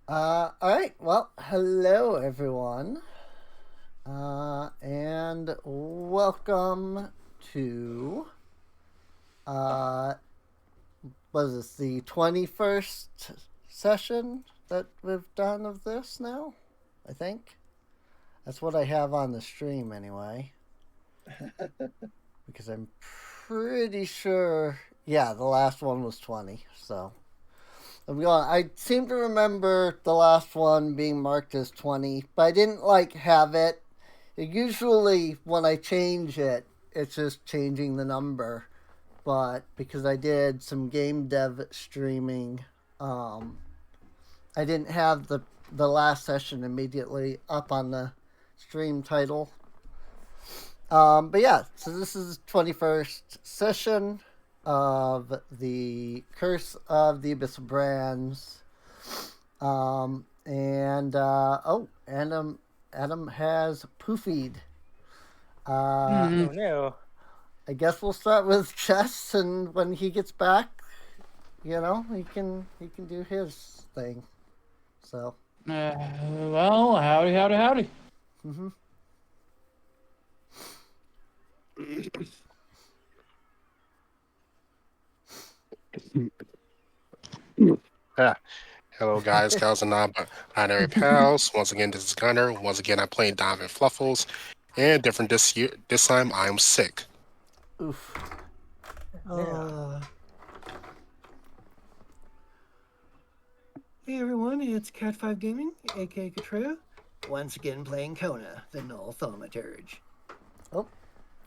All right. Well, hello everyone, and welcome to uh, was this the 21st session that we've done of this now? I think that's what I have on the stream anyway, because I'm pretty sure. Yeah, the last one was 20. So I'm going. I seem to remember the last one being marked as 20, but I didn't have it. Usually, when I change it, it's just changing the number. But because I did some game dev streaming, um, I didn't have the last session immediately up on the stream title. But yeah, so this is the 21st session of the Curse of the Abyssal Brands. Adam has poofied. Oh no. I guess we'll start with Chess, and when he gets back, he can do his thing. So. Well, howdy. Mm-hmm. Hello, guys, gals, and non-binary pals. Once again, this is Gunner. Once again, I'm playing Diamond Fluffles, and different this year. This time, I'm sick. Oof. Hey everyone, it's Cat5 Gaming, aka Katrea. Once again playing Kona, the Null Thaumaturge. Oh,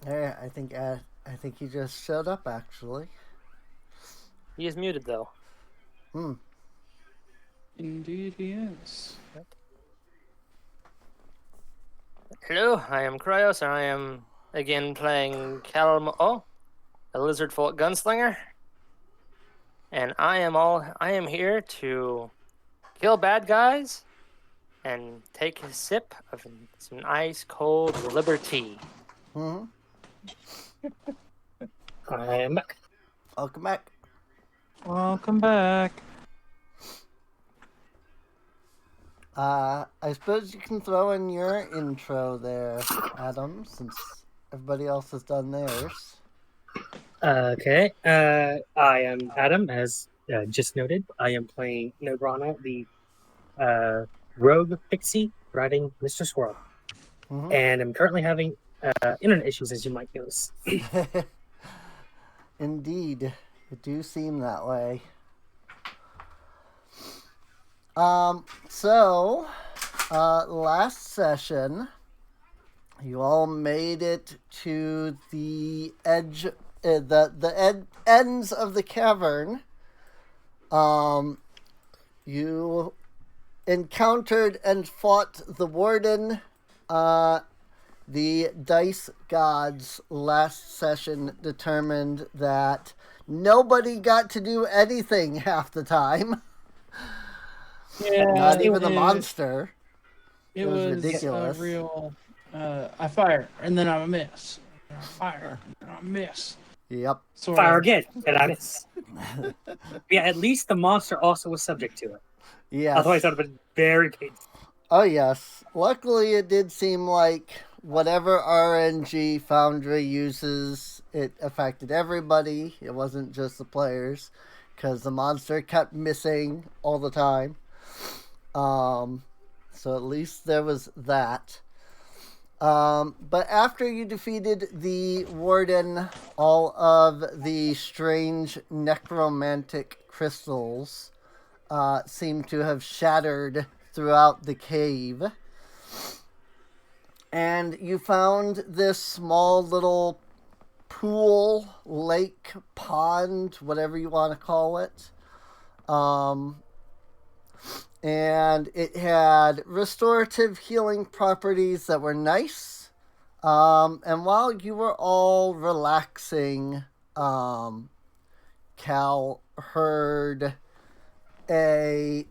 yeah. I think he just showed up actually. He is muted though. Indeed he is. Hello, I am Cryos, and I am again playing a lizard folk gunslinger. And I am here to kill bad guys and take a sip of some ice cold liberty. Mm-hmm. I am back. Welcome back. Welcome back. I suppose you can throw in your intro there, Adam, since everybody else has done theirs. Okay. I am Adam, as just noted. I am playing Nograna, the rogue pixie riding Mr. Swirl. Mm-hmm. And I'm currently having internet issues, as you might notice. Indeed, it do seem that way. Last session, you all made it to the edge, ends of the cavern. You encountered and fought the warden. The dice gods last session determined that nobody got to do anything half the time. Yeah, Not even the monster. It was was ridiculous. a real. I fire and then I miss. I fire and I miss. Yep. Fire again, and I miss. Yeah, at least the monster also was subject to it. Yes. Otherwise, that would have been very painful. Oh, yes. Luckily, it did seem like whatever RNG Foundry uses, it affected everybody. It wasn't just the players, because the monster kept missing all the time. So at least there was that. But after you defeated the warden, all of the strange necromantic crystals seem to have shattered throughout the cave. And you found this small little pool, lake, pond, whatever you want to call it. And it had restorative healing properties that were nice. And while you were all relaxing, Cal heard a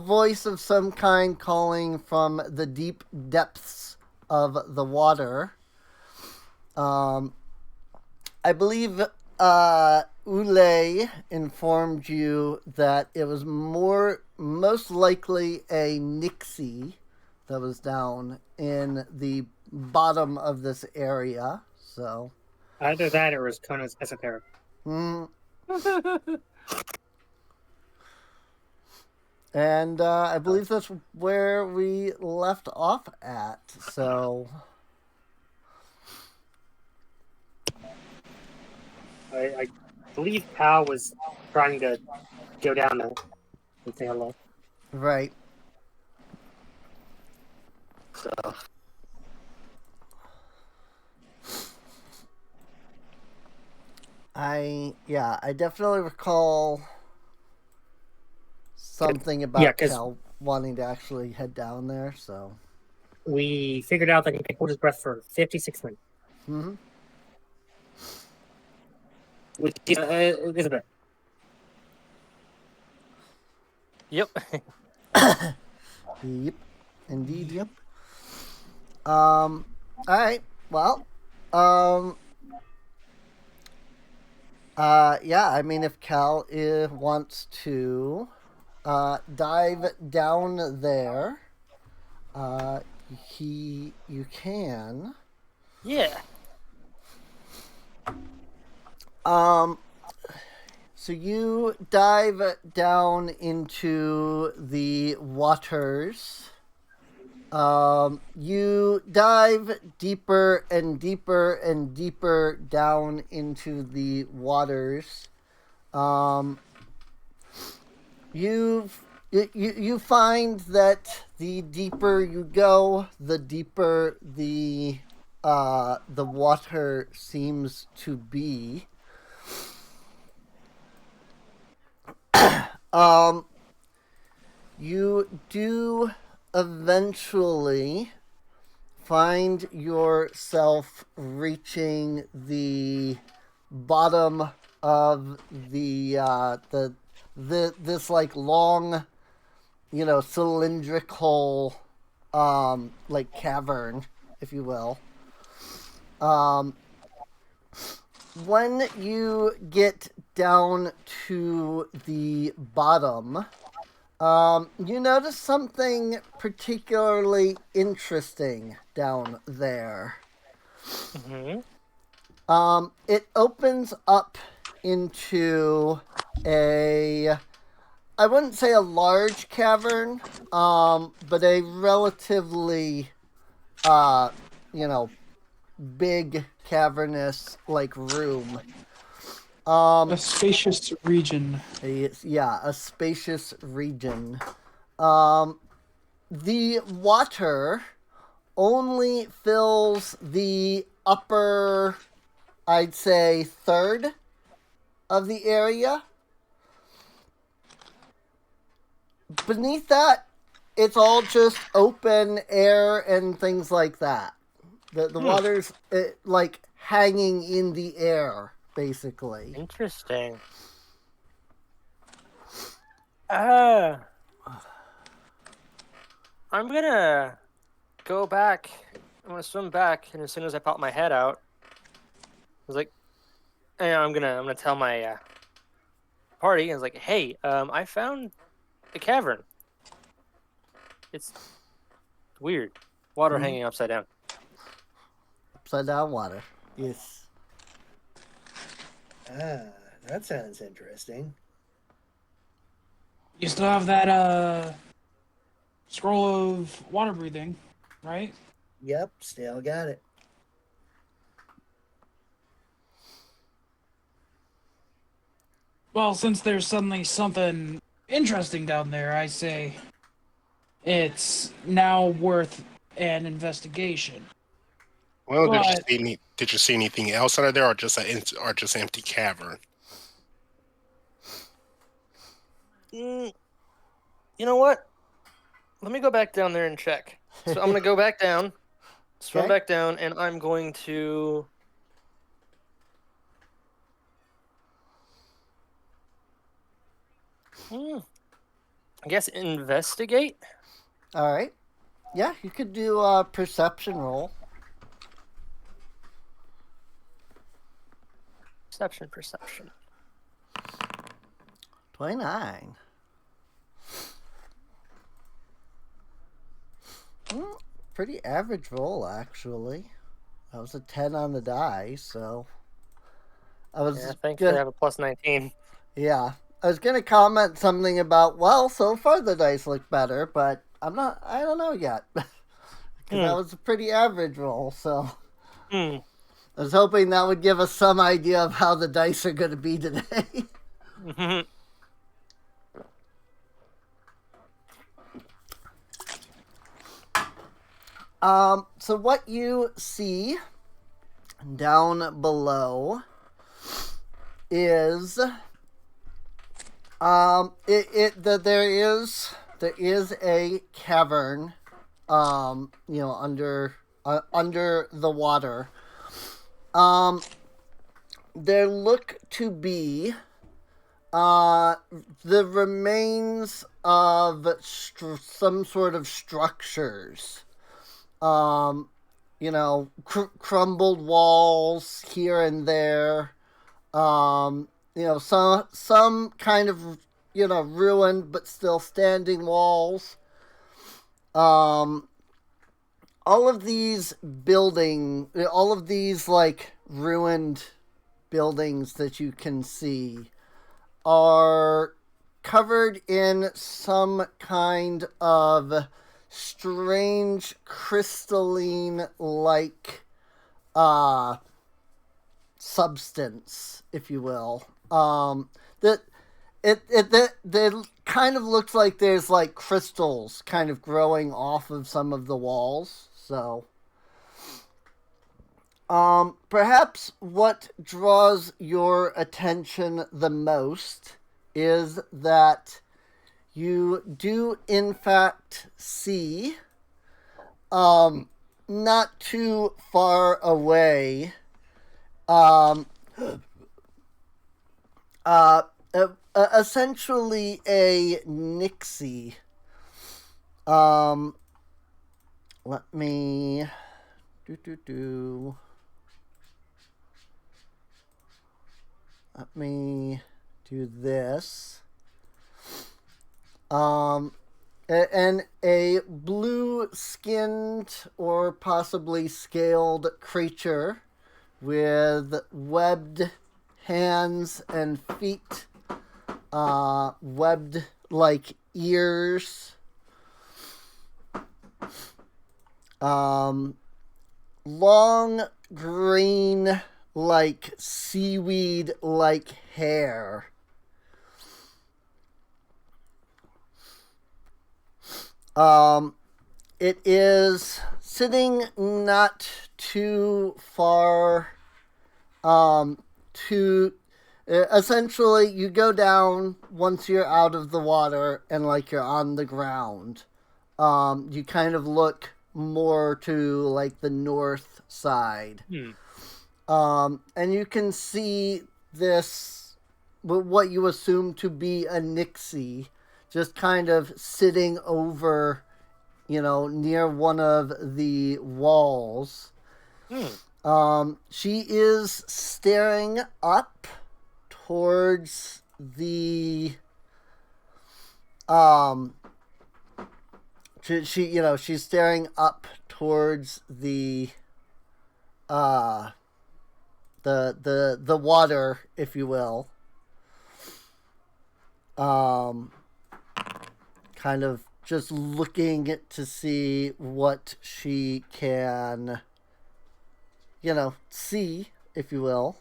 voice of some kind calling from the deep depths of the water. I believe Ule informed you that it was most likely a Nixie that was down in the bottom of this area. So, Either that or it was Kona's esoteric. and I believe that's where we left off at. So, I believe Pal was trying to go down there and say hello. right. So, I definitely recall something about 'cause Cal wanting to actually head down there. So, we figured out that he could hold his breath for 56 minutes. mm-hmm. Which is a bit. Yep. Yep, indeed. yep. All right. Well, yeah. I mean, if Cal wants to dive down there, you can. Yeah. So you dive down into the waters. You dive deeper and deeper and deeper down into the waters. You find that the deeper you go, the deeper the water seems to be. You do eventually find yourself reaching the bottom of this like long, cylindrical like cavern, if you will. When you get down to the bottom, you notice something particularly interesting down there. Mm-hmm. It opens up into I wouldn't say a large cavern, but a relatively, big cavernous like room. A spacious region. A spacious region. The water only fills the upper, I'd say, third of the area. Beneath that, it's all just open air and things like that. The water's like hanging in the air, basically. Interesting. I'm gonna go back. I'm gonna swim back, and as soon as I pop my head out, I was like, I'm gonna tell my party. I was like, hey, I found the cavern. It's weird. Water hanging upside down. Upside down water. Yes. That sounds interesting. You still have that scroll of water breathing, right? Yep, still got it. Well, since there's suddenly something interesting down there, I say it's now worth an investigation. Well, But did you see anything else out of there, or just empty cavern? You know what? Let me go back down there and check. So I'm gonna go back down, swim Okay. back down, and I'm going to. I guess investigate. All right. Yeah, you could do a perception roll. Perception. 29. Pretty average roll, actually. That was a 10 on the die, so I was Yeah, thankfully I gonna, have a plus 19. yeah, I was gonna comment something about, well, so far the dice look better, but I don't know yet. Because that was a pretty average roll, so Hmm. I was hoping that would give us some idea of how the dice are going to be today. So what you see down below is there is a cavern under the water. There look to be the remains of some sort of structures. Crumbled walls here and there. Some kind of, ruined but still standing walls. All of these like ruined buildings that you can see are covered in some kind of strange crystalline like substance, if you will. That kind of looks like there's like crystals kind of growing off of some of the walls. So perhaps what draws your attention the most is that you do in fact see not too far away essentially a Nixie. Let me Let me do this. And a blue-skinned or possibly scaled creature with webbed hands and feet, webbed like ears, long green like seaweed like hair. It is sitting not too far to essentially you go down once you're out of the water and like you're on the ground. You kind of look more to like the north side. And you can see this, what you assume to be a Nixie, just kind of sitting over, near one of the walls. She is staring up towards the, she's staring up towards the water, if you will. Kind of just looking to see what she can, see, if you will.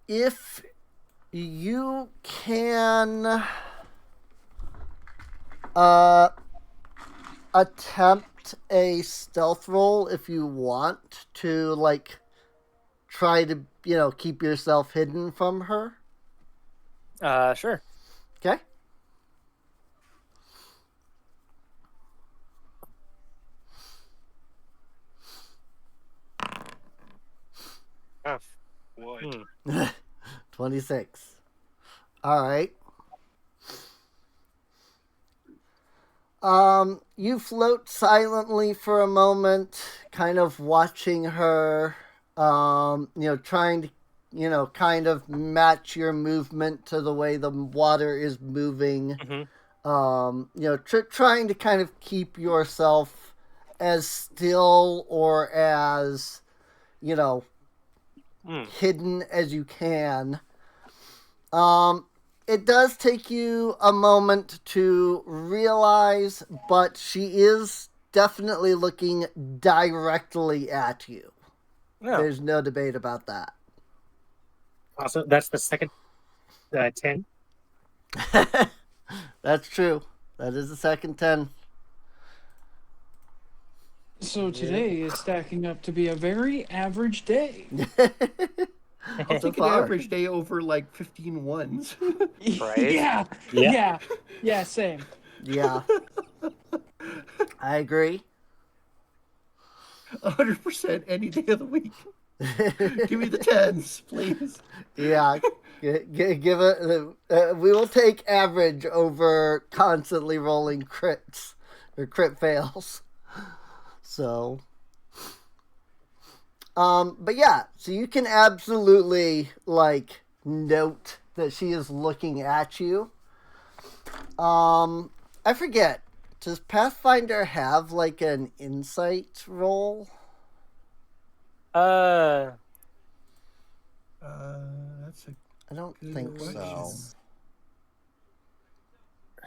If you can attempt a stealth roll if you want to, like, try to, keep yourself hidden from her. Sure. Okay. Wood. 26. All right. You float silently for a moment, kind of watching her, trying to, kind of match your movement to the way the water is moving. Trying to kind of keep yourself as still or as, hidden as you can. It does take you a moment to realize, but she is definitely looking directly at you. No. There's no debate about that. Also, that's the second 10. That's true. That is the second 10. So today is stacking up to be a very average day. I'll So take an far. average day over like 15 ones. Right? Yeah, same. Yeah. I agree. 100% any day of the week. Give me the 10s, please. Yeah. Give it. We will take average over constantly rolling crits or crit fails. So. But yeah, so you can absolutely like note that she is looking at you. I forget. Does Pathfinder have like an insight roll? That's a I don't good think question. so.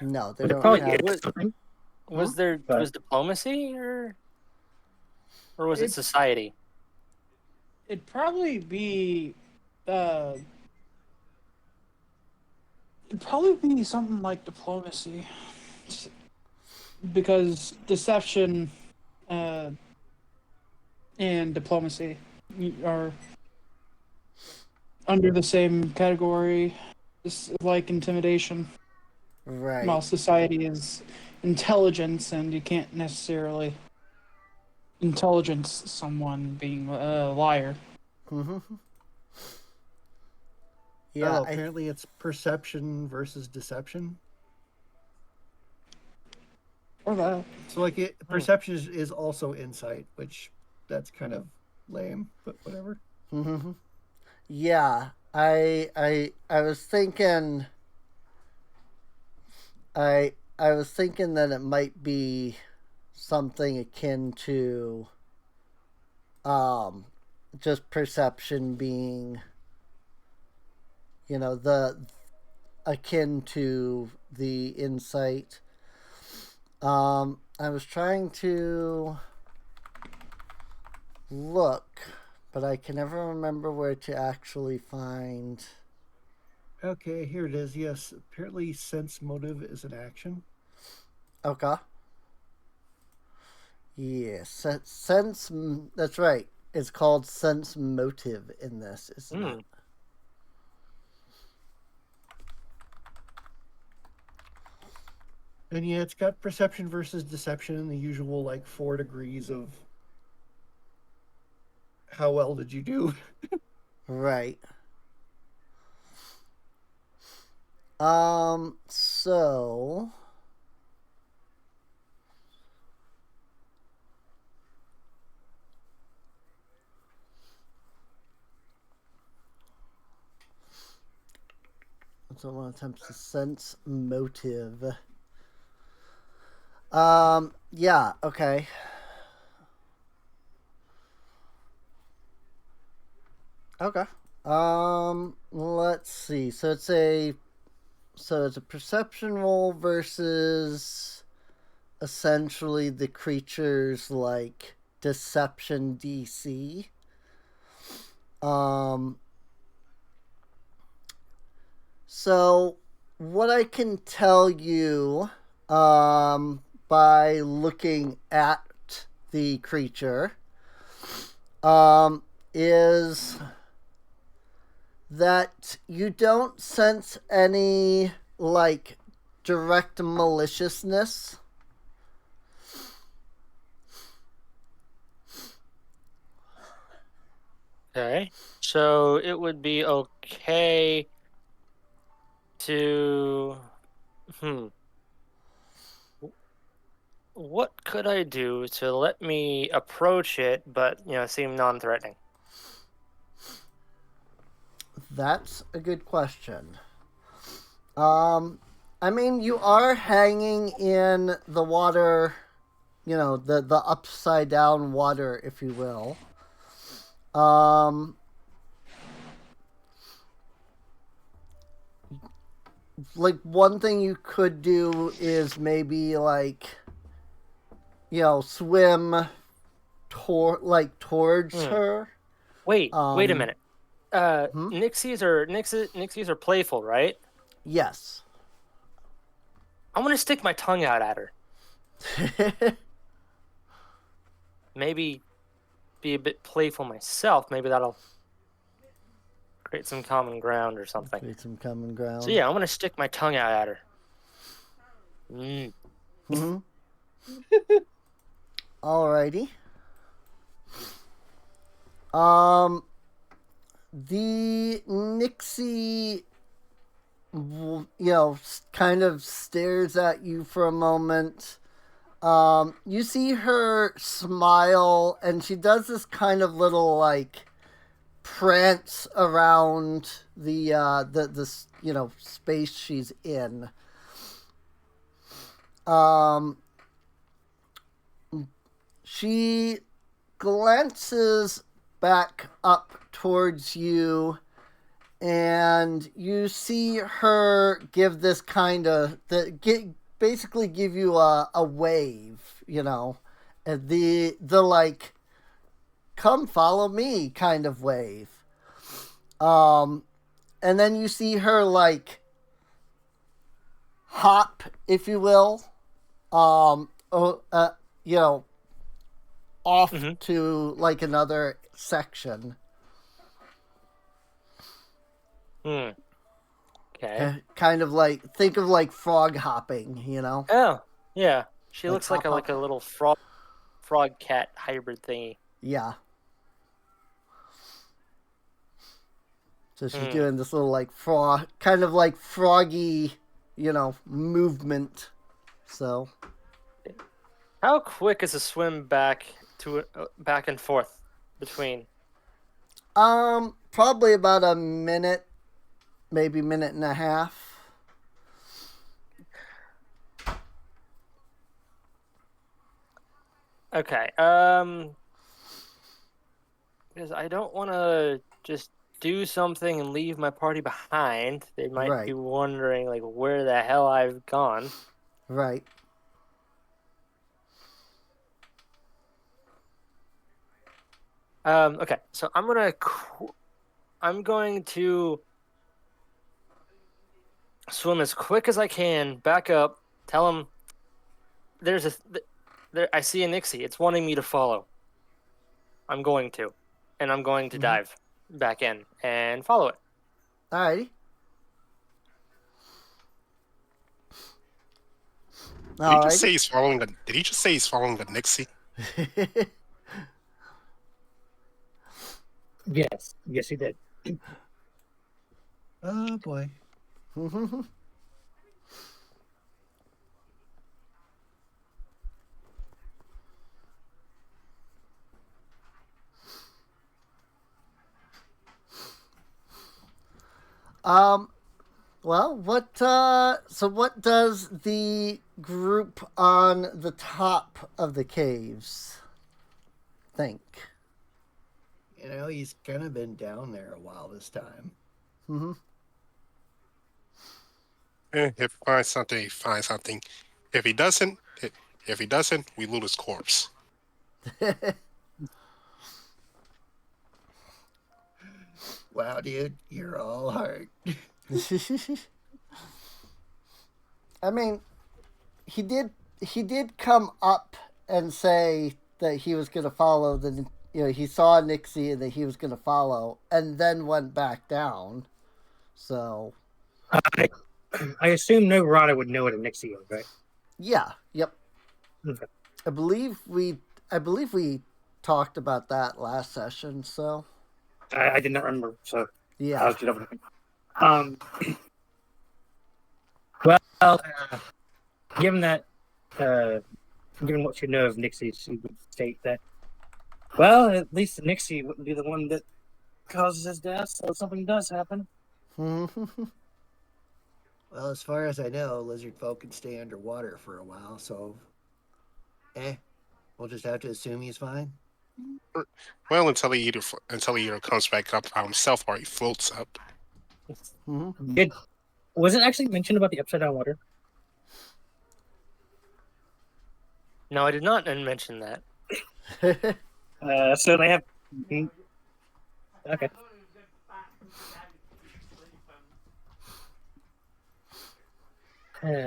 No, they But it don't probably have. is something. Was there was diplomacy or was it It's- society? It'd probably be something like diplomacy, because deception and diplomacy are under the same category. It's like intimidation, Right. while society is intelligence, and you can't necessarily intelligence someone being a liar. Mm-hmm. Yeah, Yeah. apparently it's perception versus deception. Or that. So like perception is also insight, which that's kind of lame, but whatever. Mm-hmm. Yeah. I was thinking. I was thinking that it might be something akin to just perception being the akin to the insight. I was trying to look, but I can never remember where to actually find. Okay, here it is. Yes, apparently sense motive is an action. Okay. Yes, sense. That's right. It's called sense motive in this, isn't it? And yeah, it's got perception versus deception and the usual like 4 degrees of how well did you do. Right. So one attempts to sense motive. Yeah, okay. Okay. Let's see. So it's a perception roll versus essentially the creature's like deception DC. So what I can tell you by looking at the creature is that you don't sense any like direct maliciousness. Okay. So it would be okay to what could I do to let me approach it, but seem non-threatening? That's a good question. I mean, you are hanging in the water, the upside down water, if you will. Like one thing you could do is maybe swim towards her. Wait a minute. Hmm? Nixies are playful, right? Yes. I'm gonna stick my tongue out at her. Maybe be a bit playful myself. Maybe that'll create some common ground or something. Create some common ground. So yeah, I'm gonna stick my tongue out at her. Mm. Mm-hmm. Alrighty. The Nixie, kind of stares at you for a moment. You see her smile, and she does this kind of little prance around the space she's in. She glances back up towards you, and you see her give this kind of basically give you a wave, the come follow me kind of wave. And then you see her hop, if you will, off to another section. Okay. Kind of think of frog hopping, Oh, yeah. She Like looks like hop. a little frog cat hybrid thingy. Yeah. So she's doing this little frog, kind of froggy, movement. So. How quick is a swim back and forth between? Probably about a minute, maybe minute and a half. Okay. Because I don't want to just do something and leave my party behind. They might be wondering where the hell I've gone. Right. Okay, so I'm going to swim as quick as I can, back up, tell him I see a Nixie. It's wanting me to follow. I'm going to. And I'm going to dive back in and follow it. Alrighty. Did he just say he's following the Nixie? Yes, he did. Oh boy. Well, what does the group on the top of the caves think? He's kind of been down there a while this time. If he finds something, he finds something. If he doesn't, we loot his corpse. Wow, dude, you're all heart. I mean, he did come up and say that he was going to follow he saw Nixie and that he was going to follow, and then went back down. So I assume no Rada would know what a Nixie is, right? Yeah. Yep. Okay. I believe we talked about that last session. So I did not remember. So yeah. I was well, given that given what you know of Nixie, she would state that, well, at least Nixie wouldn't be the one that causes his death, so if something does happen. Mhm. Well, as far as I know, lizard folk can stay underwater for a while, so we'll just have to assume he's fine. Well, until he either comes back up by himself or he floats up. Mhm. Was it actually mentioned about the upside down water? No, I did not mention that. So they have. Okay.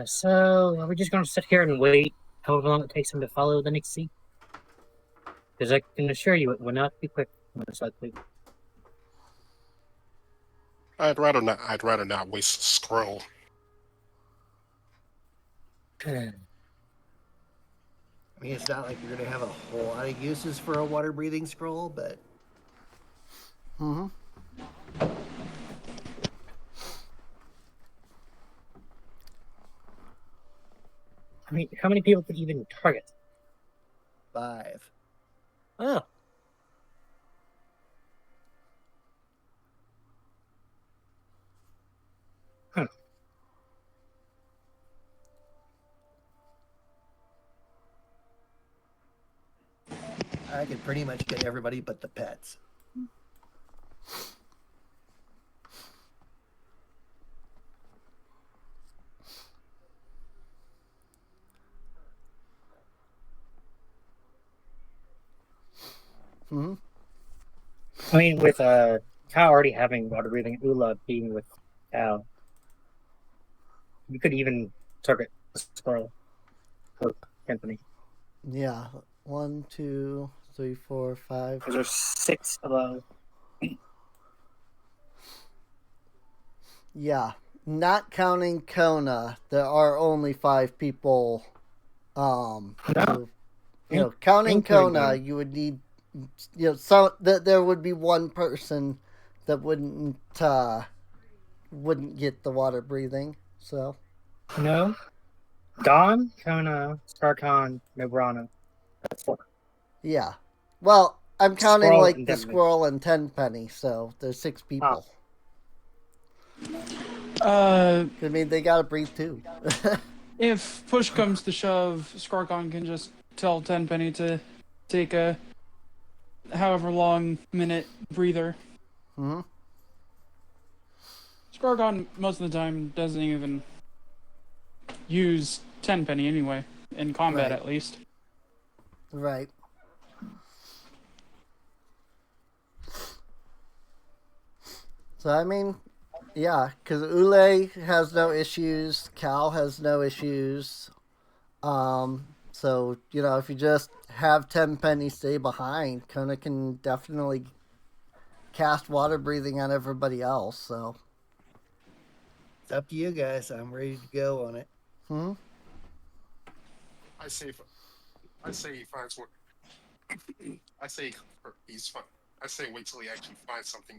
So are we just going to sit here and wait however long it takes him to follow the Nixie? Because I can assure you it will not be quick, most likely. I'd rather not. I'd rather not waste a scroll. I mean, it's not like you're going to have a whole lot of uses for a water breathing scroll, but Mhm. I mean, how many people could even target? 5. Oh, I could pretty much get everybody but the pets. Mhm. I mean, with Cal already having water breathing, Ula being with Cal, you could even target the squirrel with Anthony. Yeah. 1, 2, 3, 4, 5. Because there's 6 above. Yeah. Not counting Kona, there are only 5 people. No. Counting Including Kona, Kona. you would need, so there would be one person that wouldn't get the water breathing. So No. Don, Kona, Starcon, Nobrana. That's 4. yeah. Well, I'm counting Squirrel like and the Denman. squirrel and Tenpenny, so there's 6 people. I mean, they gotta breathe too. If push comes to shove, Skarkon can just tell Tenpenny to take a however long minute breather. Hmm. Skarkon most of the time doesn't even use Tenpenny anyway, in combat Right. at least. Right. So I mean, yeah, because Ule has no issues, Cal has no issues. So if you just have Tenpenny stay behind, Kona can definitely cast water breathing on everybody else. So, It's up to you guys. I'm ready to go on it. I say he finds what. I say he's fine. I say wait till he actually finds something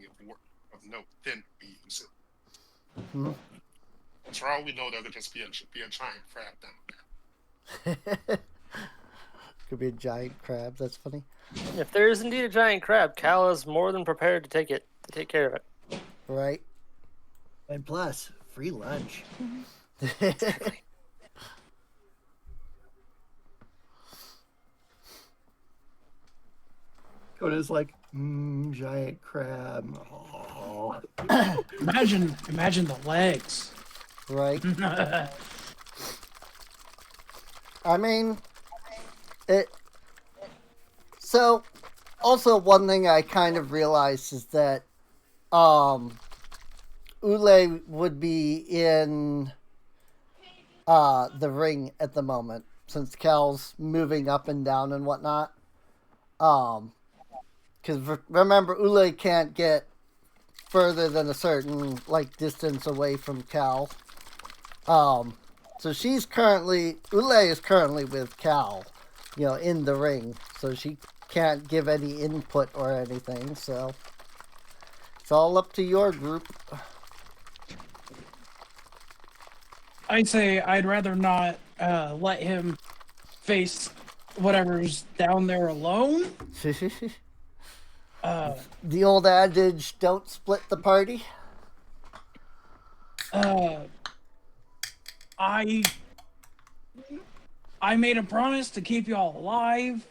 of note, then we use it. Hmm. For all we know, there could just be a giant crab down there. Could be a giant crab. That's funny. if there is indeed a giant crab, Cal is more than prepared to take care of it. Right. And plus, free lunch. Kona's like, giant crab. Oh. Imagine the legs. Right. I mean, it. So, also one thing I kind of realized is that, Ule would be in, the ring at the moment since Cal's moving up and down and whatnot. Because remember, Ule can't get further than a certain distance away from Cal. So Ule is currently with Cal, in the ring, so she can't give any input or anything. So it's all up to your group. I'd say I'd rather not let him face whatever's down there alone. The old adage, don't split the party. I made a promise to keep y'all alive,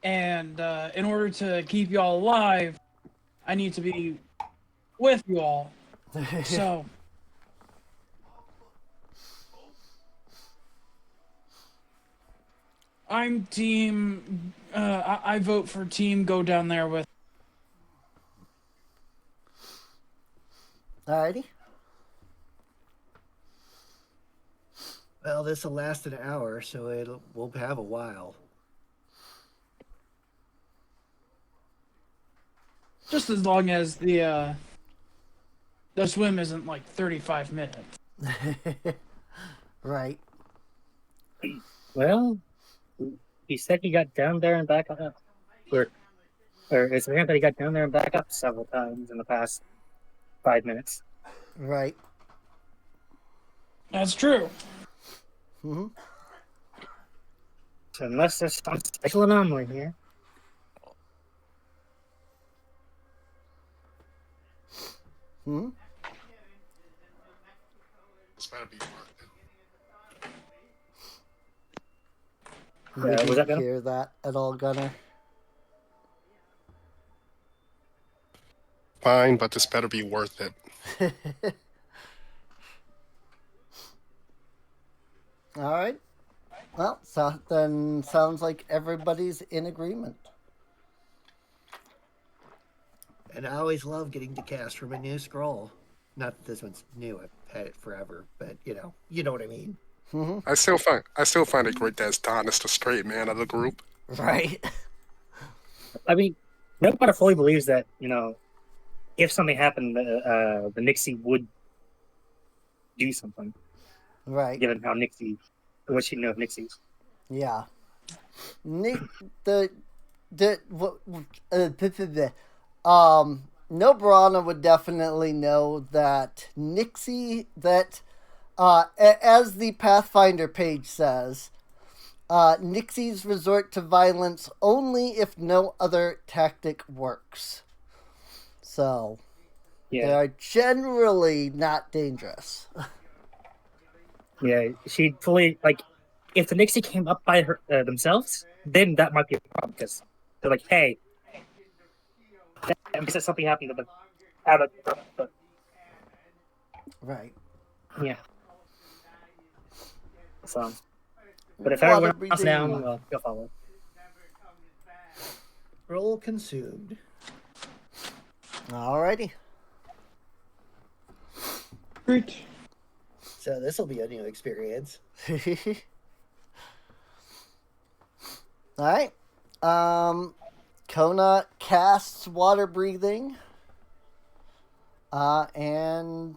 and in order to keep y'all alive, I need to be with you all. So, I'm team. I vote for team. Go down there with. Alrighty. Well, this will last an hour, so we'll have a while. Just as long as the swim isn't like 35 minutes. Right. Well, he said he got down there and back up. Or it's apparent that he got down there and back up several times in the past 5 minutes. Right. That's true. Mm-hmm. So unless there's some special anomaly here. Mm-hmm. This better be worth it. You didn't was that Gunnar? hear that at all, Gunnar? Fine, but this better be worth it. All right. Well, so then sounds like everybody's in agreement. And I always love getting to cast from a new scroll. Not that this one's new; I've had it forever, but you know what I mean. Mm-hmm. I still find it great that Don is the straight man of the group. Right. I mean, nobody fully believes that, if something happened, the Nixie would do something, Right. given how what she knew of Nixies. Yeah. Nick, Nobrana would definitely know that Nixie, as the Pathfinder page says, Nixies resort to violence only if no other tactic works. So, they Yeah, are generally not dangerous. yeah. She fully if the Nixie came up by themselves, then that might be a problem because they're like, hey, because something happened to them. But Right. yeah. So, but if Water everyone else breathing. down, well, you'll follow. Roll consumed. Alrighty. Great. So this will be a new experience. Alright. Kona casts water breathing. And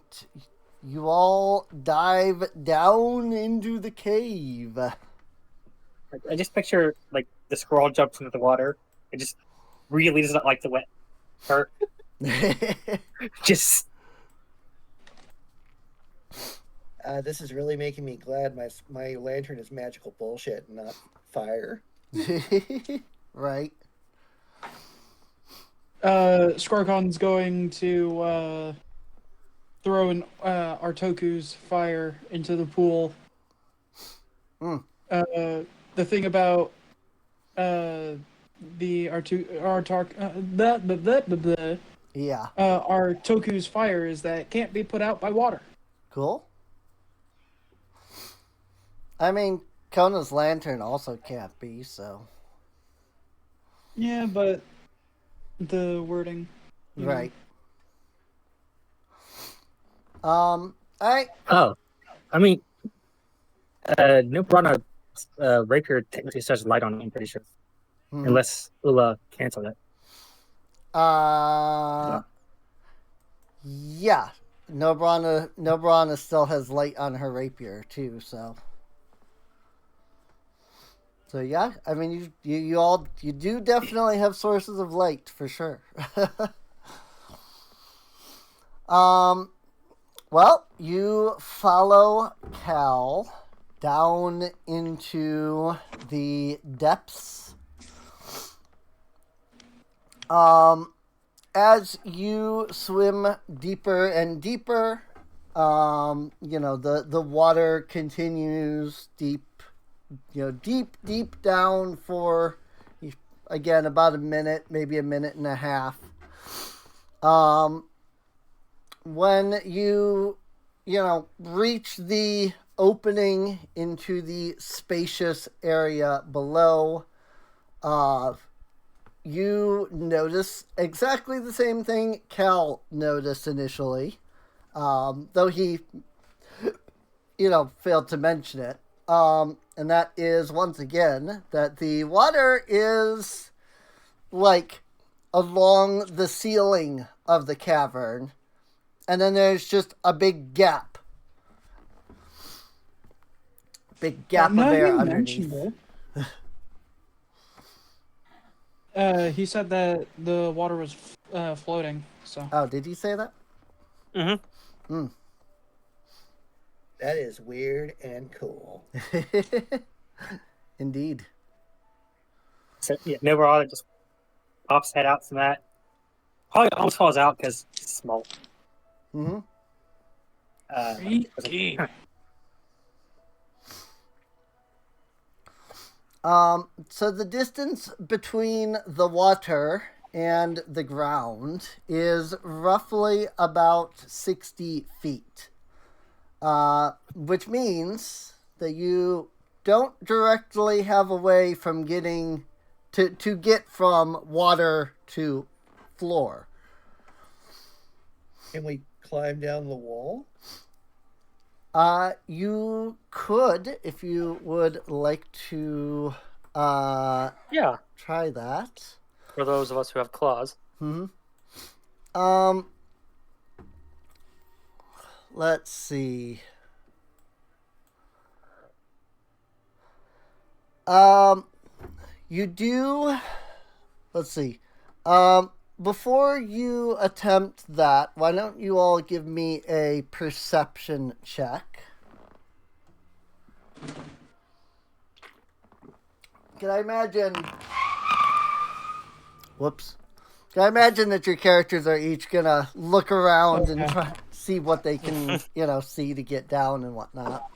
you all dive down into the cave. I just picture the squirrel jumps into the water. It just really does not like the wet her. Just This is really making me glad my lantern is magical bullshit, and not fire. Right. Skorkon's going to throw an Artoku's fire into the pool. Mm. The thing about the Yeah. Artoku's fire is that it can't be put out by water. Cool. I mean, Kona's lantern also can't be, so. Yeah, but the wording. Right. Alright. oh, I mean, no Brana rapier technically says light on it, I'm pretty sure, unless Ula canceled it. Yeah. Nobrana still has light on her rapier too, so. So yeah, I mean you do definitely have sources of light for sure. Well, you follow Cal down into the depths. As you swim deeper and deeper, the water continues deep, deep down for, again, about a minute, maybe a minute and a half. When you reach the opening into the spacious area below, you notice exactly the same thing Cal noticed initially, though he, failed to mention it. And that is, once again, that the water is, like, along the ceiling of the cavern, and then there's just a big gap. Big gap of air underneath. He said that the water was floating. So. Oh, did he say that? Mm-hmm. That is weird and cool. Indeed. So, yeah, Nobrana just pops head out from that. Probably almost falls out because it's small. Mm-hmm. So the distance between the water and the ground is roughly about 60 feet, which means that you don't directly have a way from getting to get from water to floor. Can we climb down the wall? You could, if you would like to, Yeah, try that. for those of us who have claws. Mm-hmm. Let's see. You do, let's see. Before you attempt that, why don't you all give me a perception check? Can I imagine... Whoops. Can I imagine that your characters are each gonna look around and try to see what they can, see to get down and whatnot.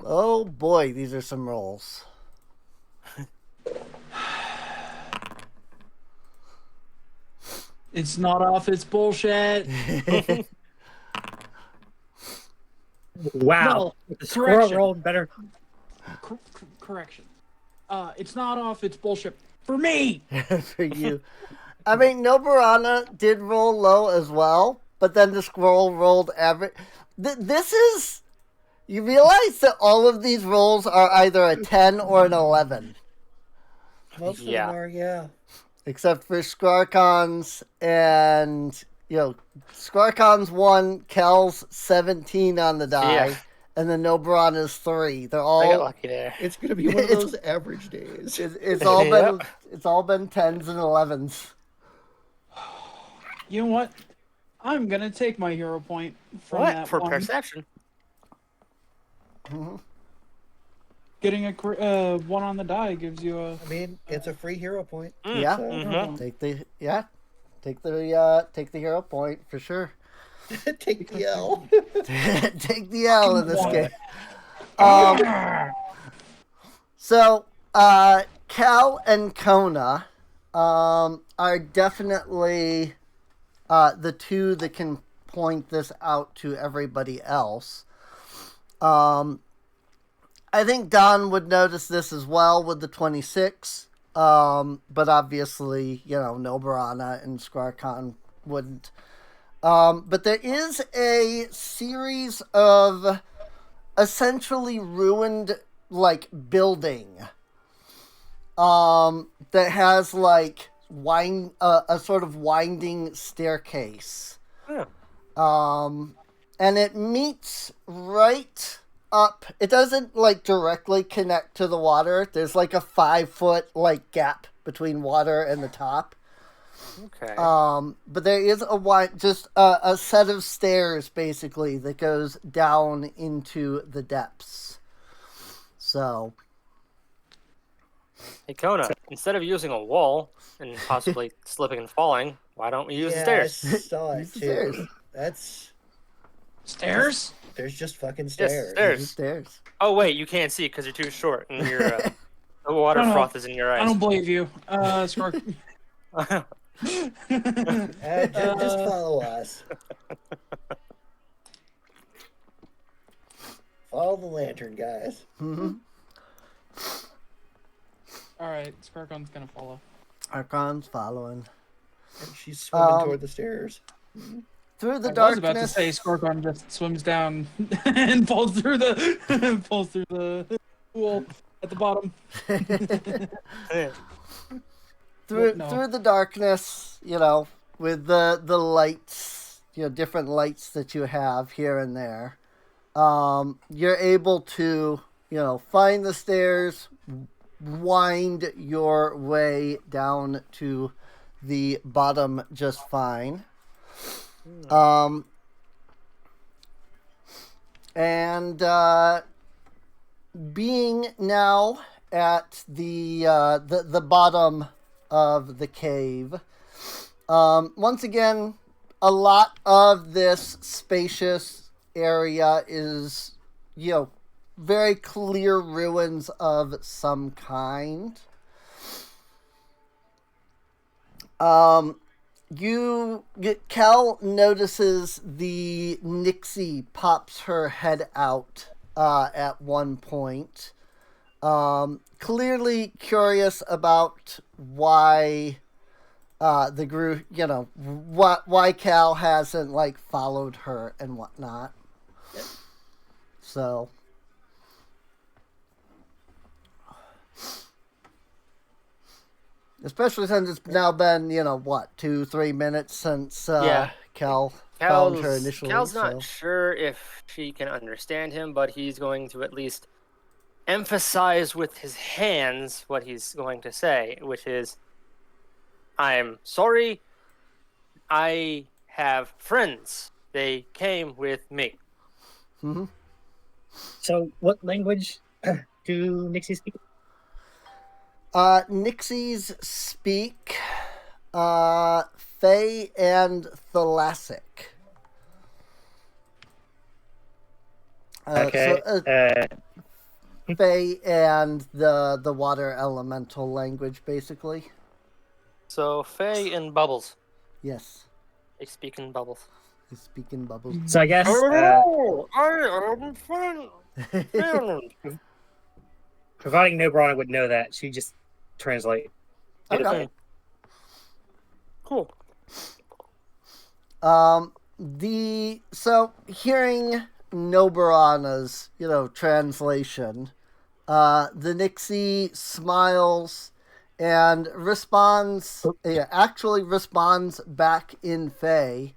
Oh boy, these are some rolls. It's not off. It's bullshit. Wow. No, The squirrel correction. rolled better. Correction. It's not off. It's bullshit for me. For you. I mean, Noburana did roll low as well, but then the squirrel rolled average. This is... You realize that all of these rolls are either a 10 or an 11. Most of Yeah. them are, yeah. Except for Skarkon's and, Skarkon's 1, Kel's 17 on the die, Yeah. and then Noburana's 3. They're I got all... lucky there. It's going to be one of those average days. It's all been... Yep. It's all been 10s and 11s. You know what? I'm gonna take my hero point from What? that For one. perception? Mm-hmm. Getting a 1 on the die gives you a. I mean, it's a free hero point. Yeah. So, Mhm. Take the hero point for sure. take the L. Take the L in this What? game. So Cal and Kona are definitely the two that can point this out to everybody else. I think Don would notice this as well with the 26. But obviously, Noburana and Skarkon wouldn't. But there is a series of essentially ruined, building that has, a sort of winding staircase. Oh. And it meets right up. It doesn't, directly connect to the water. There's, a 5-foot, gap between water and the top. Okay. But there is just a set of stairs basically that goes down into the depths. So, Hey, Kona, instead of using a wall and possibly slipping and falling, why don't we use the Yeah, I stairs? saw it use the too. stairs. That's Stairs? there's just fucking Yes, stairs. Use the stairs. stairs. Oh, wait, you can't see because you're too short and the water No, no, froth is in your I eyes. don't believe you. Scark. Just follow us. Follow the lantern, guys. Mm-hmm. Alright, Scarcon's gonna follow. Archon's following. And she's swimming Um, toward the stairs. Through the I was darkness. about to say Scarcon just swims down and falls through the pool at the bottom. Through the darkness, with the lights, different lights that you have here and there, you're able to, find the stairs, wind your way down to the bottom just fine. And being now at the bottom of the cave, once again, a lot of this spacious area is, very clear ruins of some kind. Cal notices the Nixie pops her head out at one point. Clearly curious about why the group, why Cal hasn't followed her and whatnot. So. Especially since it's now been, 2-3 minutes since Cal found her initially. Cal's not sure if she can understand him, but he's going to at least emphasize with his hands what he's going to say, which is, I'm sorry, I have friends. They came with me. Mm-hmm. So, what language do Nixies speak? Nixies speak Fey and Thalassic. Okay. Fey and the water elemental language, basically. So, Faye in bubbles. Yes, They speak in bubbles. they speak in bubbles. So I guess Oh, I am friend. providing no Brana would know that, she just translate. Okay. Cool. So hearing Noburana's, translation, the Nixie smiles and actually responds back in Fey,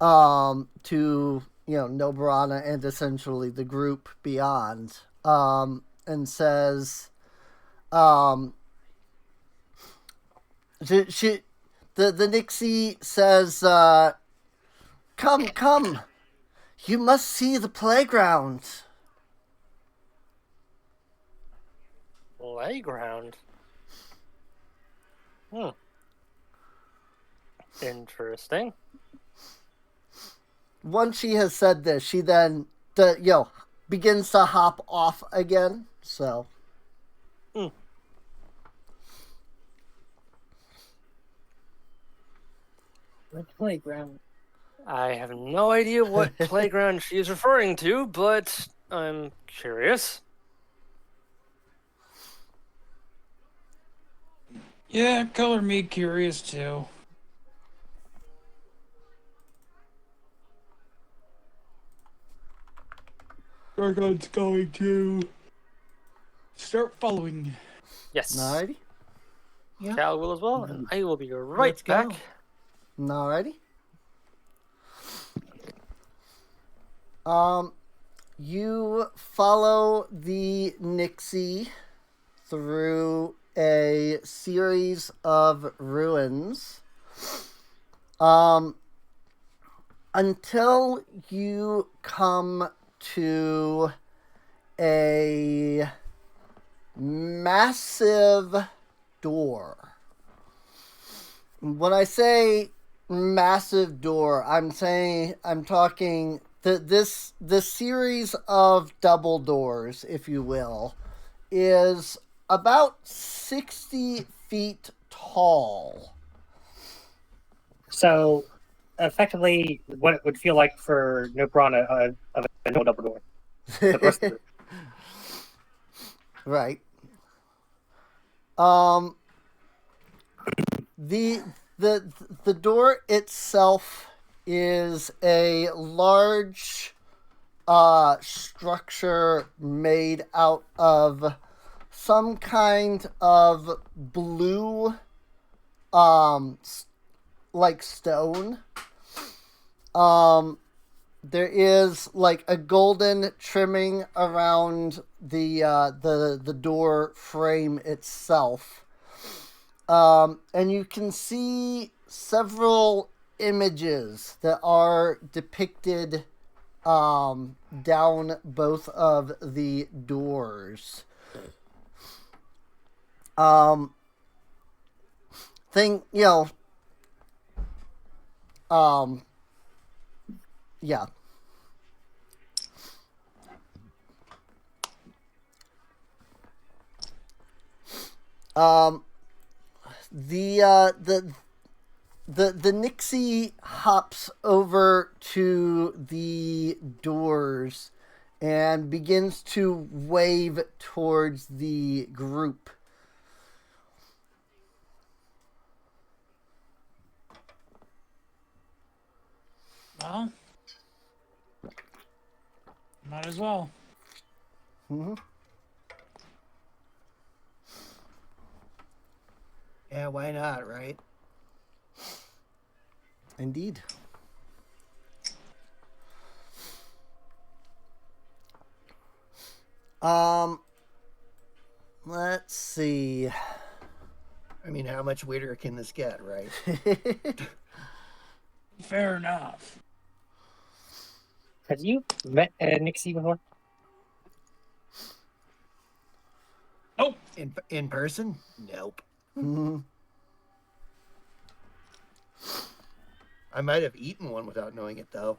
to, Noburana and essentially the group beyond, and says, the Nixie says, come, you must see the playground. Playground. Interesting. Once she has said this, she then, begins to hop off again, so. What playground? I have no idea what playground she is referring to, but I'm curious. Yeah, color me curious too. Scarcon's going to start following. Yes. Alrighty. Yeah. Cal will as well, and I will be right Let's go. back. Alrighty. You follow the Nixie through a series of ruins until you come to a massive door. When I say massive door, I'm talking this series of double doors, if you will, is about 60 feet tall. So, effectively, what it would feel like for Nopron of a no double door. The rest of it. Right. The the door itself is a large structure made out of some kind of blue like stone. There is like a golden trimming around the door frame itself. And you can see several images that are depicted down both of the doors. Yeah. The Nixie hops over to the doors and begins to wave towards the group. Well, might as well. Mm-hmm. Yeah, why not, right? Indeed. Let's see. I mean, how much weirder can this get, right? Fair enough. Have you met Nixie before? Oh, In person? Nope. Mhm. I might have eaten one without knowing it, though.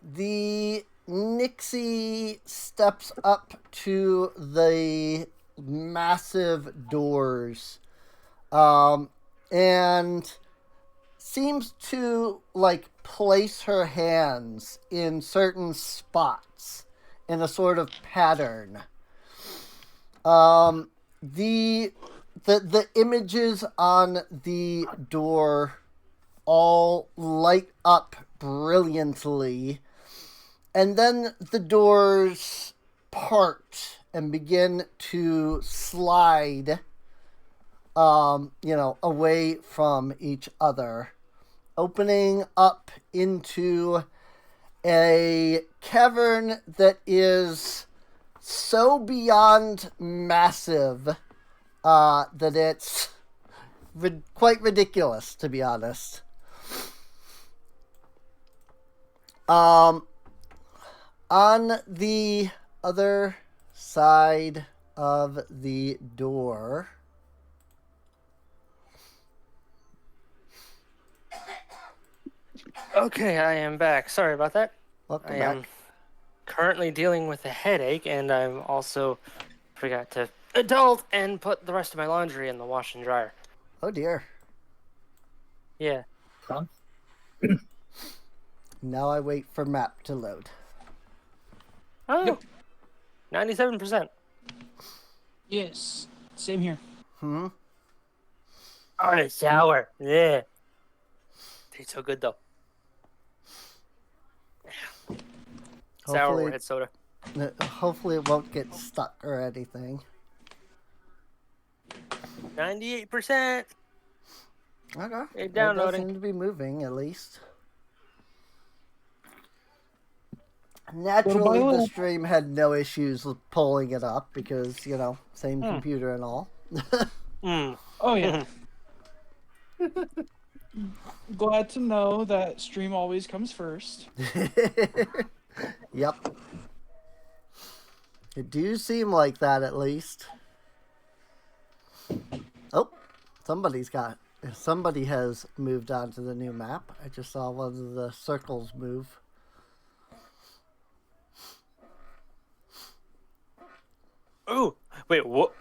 The Nixie steps up to the massive doors, and seems to like place her hands in certain spots in a sort of pattern. The images on the door all light up brilliantly, and then the doors part and begin to slide away from each other, opening up into a cavern that is so beyond massive that it's quite ridiculous, to be honest. On the other side of the door, Okay, I am back. Sorry about that. welcome I back. am currently dealing with a headache, and I'm also forgot to adult and put the rest of my laundry in the wash and dryer. Oh dear. Yeah. Huh? Now I wait for map to load. Oh, Yep. 97%. yes. Same here. Hmm. Oh, it's sour. Yeah. Tastes so good, though. Sour Hopefully, red soda. hopefully it won't get stuck or anything. 98%. Okay. It's It does downloading. seem to be moving, at least. Naturally, the little. stream had no issues with pulling it up because, same computer and all. Hmm. Oh yeah. Glad to know that stream always comes first. Yep. It do seem like that at least. Oh, somebody has moved on to the new map. I just saw one of the circles move. Oh, wait, what?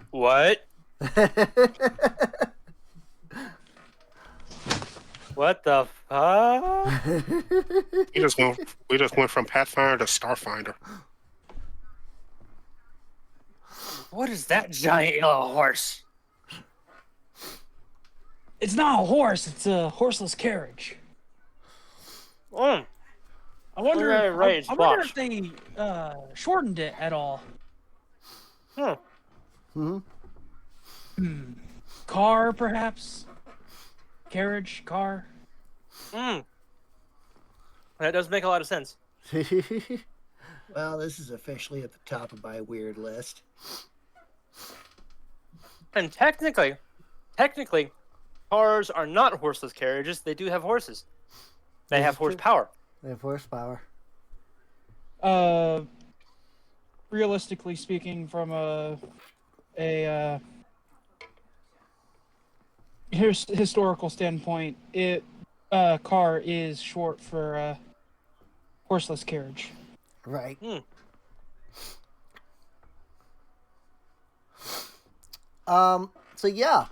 What the fuck? We just went from Pathfinder to Starfinder. What is that giant yellow horse? It's not a horse, it's a horseless carriage. Mm. I wonder, Yeah, right, I wonder watch. if they shortened it at all. Hmm. Car, perhaps? Carriage, car? Mm. That does make a lot of sense. Well, this is officially at the top of my weird list. And technically, cars are not horseless carriages. They do have horses. They have true. horsepower. They have horsepower. Realistically speaking, from a historical standpoint, car is short for horseless carriage. Right. Hmm. So yeah,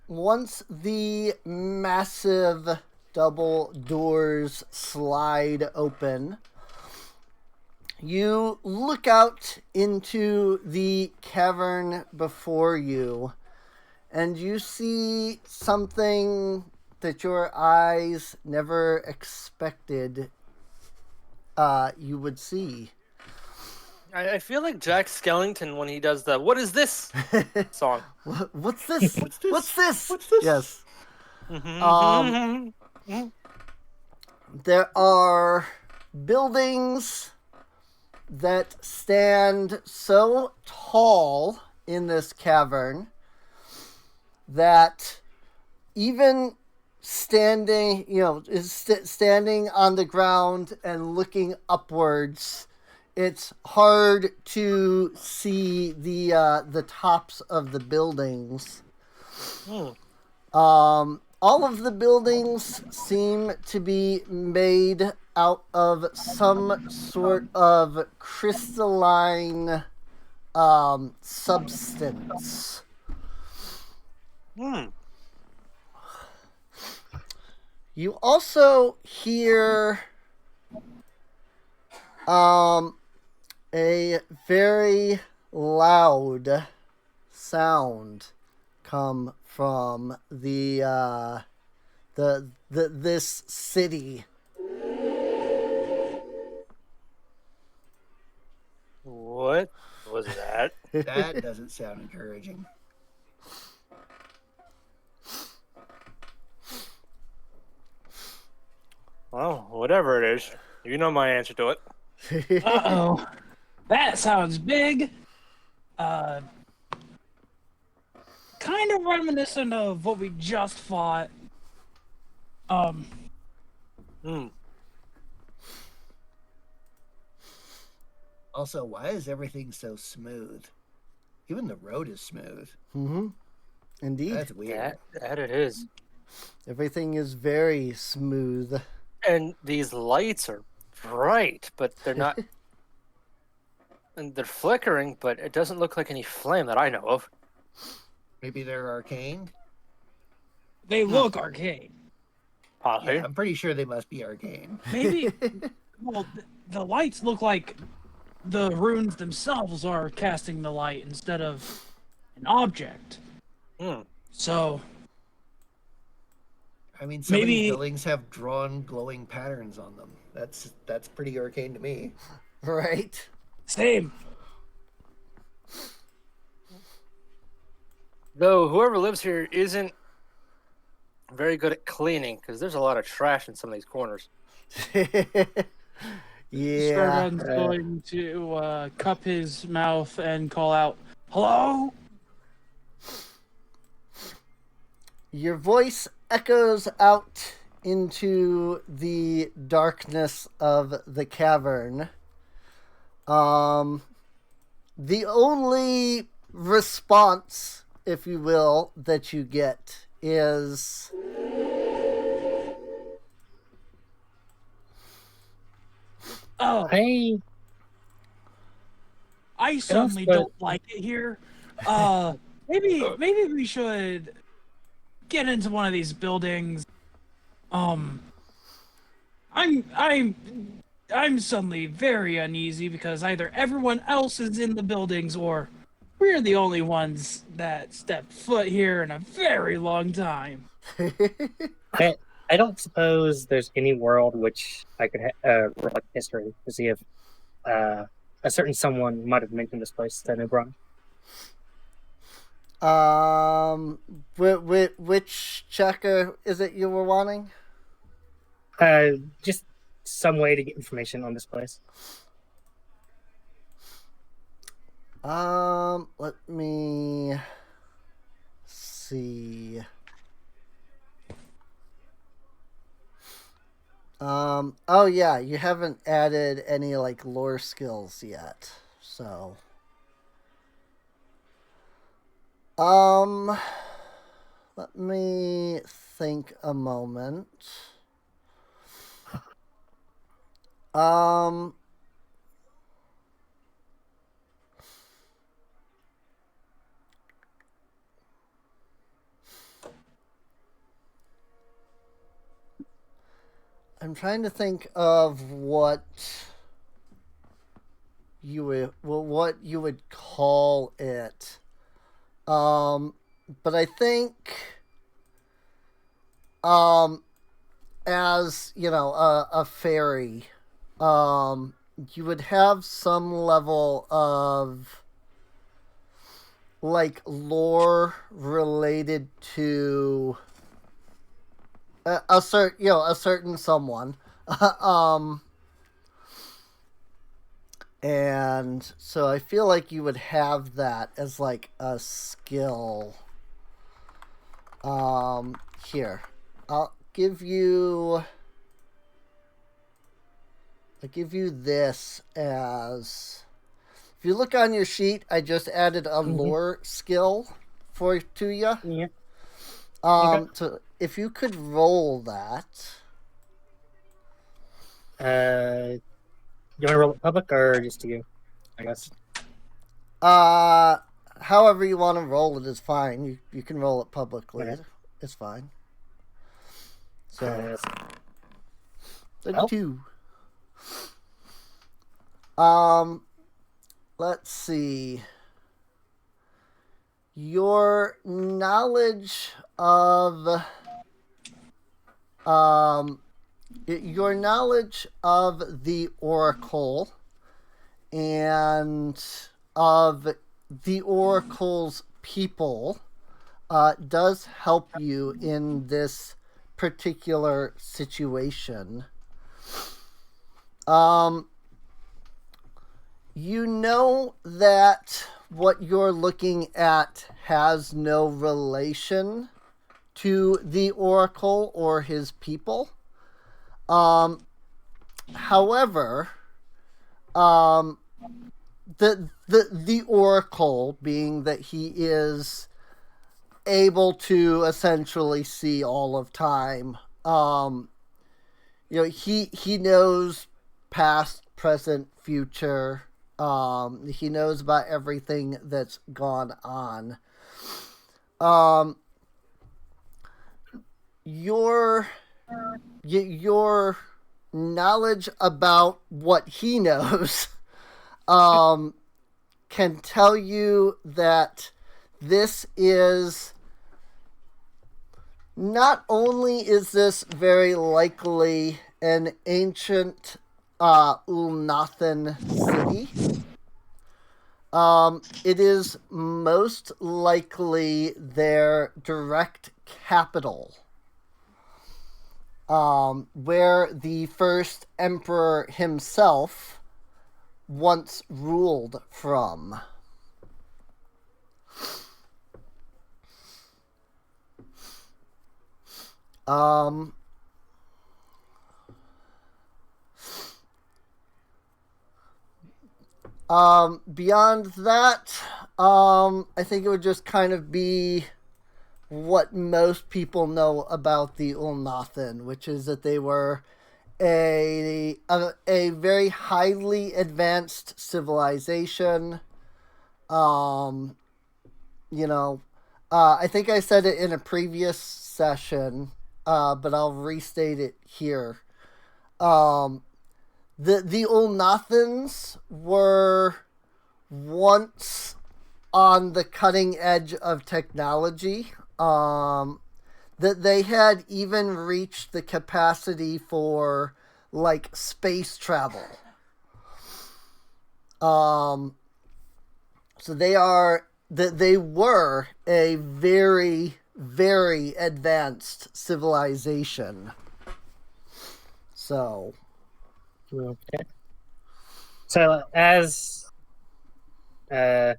once the massive double doors slide open, you look out into the cavern before you, and you see something that your eyes never expected you would see. I feel like Jack Skellington when he does the "What is this?" song. What's this? What's this? What's this? What's this? Yes. Mm-hmm. There are buildings that stand so tall in this cavern that even standing, standing on the ground and looking upwards, it's hard to see the tops of the buildings. All of the buildings seem to be made out of some sort of crystalline substance. You also hear a very loud sound come from this city. What was that? That doesn't sound encouraging. Well, whatever it is, you know my answer to it. Uh-oh. That sounds big. Kind of reminiscent of what we just fought. Also, why is everything so smooth? Even the road is smooth. Mm-hmm. Indeed. That's weird. That it is. Everything is very smooth. And these lights are bright, but they're not. And they're flickering, but it doesn't look like any flame that I know of. Maybe they're arcane? They look arcane. Possibly. Yeah, I'm pretty sure they must be arcane. Maybe. Well, the lights look like the runes themselves are casting the light instead of an object. So I mean, some of maybe- these buildings have drawn glowing patterns on them. That's pretty arcane to me. Right? same. Though whoever lives here isn't very good at cleaning, because there's a lot of trash in some of these corners. Yeah. Skargon's going to cup his mouth and call out, "Hello?" Your voice echoes out into the darkness of the cavern. The only response, if you will, that you get is Oh, I I suddenly suppose- don't like it here. Maybe we should get into one of these buildings. I'm suddenly very uneasy because either everyone else is in the buildings or we're the only ones that stepped foot here in a very long time. I don't suppose there's any world which I could roll like history to see if a certain someone might have mentioned this place to Nebron. which checker is it you were wanting? Just some way to get information on this place. Let me see. Oh yeah, you haven't added any like lore skills yet, so. Let me think a moment. Um, I'm trying to think of what you would call it. But I think as you know, a fairy, you would have some level of like lore related to a certain someone. And so I feel like you would have that as like a skill. Here, I'll give you this as, if you look on your sheet, I just added a lore skill to you. Yeah. So if you could roll that. You want to roll it public or just to you? I guess. However you want to roll it is fine. You can roll it publicly. Okay. It's fine. So 32. Let's see. Your knowledge of the Oracle and of the Oracle's people does help you in this particular situation. You know that what you're looking at has no relation to the Oracle or his people. However, the Oracle, being that he is able to essentially see all of time, he knows past, present, future. He knows about everything that's gone on. Your knowledge about what he knows can tell you that this is, not only is this very likely an ancient Ulnathan city, it is most likely their direct capital. where the first emperor himself once ruled from. Beyond that, I think it would just kind of be what most people know about the Ulnathan, which is that they were a very highly advanced civilization. I think I said it in a previous session, but I'll restate it here. The Ulnathans were once on the cutting edge of technology. That they had even reached the capacity for like space travel. So they were a very, very advanced civilization. So. Okay. So as it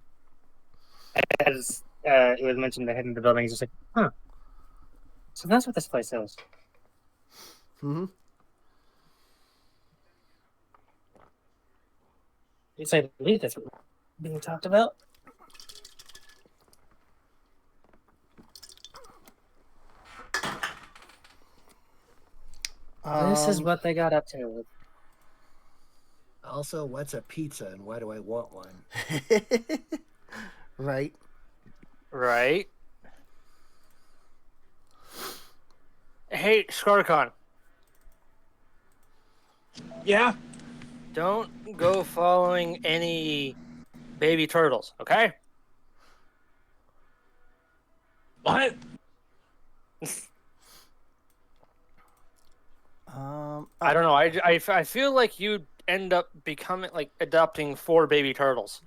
was mentioned, the head of the building is just like, huh. So that's what this place is. Mm-hmm. You say, I believe that's what being talked about. This is what they got up to. Also, what's a pizza and why do I want one? Right. Right. Hey, Skarkon, Yeah. don't go following any baby turtles, okay? What? I don't know. I feel like you'd end up becoming, like, adopting 4 baby turtles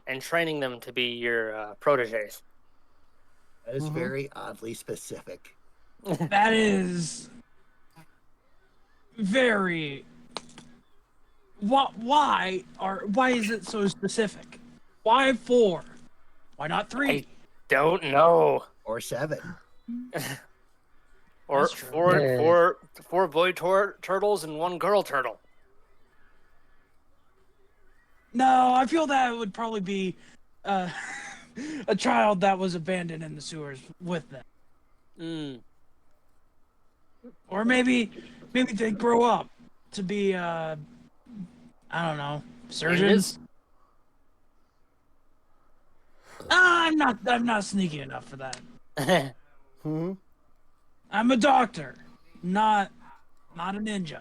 and training them to be your proteges. That is very oddly specific. That is very. Why is it so specific? Why 4? Why not 3? I don't know. Or 7. Or That's true. four boy turtles and 1 girl turtle. No, I feel that would probably be a child that was abandoned in the sewers with them. Mm. Or maybe they grow up to be I don't know, surgeons. I'm not sneaky enough for that. Mm-hmm. I'm a doctor, not a ninja.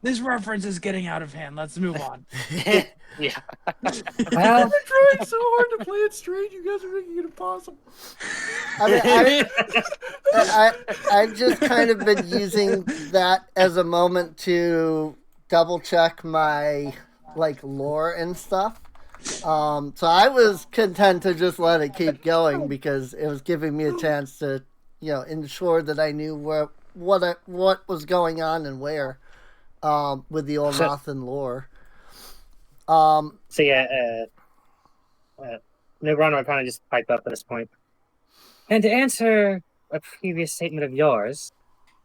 This reference is getting out of hand. Let's move on. Yeah. Well, Trying so hard to play it straight, you guys are making it impossible. I mean, I've just kind of been using that as a moment to double check my like lore and stuff. So I was content to just let it keep going because it was giving me a chance to, ensure that I knew what was going on and where, with the Ulnathan lore. So yeah, Nebrano would kind of just pipe up at this point. And to answer a previous statement of yours,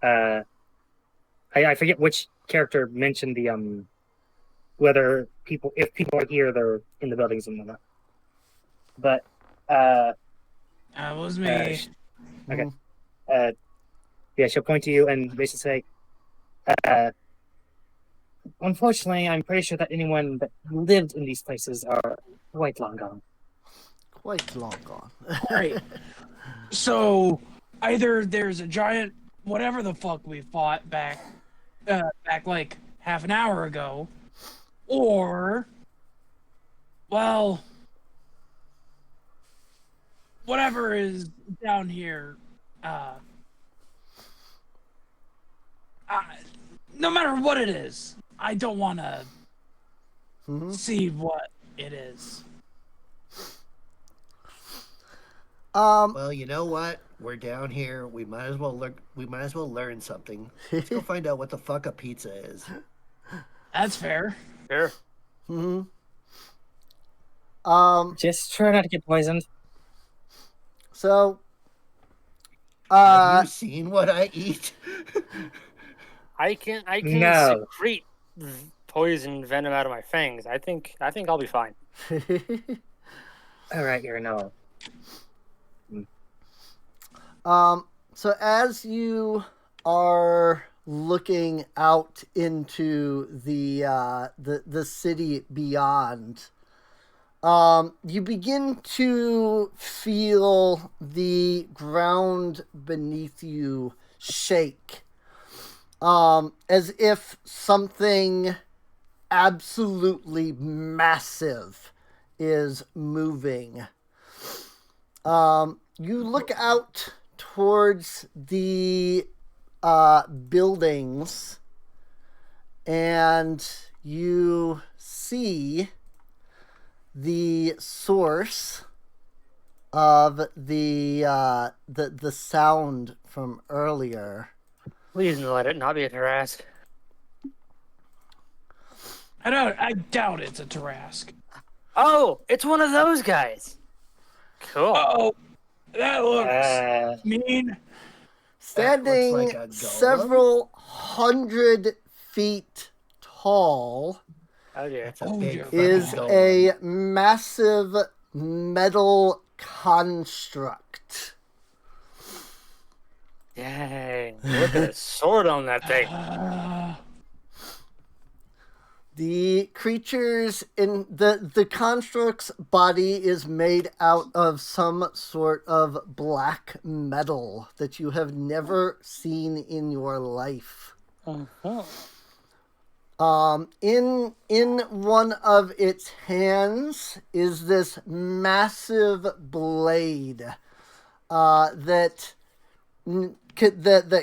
I forget which character mentioned the if people are here, they're in the buildings and whatnot. But That was me. okay, yeah, she'll point to you and basically say, unfortunately, I'm pretty sure that anyone that lived in these places are quite long gone. Quite long gone. Right. So either there's a giant whatever the fuck we fought back like half an hour ago, or well, whatever is down here. No matter what it is, I don't want to see what it is. Well, you know what? We're down here. We might as well learn. We might as well learn something. Let's go find out what the fuck a pizza is. That's fair. Sure. hmm Just try not to get poisoned. So, Have you seen what I eat? I can No. secrete poison venom out of my fangs. I think I'll be fine. All right, you're no. So as you are looking out into the city beyond, you begin to feel the ground beneath you shake, as if something absolutely massive is moving. You look out towards the buildings, and you see the source of the sound from earlier. Please let it not be a Tarrasque. I doubt it's a Tarrasque. Oh, it's one of those guys. Cool. Oh, that looks mean. Standing like a golem? several hundred feet tall Oh dear. That's a Oh, big dear. fucking is golem. a massive metal construct. Dang. Look at the sword on that thing. The creatures in the construct's body is made out of some sort of black metal that you have never seen in your life. In one of its hands is this massive blade that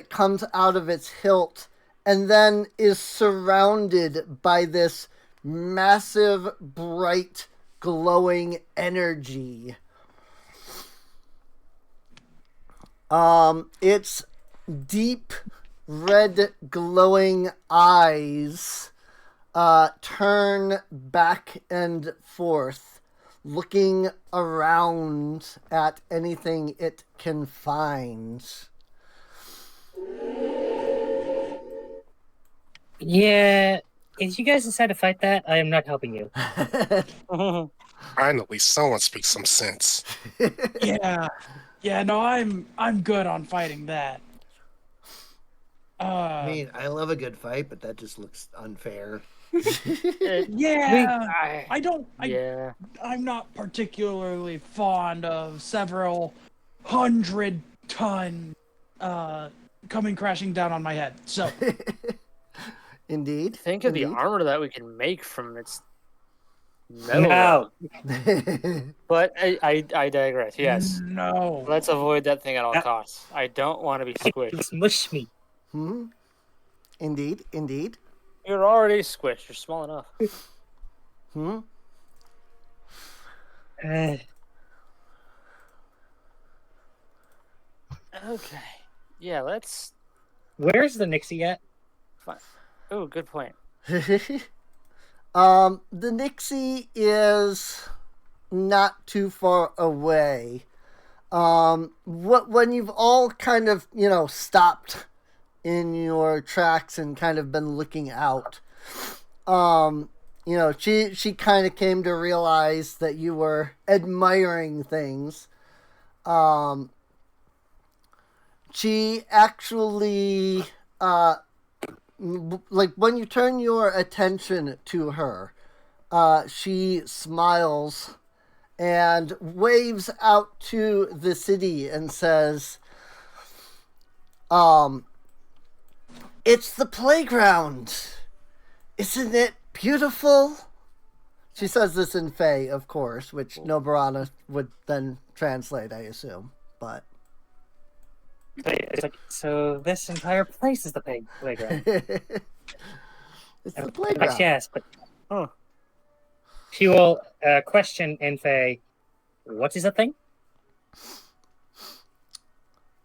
comes out of its hilt, and then is surrounded by this massive, bright, glowing energy. Its deep, red, glowing eyes turn back and forth, looking around at anything it can find. Yeah, if you guys decide to fight that, I am not helping you. Finally, someone speaks some sense. Yeah. Yeah, no, I'm good on fighting that. I mean, I love a good fight, but that just looks unfair. Yeah. Yeah. I'm not particularly fond of several 100-ton coming crashing down on my head. So Indeed. Think of the indeed. armor that we can make from its metal. No. But I digress. Yes. no. Let's avoid that thing at all costs. I don't want to be squished. Smush me. Indeed, indeed. You're already squished. You're small enough. Okay. Yeah, let's... Where's the Nixie at? Oh, good point. The Nixie is not too far away. When you've all kind of, stopped in your tracks and kind of been looking out, she kind of came to realize that you were admiring things. She actually, when you turn your attention to her, she smiles and waves out to the city and says, "It's the playground. Isn't it beautiful?" She says this in Fey, of course, which Noborana would then translate, I assume. But It's like, so this entire place is the playground. it's the playground. Yes, but she will question in Fey, what is the thing?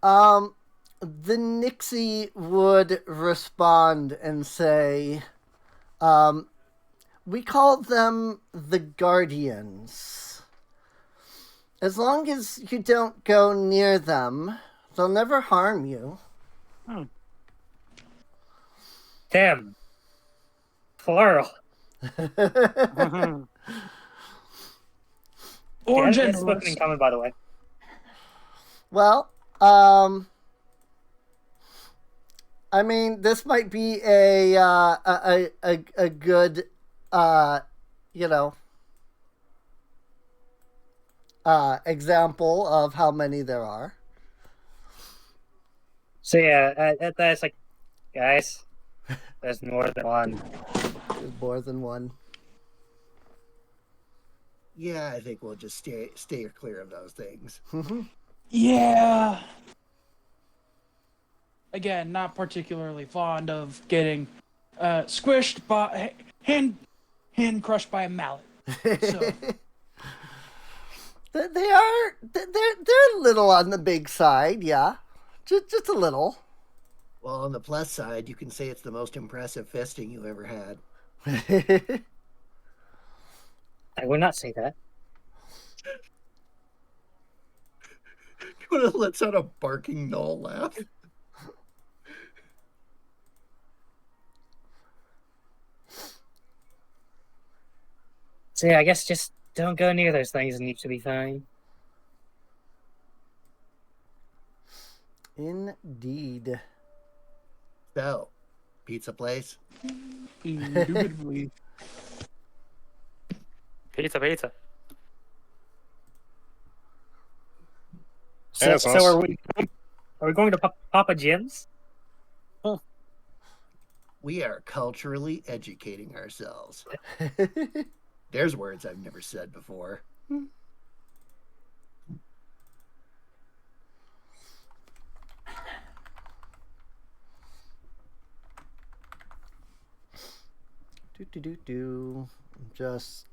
The Nixie would respond and say, we call them the Guardians. As long as you don't go near them, they'll never harm you. Damn. Plural. Mhm. Or Yeah, that's spoken in generalist. common, by the way. Well, I mean, this might be a good, you know, example of how many there are. So yeah, that's like, guys, there's more than one. There's more than one. Yeah, I think we'll just stay clear of those things. Yeah. Again, not particularly fond of getting squished by hand crushed by a mallet. So they're a little on the big side, yeah, just a little. Well, on the plus side, you can say it's the most impressive fisting you ever had. I would not say that. You want to let out a barking null laugh? So yeah, I guess just don't go near those things and you should be fine. Indeed. So, pizza place? indubitably. Pizza. So, That's so awesome. are we going to Papa Jim's? We are culturally educating ourselves. There's words I've never said before. Just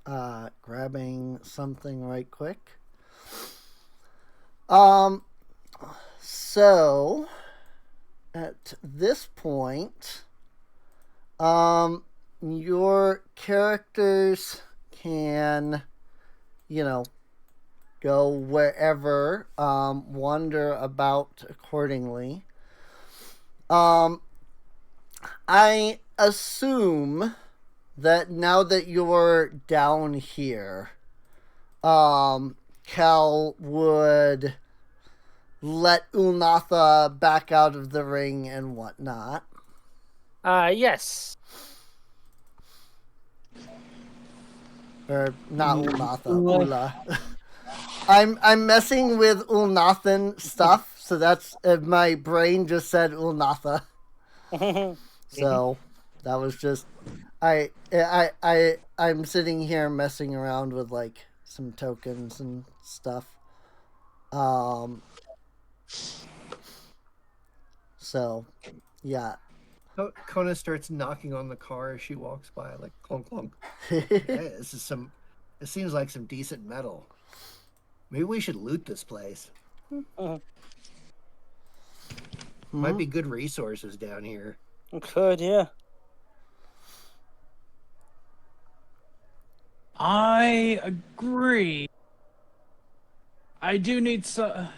grabbing something right quick. So at this point, your characters can, go wherever, wander about accordingly. I assume that now that you're down here, Cal would let Ulnathan back out of the ring and whatnot. Yes. Or not Ulnathan, Ula. I'm messing with Ulnathan stuff, so that's my brain just said Ulnathan. So that was just I'm sitting here messing around with like some tokens and stuff. So yeah. Kona starts knocking on the car as she walks by, like clunk clunk. Hey, this seems like some decent metal. Maybe we should loot this place. Might be good resources down here. Could, yeah. I agree. I do need some.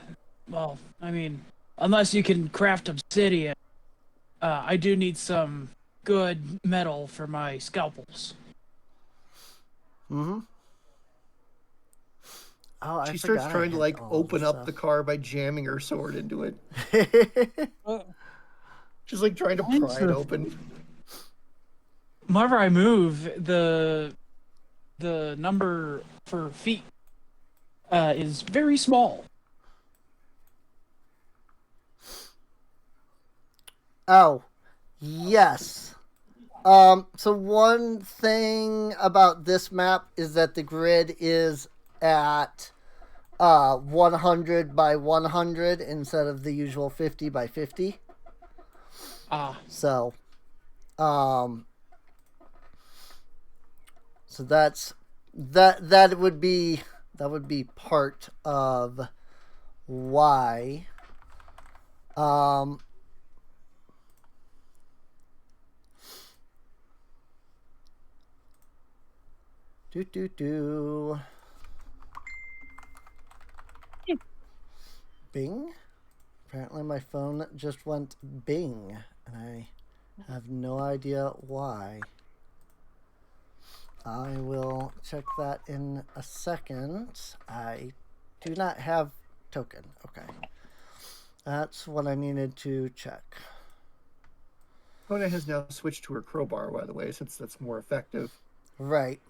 Well, I mean, unless you can craft obsidian, I do need some good metal for my scalpels. Mm-hmm. Oh, I She forgot starts I trying to had like all open this up the car by jamming her sword into it. stuff. She's like trying to pry it open. Whenever I move, the number for feet is very small. Oh, yes. So one thing about this map is that the grid is at 100 by 100 instead of the usual 50 by 50. So, so that would be part of why Bing? Apparently my phone just went Bing, and I have no idea why. I will check that in a second. I do not have token. Okay. That's what I needed to check. Kona has now switched to her crowbar, by the way, since that's more effective. Right.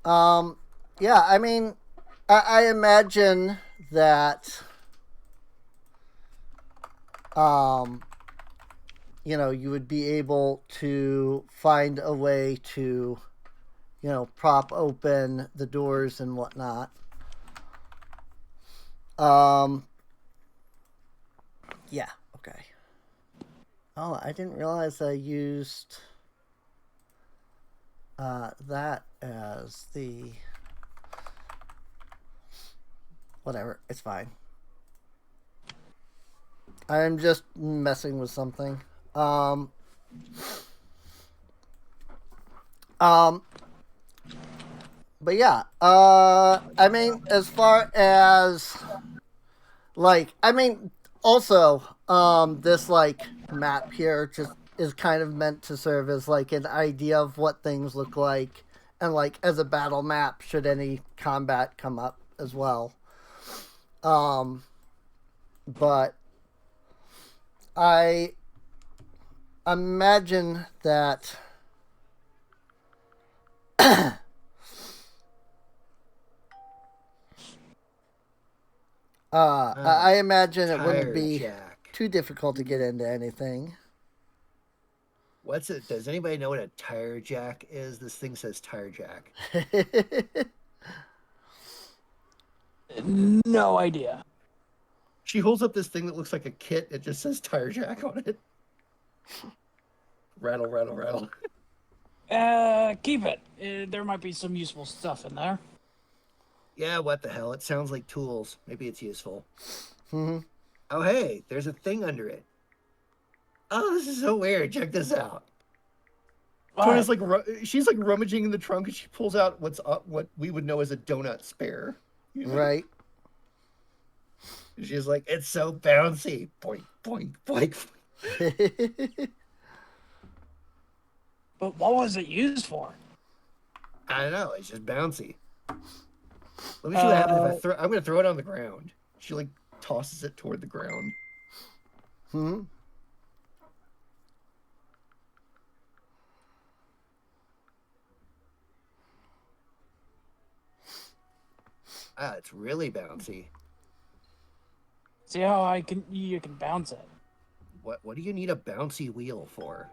Yeah, I mean, I imagine that, you know, you would be able to find a way to, you know, prop open the doors and whatnot. Yeah, okay. Oh, I didn't realize I used that as the... Whatever, it's fine. I'm just messing with something. But yeah, I mean, as far as, like, I mean, also, this, like, map here just is kind of meant to serve as, like, an idea of what things look like, and, like, as a battle map, should any combat come up as well. But I imagine that I imagine it wouldn't be too difficult to get into anything. What's it? Does anybody know what a tire jack is? This thing says tire jack. No idea. She holds up this thing that looks like a kit. It just says tire jack on it. Rattle, rattle, rattle. Keep it. There might be some useful stuff in there. Yeah, what the hell? It sounds like tools. Maybe it's useful. Mm-hmm. Oh, hey, there's a thing under it. Oh, this is so weird. Check this out. Kona's like, she's like rummaging in the trunk, and she pulls out what's up, what we would know as a donut spare. You know? Right. She's like, it's so bouncy. Boink, boink, boink. But what was it used for? I don't know. It's just bouncy. Let me see what happens if I throw. I'm gonna throw it on the ground. She like tosses it toward the ground. Hmm. Ah, it's really bouncy. See how you can bounce it. What do you need a bouncy wheel for?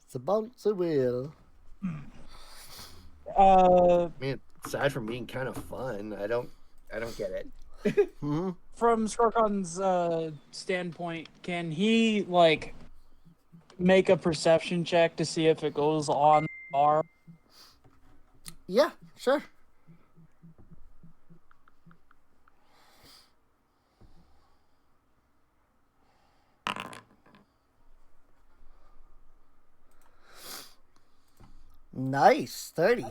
It's a bouncy wheel. I mean, aside from being kind of fun, I don't get it. Mm-hmm. From Skorkon's standpoint, can he like make a perception check to see if it goes on the bar? Yeah, sure. Nice, 30.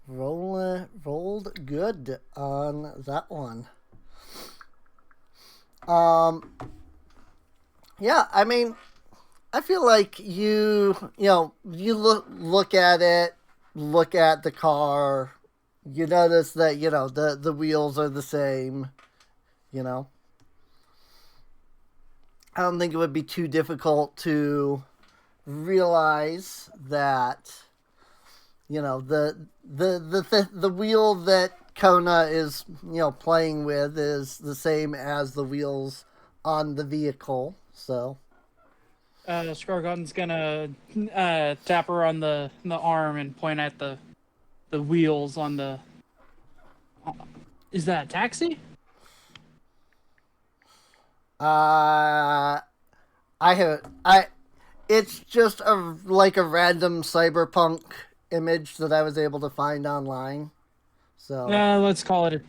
Rolled good on that one. Yeah, I mean, I feel like you look at it, look at the car, you notice that, you know, the wheels are the same, you know. I don't think it would be too difficult to realize that, you know, the wheel that Kona is, you know, playing with is the same as the wheels on the vehicle. So Skorgon's gonna tap her on the arm and point at the wheels on the. Is that a taxi? It's just like a random cyberpunk image that I was able to find online. So Let's call it.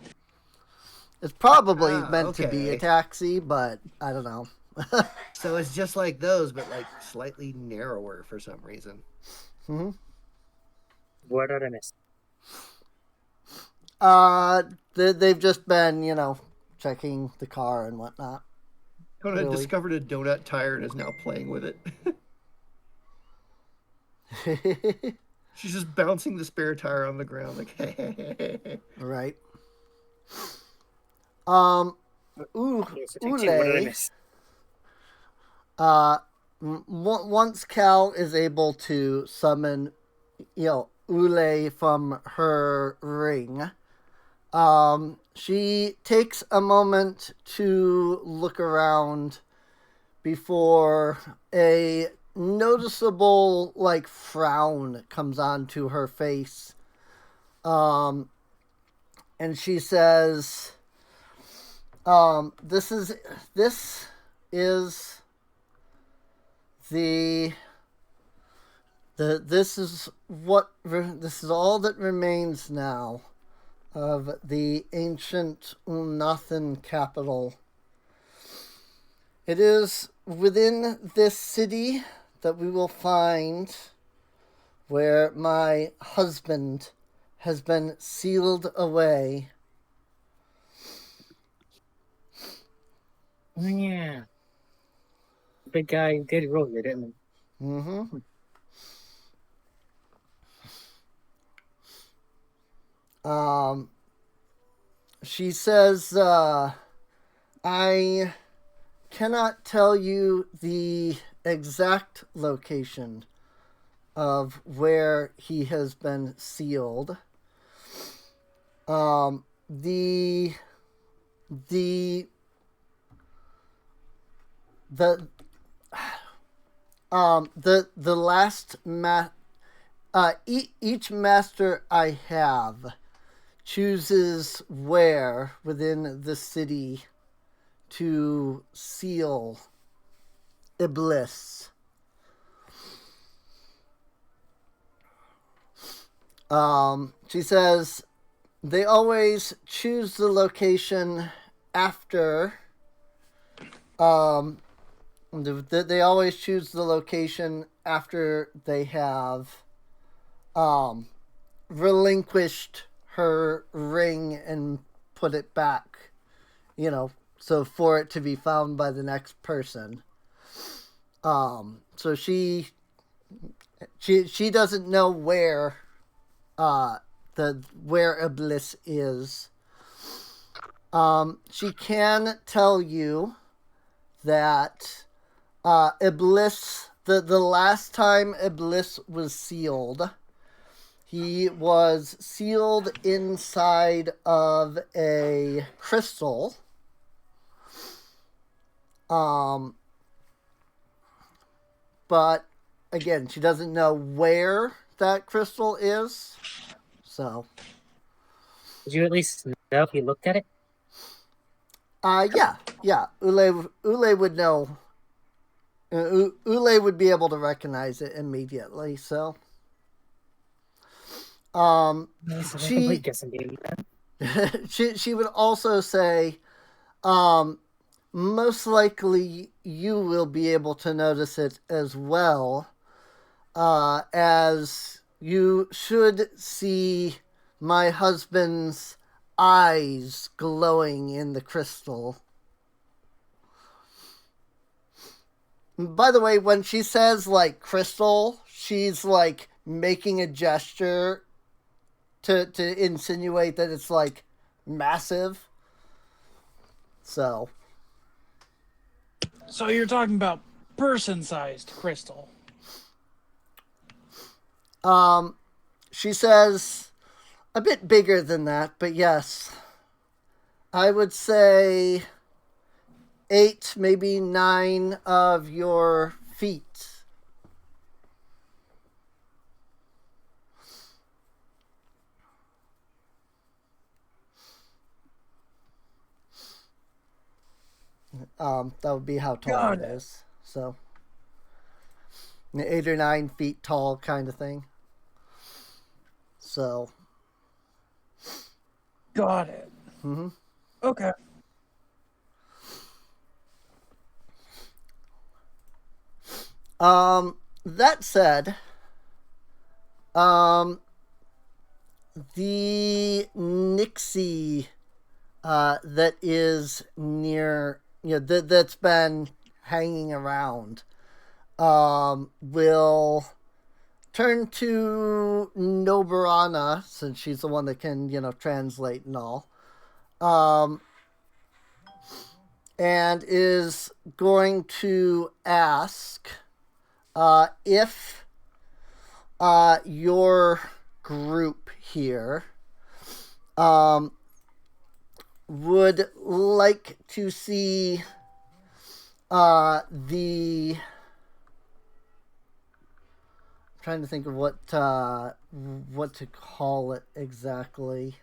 it's probably meant to be a okay. taxi, but I don't know. So it's just like those, but like slightly narrower for some reason. hmm What did I miss? they've just been, checking the car and whatnot. Kona Really? discovered a donut tire and is now playing with it. She's just bouncing the spare tire on the ground, like. Right. Ooh, Yes, I think too. What did I Ule. miss? Once Cal is able to summon, Ule from her ring, she takes a moment to look around before a noticeable, frown comes onto her face. And she says, this is this is all that remains now of the ancient Ulnathan capital. It is within this city that we will find where my husband has been sealed away. Oh, yeah. Big guy did roll you, didn't he? Mm-hmm. She says, I cannot tell you the exact location of where he has been sealed. The last each master I have chooses where within the city to seal Iblis. She says they always choose the location after they always choose the location after they have relinquished her ring and put it back, so for it to be found by the next person. So she doesn't know where where Iblis is. She can tell you that Iblis, the last time Iblis was sealed, he was sealed inside of a crystal. But again, she doesn't know where that crystal is. So. Did you at least know if you looked at it? Yeah. Ule would know. Ule would be able to recognize it immediately. So. That's a complete guessing game. She would also say, most likely you will be able to notice it as well, as you should see my husband's eyes glowing in the crystal. By the way, when she says crystal, she's making a gesture to insinuate that it's massive. So you're talking about person-sized crystal. She says a bit bigger than that, but yes. I would say 8, maybe 9 of your feet. That would be how tall it is. So 8 or 9 feet tall kind of thing. So. Got it. Mm-hmm. Okay. That said, the Nixie that is near, that's been hanging around, will turn to Nobarana, since she's the one that can, translate and all, and is going to ask if your group here would like to see the. I'm trying to think of what to call it exactly.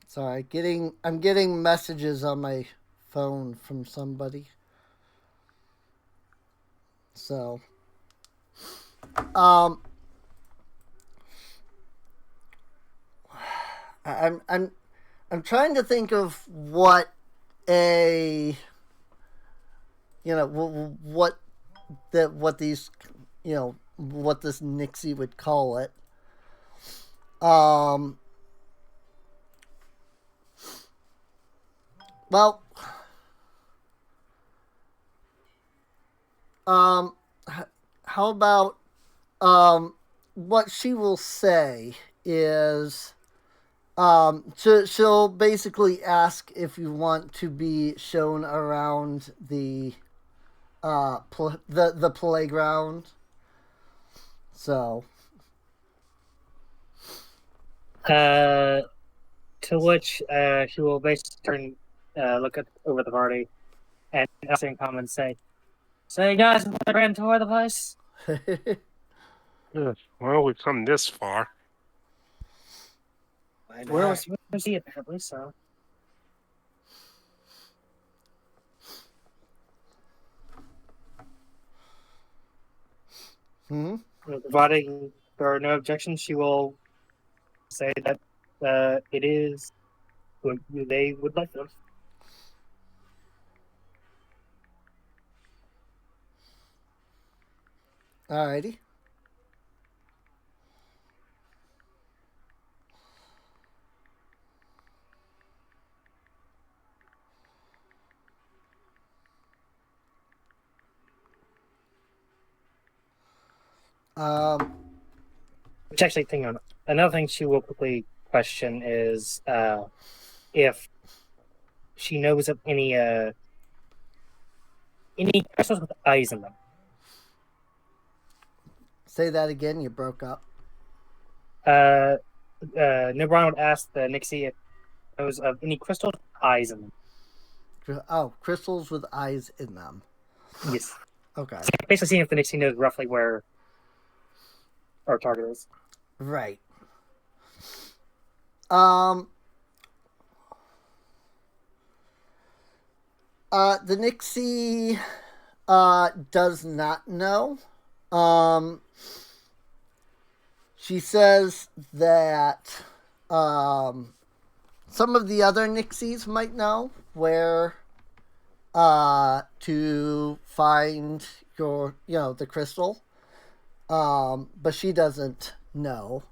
Sorry, I'm getting messages on my phone from somebody. So, I'm trying to think of what a what these what this Nixie would call it. Well, how about what she will say is she'll basically ask if you want to be shown around the the playground. So To which she will basically turn, look over the party, and in common say, "So you guys want to grand tour the place?" Yeah, well, we've come this far. Where was he apparently? So. Providing there are no objections, she will say that it is what they would like them. Alrighty. Which actually, another thing she will quickly question is if she knows of any crystals with eyes in them. Say that again. You broke up. Nibron would ask the Nixie if knows of any crystals with eyes in them. Oh, crystals with eyes in them. Yes. Okay. So basically, seeing if the Nixie knows roughly where our target is. Right. The Nixie does not know. She says that some of the other Nixies might know where to find the crystal. But she doesn't know.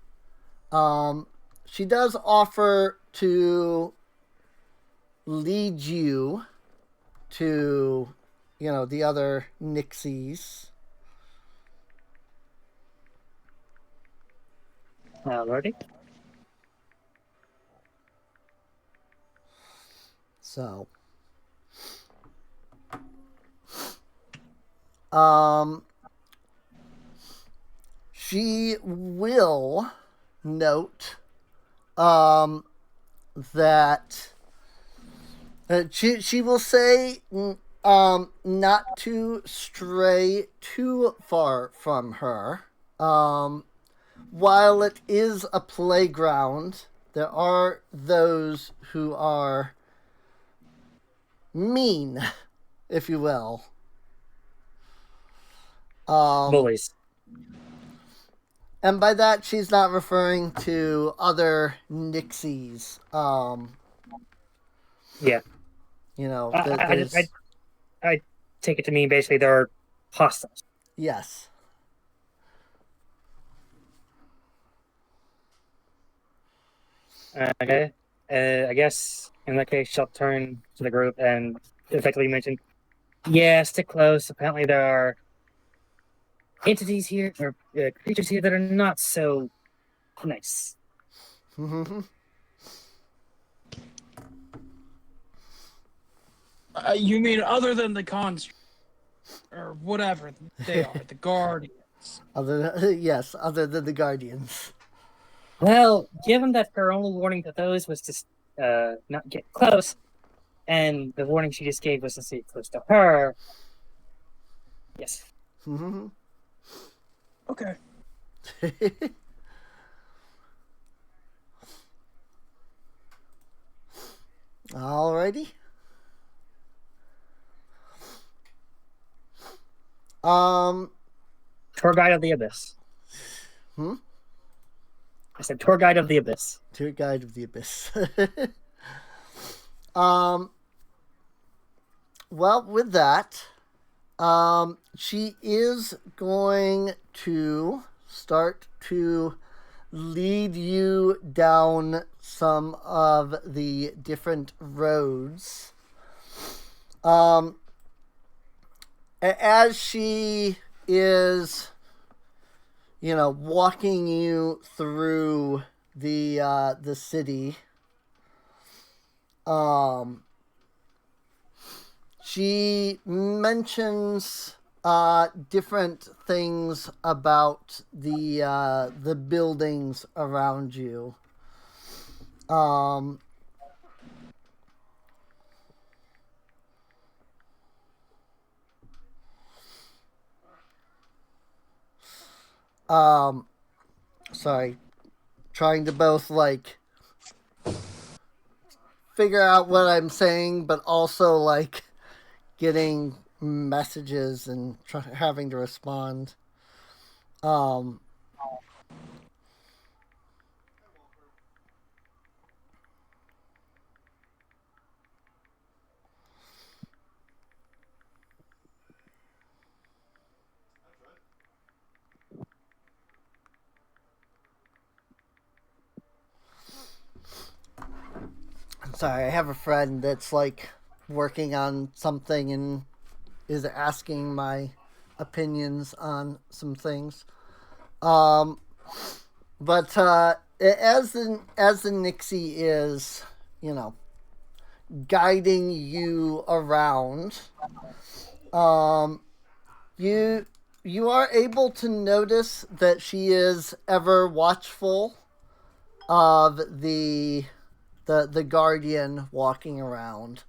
She does offer to lead you to, the other Nixies. Alrighty. So, she will note, that she will say, not to stray too far from her, while it is a playground, there are those who are mean, if you will. Bullies. And by that, she's not referring to other Nixies. Yeah. You know, I take it to mean basically they're hostiles. yes. Okay. I guess in that case, she'll turn to the group and effectively mention, yeah, stick close. Apparently, there are entities here, or creatures here that are not so nice. You mean other than the construct, or whatever they are, the guardians? Yes, other than the Guardians. Well, given that her only warning to those was to not get close, and the warning she just gave was to stay close to her, yes. Okay. Alrighty. Tour guide of the abyss. I said tour guide of the abyss. Tour guide of the abyss. Well, with that, she is going to start to lead you down some of the different roads. As she is, walking you through the city, she mentions different things about the buildings around you. Sorry, trying to both figure out what I'm saying, but also getting messages and having to respond. I'm sorry, I have a friend that's working on something and is asking my opinions on some things. But as the Nixie is, guiding you around, you are able to notice that she is ever watchful of the Guardian walking around.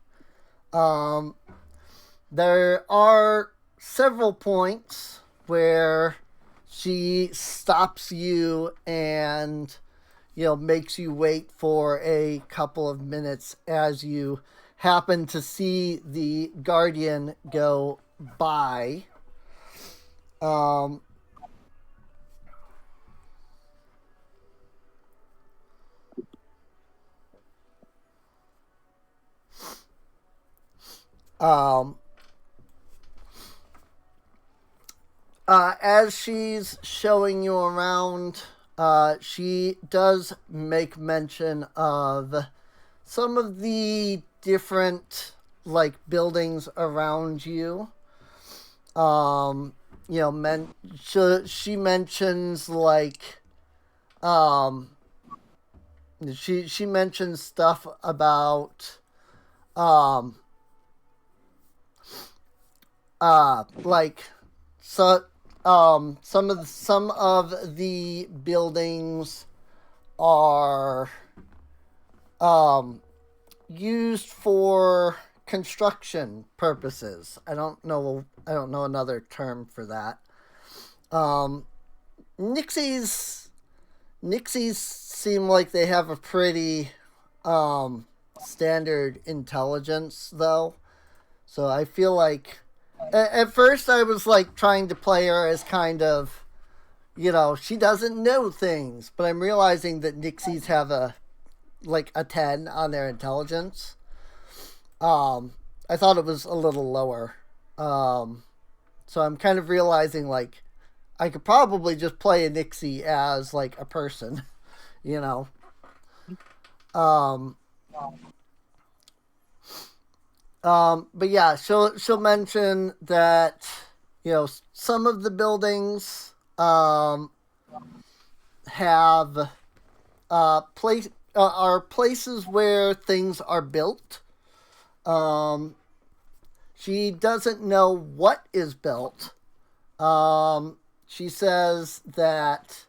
There are several points where she stops you and makes you wait for a couple of minutes as you happen to see the Guardian go by. As she's showing you around, she does make mention of some of the different buildings around you. She mentions she mentions stuff about some of the buildings are used for construction purposes. I don't know another term for that. Nixies Nixies seem like they have a pretty standard intelligence, though. So I feel like at first I was like trying to play her as kind of, she doesn't know things, but I'm realizing that Nixies have a 10 on their intelligence. I thought it was a little lower. So I'm kind of realizing like I could probably just play a Nixie as like a person, you know. But yeah, she'll mention that some of the buildings have are places where things are built. She doesn't know what is built. She says that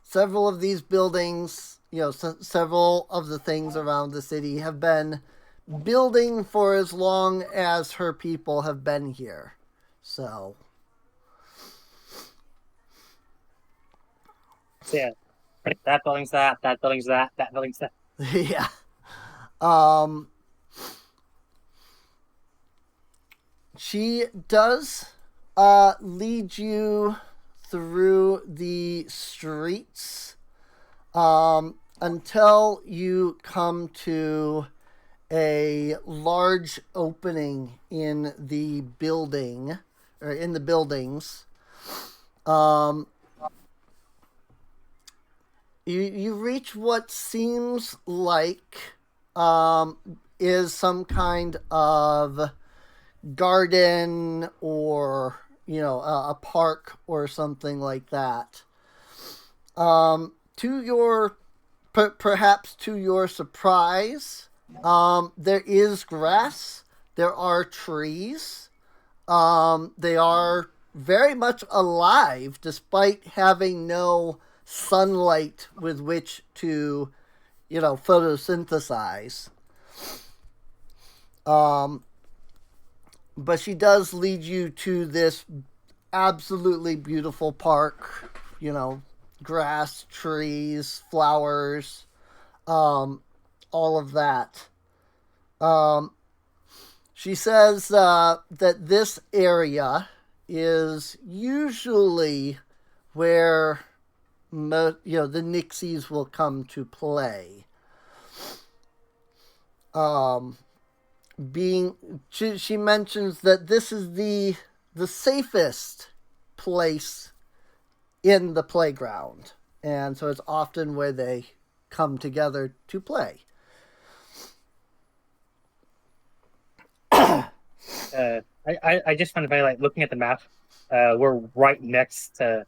several of these buildings, several of the things around the city have been building for as long as her people have been here. So yeah, that building's that building's that building's that. yeah. She does lead you through the streets until you come to a large opening in the building, or in the buildings. You reach what seems like is some kind of garden or a park or something like that. To your perhaps to your surprise, there is grass, there are trees, they are very much alive despite having no sunlight with which to photosynthesize. But she does lead you to this absolutely beautiful park, grass, trees, flowers, all of that. She says that this area is usually where the Nixies will come to play. She mentions that this is the safest place in the playground, and so it's often where they come together to play. I just found it funny, like looking at the map, we're right next to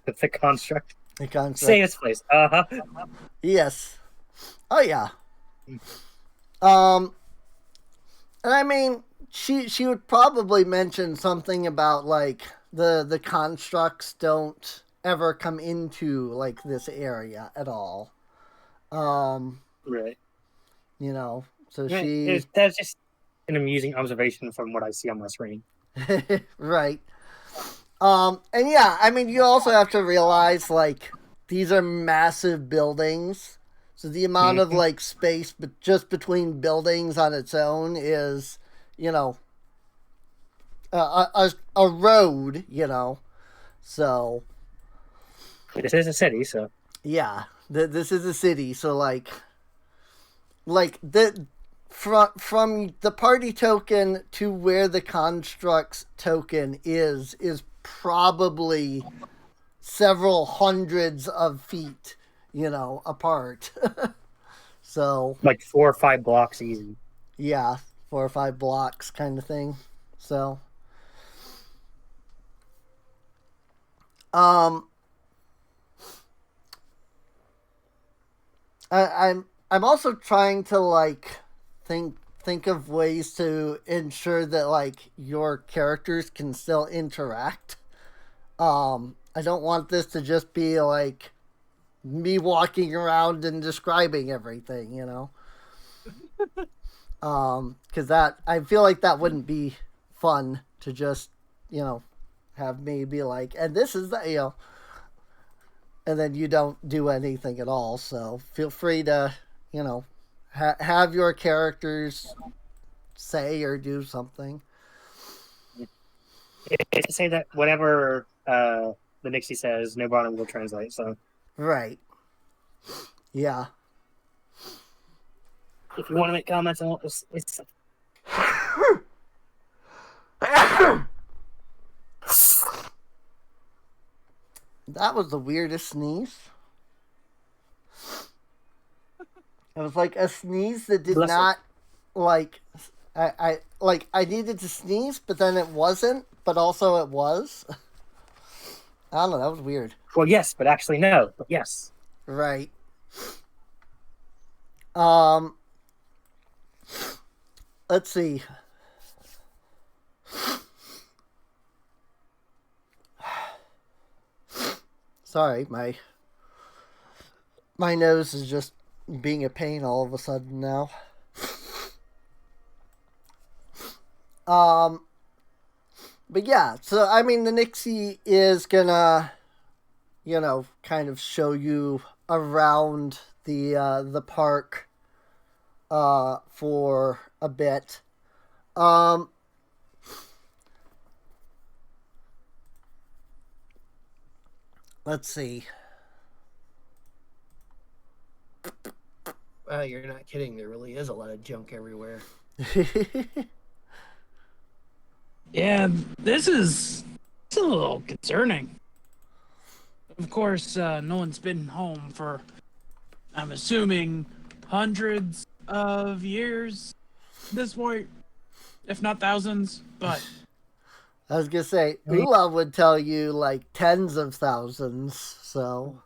the construct. The construct. Safest place. Yes. Oh yeah. And I mean, she would probably mention something about like the constructs don't ever come into like this area at all. Right. So that's just an amusing observation from what I see on my screen. Right. And yeah, I mean, you also have to realize like these are massive buildings. So the amount of like space just between buildings on its own is, a road, So this is a city, so yeah, this is a city. So like the from the party token to where the constructs token is probably several hundreds of feet. Apart. So like 4 or 5 blocks easy. Yeah, 4 or 5 blocks kind of thing. So I'm also trying to like think of ways to ensure that like your characters can still interact. I don't want this to just be like me walking around and describing everything, because that I feel like that wouldn't be fun to just have me be like, and this is the and then you don't do anything at all. So feel free to, have your characters say or do something. It's say that whatever the Nixie says, nobody will translate. So Right. Yeah. if you want to make comments on what it's That was the weirdest sneeze. It was like a sneeze that did Bless you. not I needed to sneeze, but then it wasn't, but also it was. I don't know, that was weird. well, yes, but actually no. But yes, Right. Let's see. Sorry, my nose is just being a pain all of a sudden now. But yeah, so I mean the Nixie is gonna, kind of show you around the park for a bit. Let's see. Wow, you're not kidding. There really is a lot of junk everywhere. Yeah, this is it's a little concerning. Of course, no one's been home for, I'm assuming, hundreds of years at this point, if not thousands. But I was gonna say, Ula would tell you like tens of thousands, so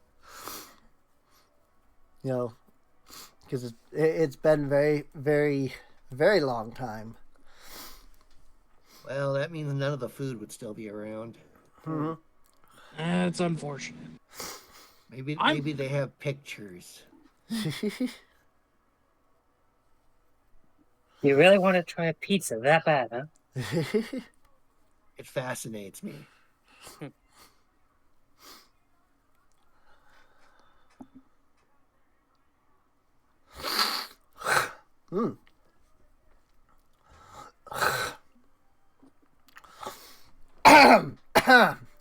because it's been very, very, very long time. Well, that means none of the food would still be around. Mm-hmm. it's unfortunate. Maybe they have pictures. you really want to try a pizza that bad, huh? It fascinates me.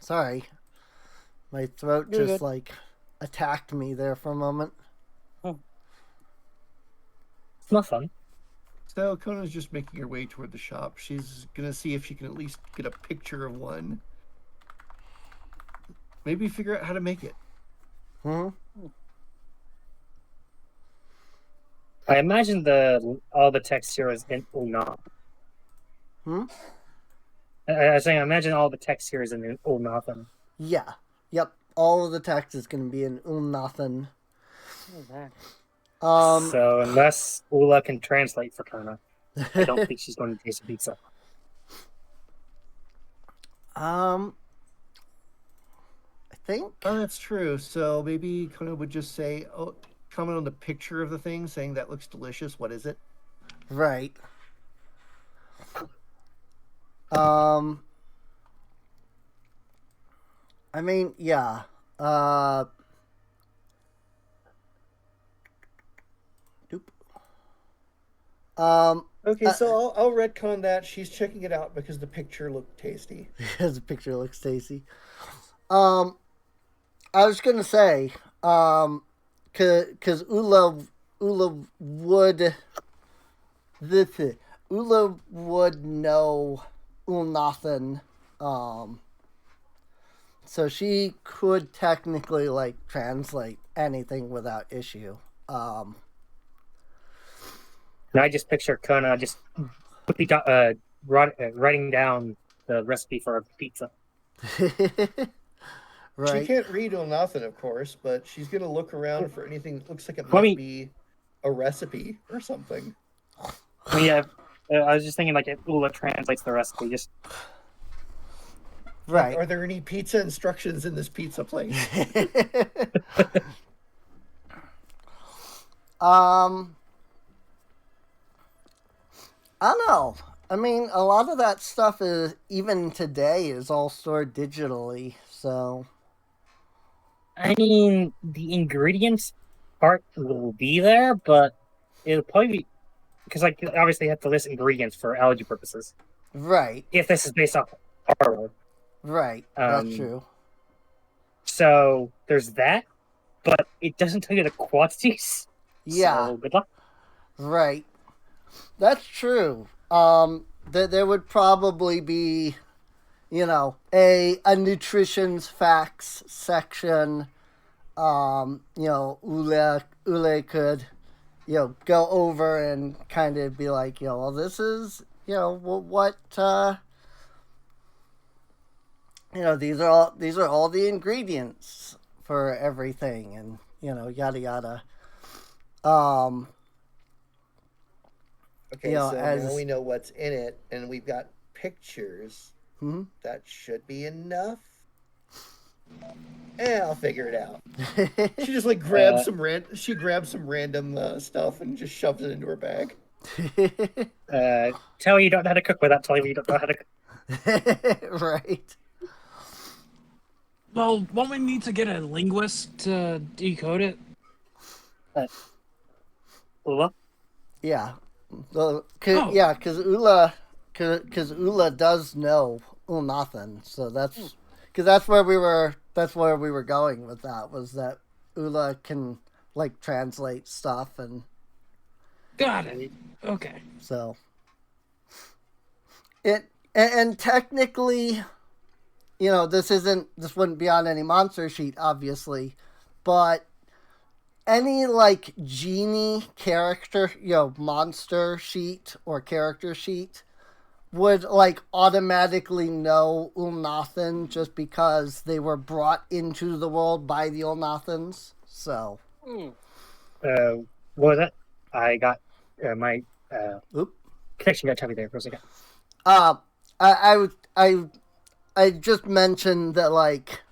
Sorry, my throat You're just good. attacked me there for a moment. It's not fun. So Kona's just making her way toward the shop. She's gonna see if she can at least get a picture of one. Maybe figure out how to make it. Hmm. I imagine all the text here is in Ulnathan. Hmm. I was saying, I imagine all the text here is in Ulnathan. Yeah. Yep. All of the text is going to be in Ulnathan. So unless Ula can translate for Kona, I don't think she's going to taste a pizza. I think. Oh, that's true. So maybe Kona would just say, "Oh, comment on the picture of the thing, saying that looks delicious. What is it?" Right. I mean, yeah. Doop. Okay, so I'll retcon that. She's checking it out because the picture looked tasty. The picture looks tasty. I was gonna say, cause Ula would Ula would know Ulnathan, so she could technically translate anything without issue. And I just picture Kona just quickly writing down the recipe for a pizza. Right. She can't read Ulnathan, of course, but she's gonna look around for anything that looks like it Well, I might mean- be a recipe or something. I mean, yeah, I was just thinking if Ula translates the recipe, just Right. Are there any pizza instructions in this pizza place? I don't know. I mean, a lot of that stuff is even today is all stored digitally. So I mean, the ingredients part will be there, but it'll probably be because, like, you obviously have to list ingredients for allergy purposes. Right. If this is based off horror, Right. That's um, true. so there's that, but it doesn't tell you the quantities. Yeah. So good luck. Right. That's true. There would probably be, a nutrition's facts section. Ule could, go over and kind of be like, well, this is, what, these are all the ingredients for everything, and yada yada. Um, Okay, You know, so as- now we know what's in it, and we've got pictures. mhm. That should be enough. I'll figure it out. She just like grabs she grabs some random stuff and just shoves it into her bag. Tell you don't know how to cook without telling you don't know how to cook. Right. Well, won't we need to get a linguist to decode it? Ula? Yeah. Because Oh. Ula does know Ulnathan, so that's because that's where we were going with that, was that Ula can like translate stuff, and Got it. Okay. so and technically, this wouldn't be on any monster sheet, obviously, but any like genie character, monster sheet or character sheet would like automatically know Ulnathan just because they were brought into the world by the Ulnathans. So, What was that? I got my oop. connection got choppy there for a second. I just mentioned that like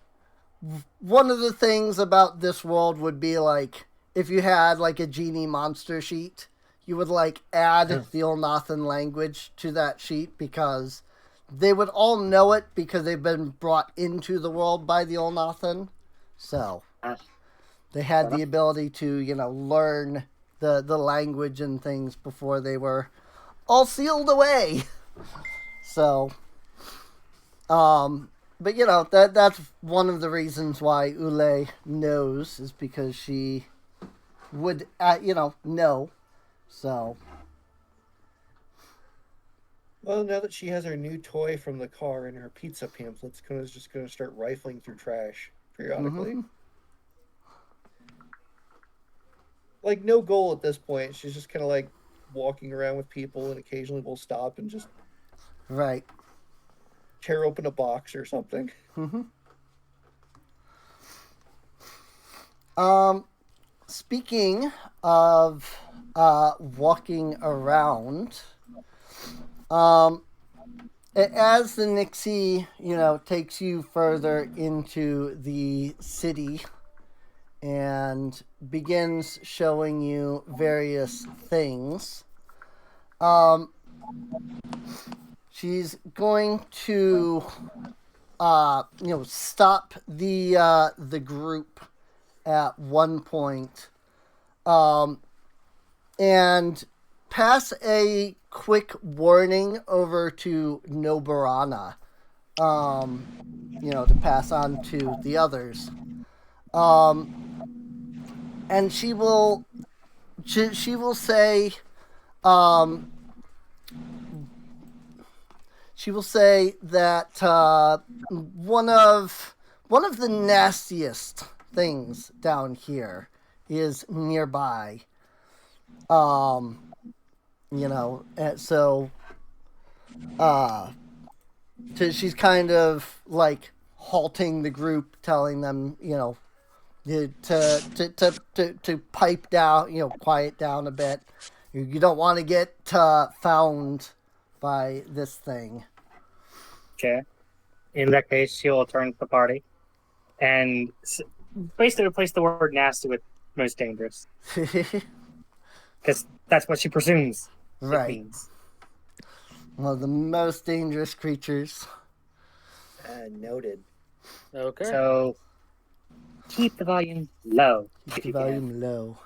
one of the things about this world would be like if you had like a genie monster sheet, you would like add the Ulnathan language to that sheet because they would all know it because they've been brought into the world by the Ulnathan. So they had the ability to, learn the language and things before they were all sealed away. So, but that's one of the reasons why Ule knows, is because she would, know. So. Well, now that she has her new toy from the car and her pizza pamphlets, Kona's just going to start rifling through trash periodically. Mhm. Like, no goal at this point. She's just kind of like walking around with people, and occasionally we'll stop and just Right. tear open a box or something. Mm-hmm. Speaking of walking around, as the Nixie, takes you further into the city and begins showing you various things, she's going to stop the group at one point, and pass a quick warning over to Nobarana, to pass on to the others. And she will say, that one of the nastiest things down here is nearby. And so she's kind of like halting the group, telling them, to pipe down, quiet down a bit. You don't want to get found by this thing. Okay. In that case, she'll turn to the party and basically replace the word nasty with most dangerous. Because that's what she presumes Right. it means. One of the most dangerous creatures. Noted. Okay. So keep the volume low. Keep if the you can. volume low.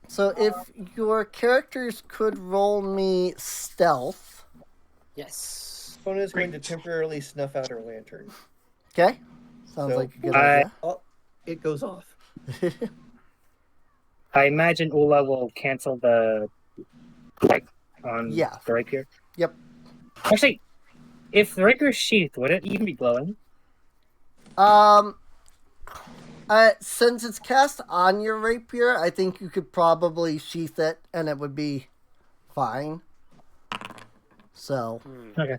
So if your characters could roll me stealth, Yes. Fona is going to temporarily snuff out her lantern. okay? Sounds So, like a good I- idea. Oh, it goes off. I imagine Ula will cancel the light on Yeah. the rapier. Yep. Actually, if the rapier's sheathed, would it even be glowing? Since it's cast on your rapier, I think you could probably sheath it and it would be fine. So, Okay.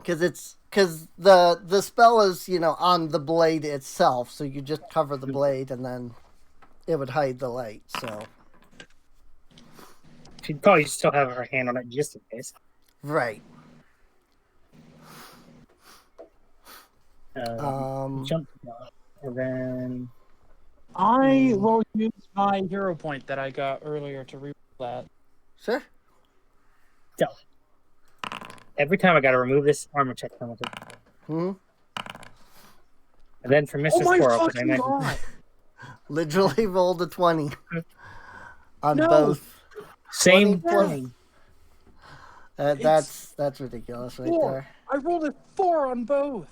because the spell is on the blade itself, so you just cover the blade and then it would hide the light. So, She'd probably still have her hand on it just in case. right. Jump. And then... I will use my hero point that I got earlier to reroll that. Sure. Every time I gotta remove this armor check penalty. Hmm. And then for Mr. Oh my Squirrel, 'cause I fucking imagine- god! Literally rolled a 20 on No. both. Same 20 plus- thing. That's ridiculous right 4. there. I rolled a 4 on both.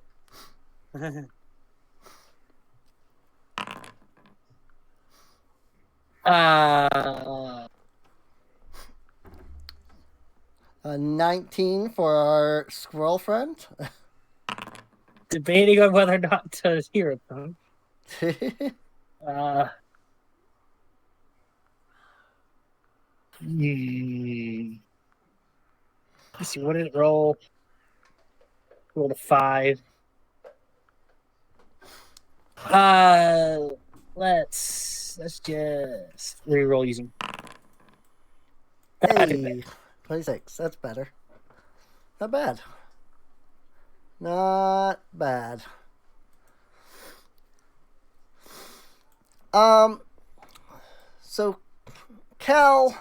19 for our squirrel friend. Debating on whether or not to hear it, though. Let's see, what did it roll? Rolled a 5. Let's just re-roll using. Hey, 26. That's better. Not bad. Not bad. So Cal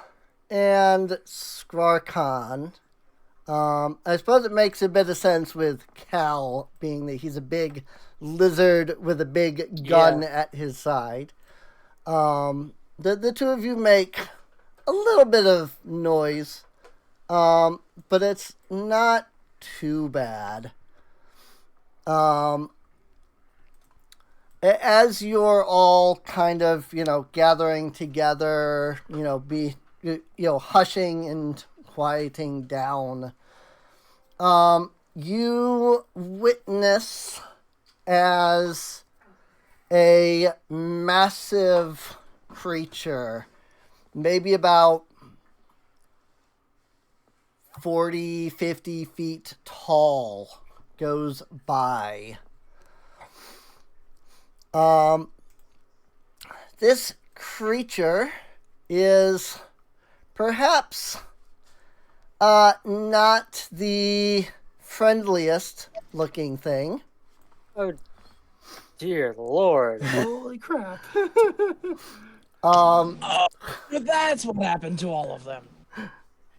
and Skrarkhan. I suppose it makes a bit of sense with Cal being that he's a big lizard with a big gun at his side. The two of you make a little bit of noise, but it's not too bad. As you're all kind of, gathering together, hushing and quieting down, you witness as a massive creature, maybe about 40, 50 feet tall, goes by. This creature is perhaps not the friendliest looking thing. Oh, dear Lord. Holy crap. But that's what happened to all of them.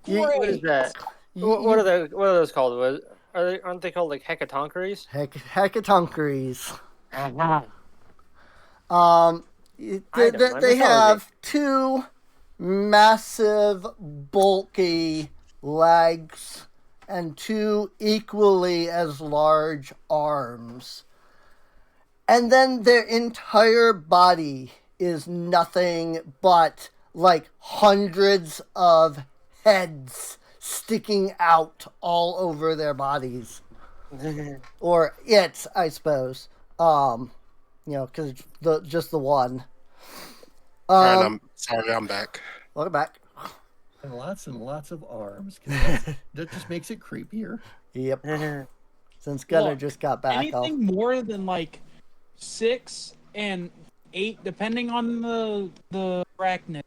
What is that? What are those called? Aren't they called like hecatoncheires? Hecatoncheires. Item, They have two massive, bulky legs and two equally as large arms. And then their entire body is nothing but like hundreds of heads sticking out all over their bodies. Or it, I suppose. Because just the one. I'm sorry, I'm back. Welcome back. And lots of arms. 'Cause that just makes it creepier. Yep. Since Gunner Look, just got back, Anything more than like 6 and 8, depending on the arachnid,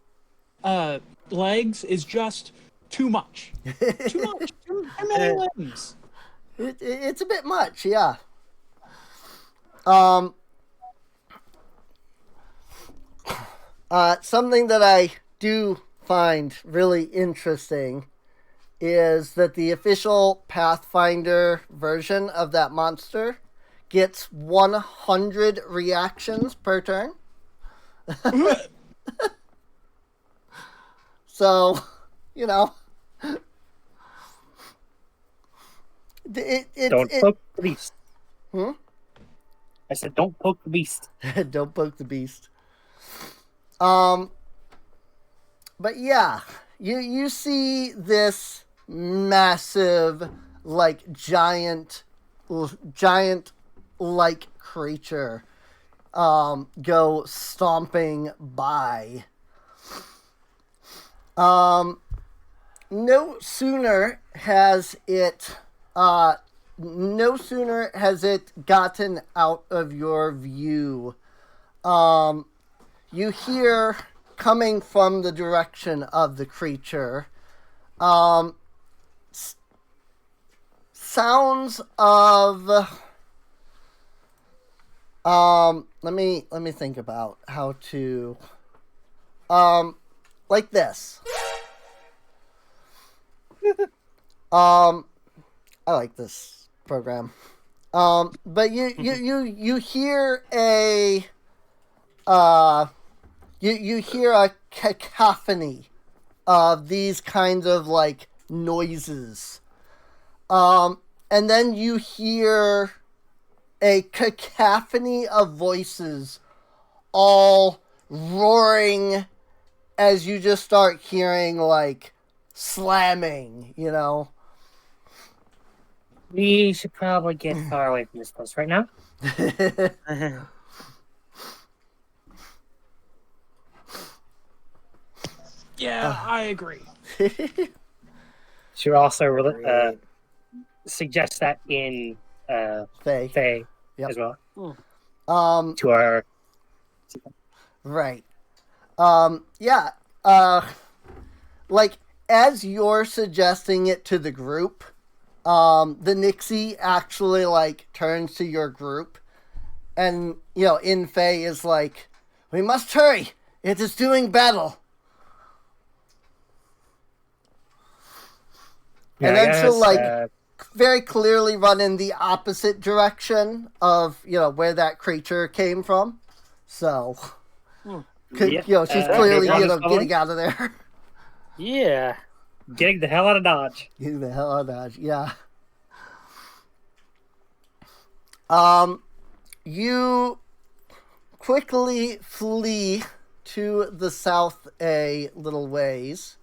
legs is just too much. Too much. Too many limbs. It's a bit much, yeah. Something that I do find really interesting is that the official Pathfinder version of that monster gets 100 reactions per turn. So, you know, Don't poke the beast. Hmm? I said, don't poke the beast. Don't poke the beast. But yeah, you see this massive, like giant like creature go stomping by. No sooner has it gotten out of your view, you hear coming from the direction of the creature sounds of let me think about how to like this. I like this program. But you hear a you hear a cacophony of these kinds of like noises. And then you hear a cacophony of voices all roaring as you just start hearing like slamming, you know. We should probably get far away from this place right now. Yeah, I agree. Should also suggest that in Faye. Yep. as well. Um, To our right. Yeah. Like as you're suggesting it to the group, the Nixie actually like turns to your group, and you know, in Faye is like, "We must hurry. It is doing battle." And then she'll like very clearly run in the opposite direction of, you know, where that creature came from. So, you know, she's clearly, you know, getting out of there. Yeah. getting the hell out of Dodge. Getting the hell out of Dodge, yeah. You quickly flee to the south a little ways.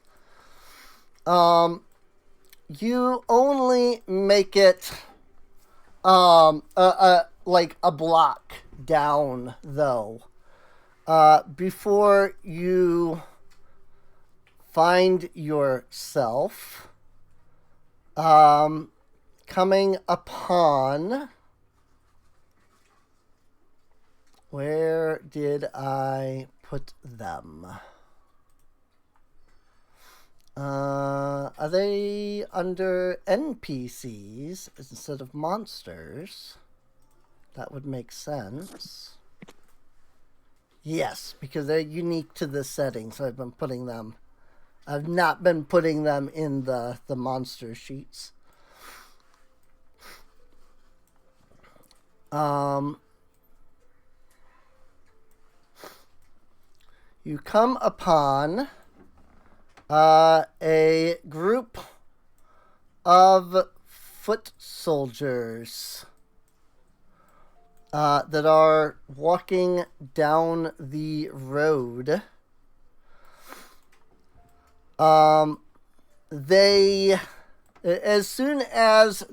You only make it like a block down though, before you find yourself coming upon, where did I put them? Are they under NPCs instead of monsters? That would make sense. Yes, because they're unique to this setting, so I've been putting them. I've not been putting them in the monster sheets. You come upon a group of foot soldiers that are walking down the road. They, as soon as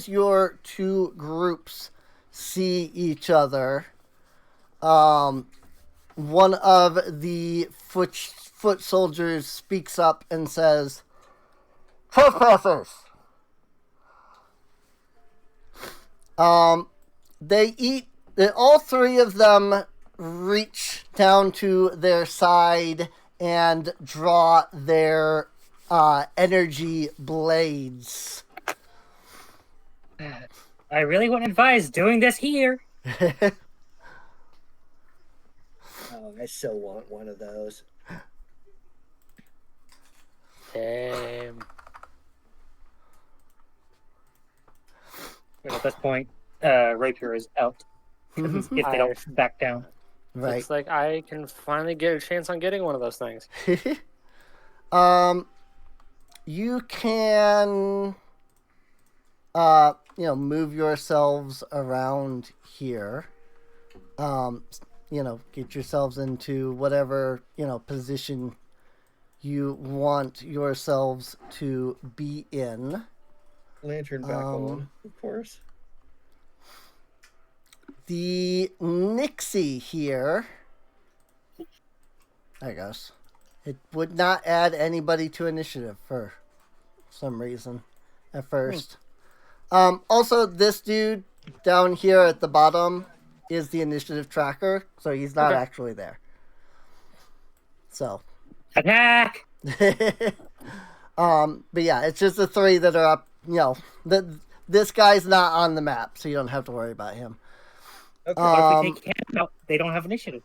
your two groups see each other, one of the foot soldiers speaks up and says, "Trespassers!" All three of them reach down to their side and draw their energy blades. I really wouldn't advise doing this here. Oh, I so want one of those. Damn. at this point, Rapier is out. Mhm. If they don't back down. Right. Looks like I can finally get a chance on getting one of those things. You can, move yourselves around here. Get yourselves into whatever, position you want yourselves to be in. Lantern back on, of course. The Nixie here, I guess, it would not add anybody to initiative for some reason at first. Also, this dude down here at the bottom is the initiative tracker, so he's not actually there. So. Attack! But yeah, it's just the three that are up, this guy's not on the map, so you don't have to worry about him. Okay. But if we take him out, they don't have initiative.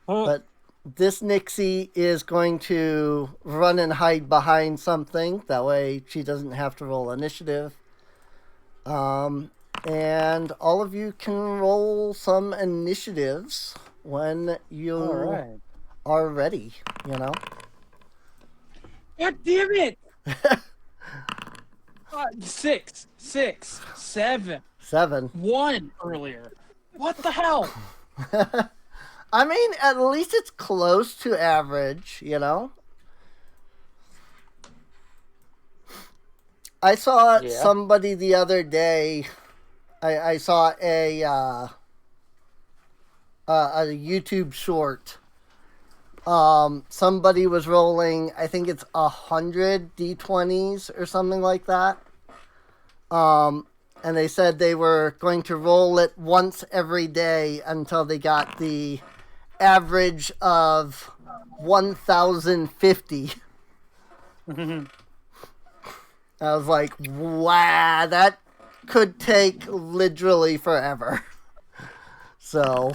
But this Nixie is going to run and hide behind something. That way she doesn't have to roll initiative. And all of you can roll some initiatives when you are ready, God damn it! 6, 7, 7. 1 earlier. What the hell? I mean, at least it's close to average, I saw somebody the other day. I saw a YouTube short. Somebody was rolling, I think it's 100 D20s or something like that. And they said they were going to roll it once every day until they got the average of 1,050. I was like, wow, that could take literally forever. So,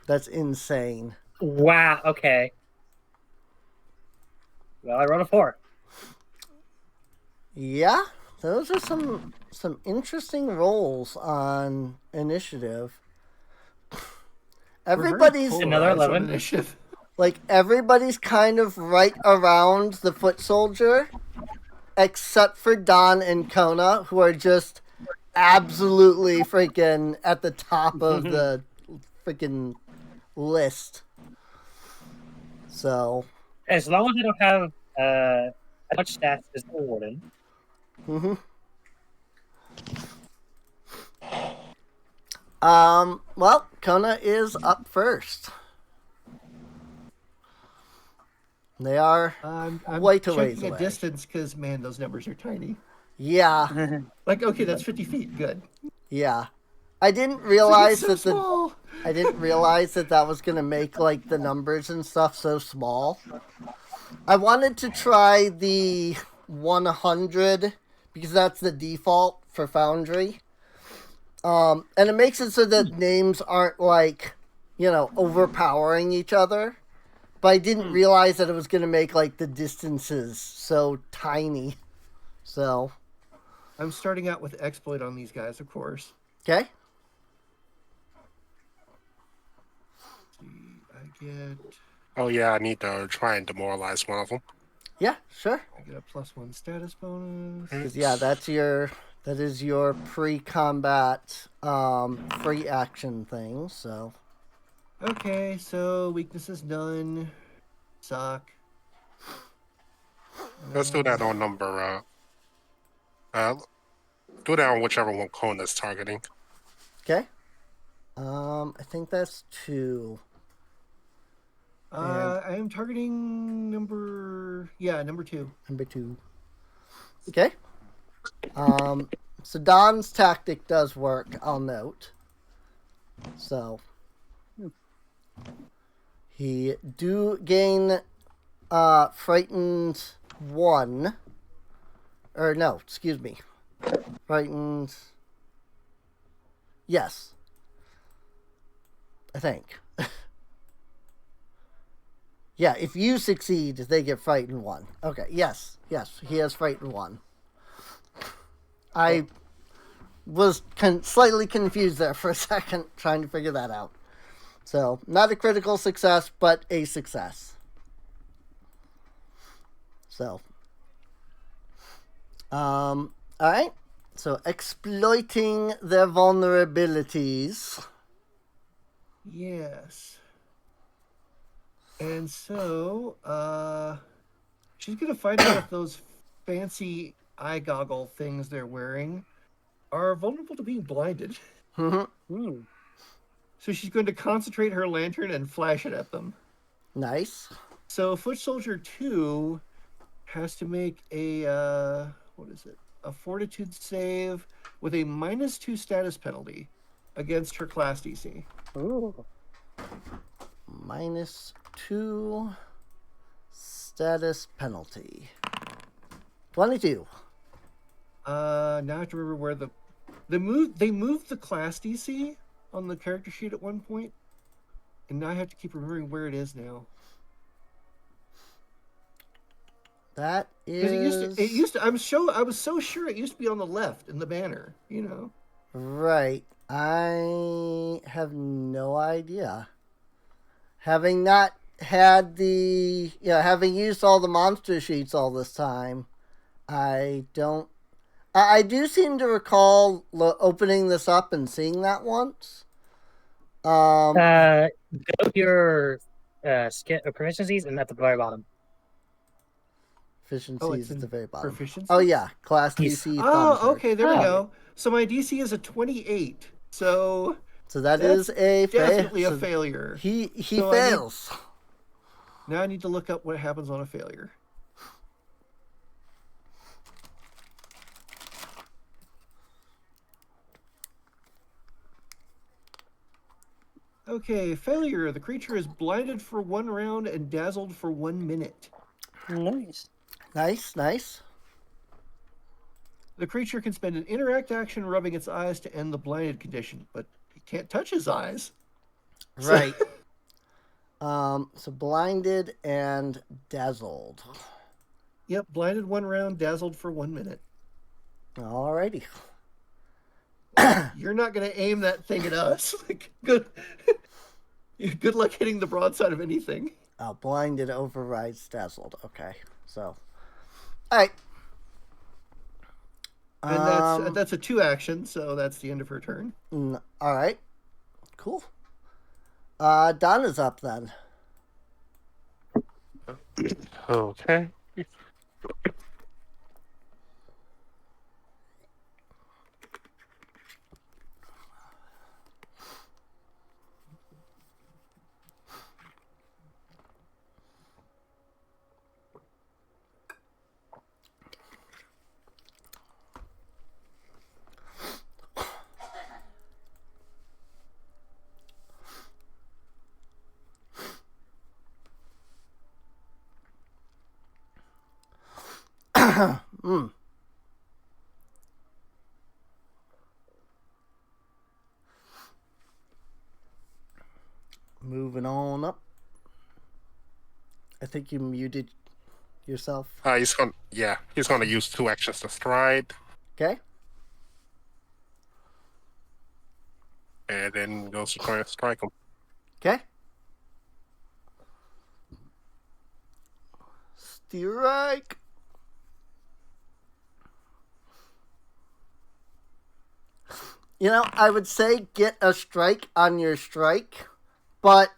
that's insane. Wow, okay. Well, I rolled a 4. Yeah, those are some interesting rolls on initiative. Everybody's Another 11. Initiative. like everybody's kind of right around the foot soldier, except for Don and Kona, who are just absolutely freaking at the top of the freaking list. So, As long as I don't have as much stats as the warden. Well, Kona is up first. They are I'm Quite a ways checking a away. distance because, man, those numbers are tiny. yeah, Like, okay, that's 50 feet. Good. yeah. I didn't realize It's so that small. I didn't realize that was gonna make like the numbers and stuff so small. I wanted to try the 100 because that's the default for Foundry. And it makes it so that names aren't like, overpowering each other. But I didn't realize that it was gonna make like the distances so tiny. So, I'm starting out with exploit on these guys, of course. okay. I get Oh yeah, I need to try and demoralize one of them. Yeah, sure. a +1 status bonus. 'Cause, yeah, that is your pre-combat free action thing, so Okay, so weaknesses none. Suck. Let's do that on number. Do that on whichever one Kona's targeting. okay. I think that's 2. I am targeting number 2. Number 2. Okay. So Don's tactic does work, I'll note. So he do gain frightened 1. Or no, excuse me. Frightened. Yes. I think. Yeah, if you succeed, they get frightened 1. Okay, yes, he has frightened 1. I was slightly confused there for a second, trying to figure that out. So, not a critical success, but a success. So, all right. So, exploiting their vulnerabilities. Yes. And so, she's gonna find out if those fancy eye goggle things they're wearing are vulnerable to being blinded. Mm-hmm. So she's going to concentrate her lantern and flash it at them. Nice. So Foot Soldier 2 has to make a a fortitude save with a -2 status penalty against her class DC. Ooh. -2 status penalty. 22. Now I have to remember where they moved the class DC on the character sheet at one point, and now I have to keep remembering where it is now. That Because is it used to I was so sure it used to be on the left in the banner, you know. right. I have no idea. Having not had having used all the monster sheets all this time, I don't. I do seem to recall opening this up and seeing that once. Go to your proficiencies and at the very bottom. Efficiencies it's at in the very bottom. proficiency? Oh yeah, class Yes. DC. Oh, Thaumaturg. okay, there we Oh. go. So my DC is a 28. So So that's a definitely a failure. He So fails. Now I need to look up what happens on a failure. Okay, failure. The creature is blinded for 1 round and dazzled for 1 minute. Nice. Nice. The creature can spend an interact action rubbing its eyes to end the blinded condition, but it can't touch his eyes. Right. So blinded and dazzled. Yep, blinded 1 round, dazzled for 1 minute. Alrighty. You're not going to aim that thing at us. Like, good luck hitting the broadside of anything. Blinded overrides dazzled. Okay. So, alright. And that's a 2 action, so that's the end of her turn. Alright. Cool. Donna's up then. Okay. Moving on up. I think you muted yourself. He's gonna use 2 actions to stride, Okay. and then goes to try and strike him. Okay. Strike. You know, I would say get a strike on your strike, but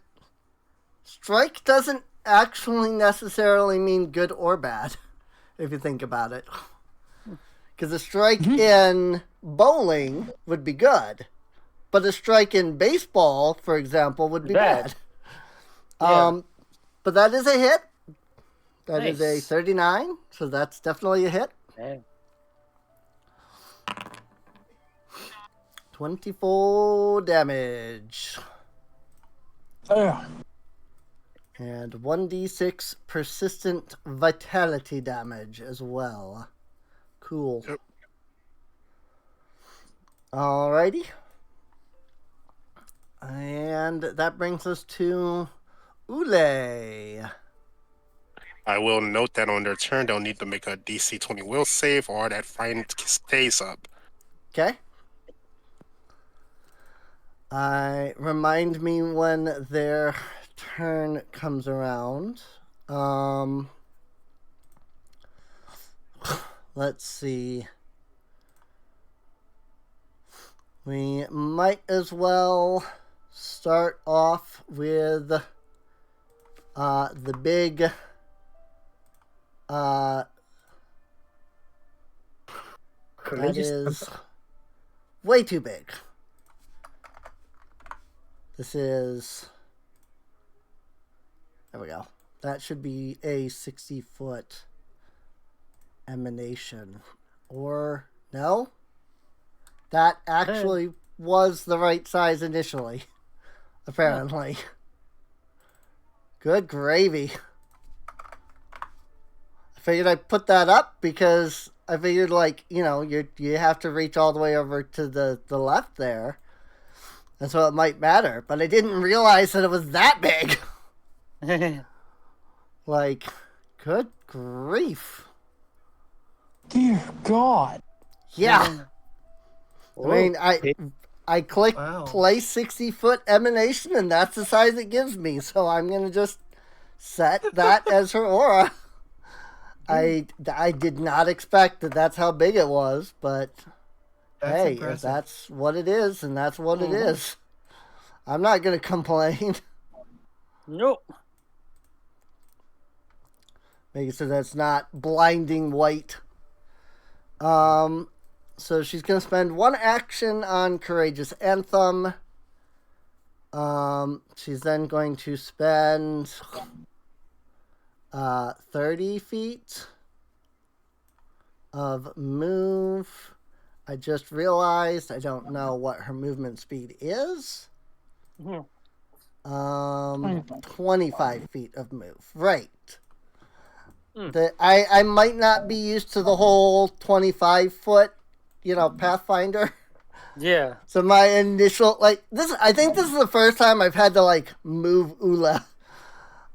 strike doesn't actually necessarily mean good or bad, if you think about it. Because a strike in bowling would be good, but a strike in baseball, for example, would be bad. Yeah. But that is a hit. That is a Nice. 39, so that's definitely a hit. Okay. 24 damage. Ugh. And 1d6 persistent vitality damage as well. Cool. Yep. Alrighty. And that brings us to Ule. I will note that on their turn, they'll need to make a DC 20 will save, or that fine stays up. Okay. Remind me when their turn comes around. Let's see. We might as well start off with the big that Courageous. is way too big. This is, there we go. That should be a 60-foot emanation. Or, no? That actually was the right size initially, apparently. Good gravy. I figured I'd put that up because I figured, like, you know, you have to reach all the way over to the left there. And so it might matter. But I didn't realize that it was that big. Like, good grief. Dear God. Yeah. I mean, I click Wow. play 60-foot emanation, and that's the size it gives me. So I'm going to just set that as her aura. I did not expect that that's how big it was, but That's hey, impressive. if that's what it is, and that's what it is, I'm not going to complain. Nope. Make it so that's not blinding white. So she's going to spend one action on Courageous Anthem. She's then going to spend 30 feet of move. I just realized I don't know what her movement speed is. 25 feet of move. Right. I might not be used to the whole 25-foot, Pathfinder. Yeah. So my initial, I think this is the first time I've had to, move Ula.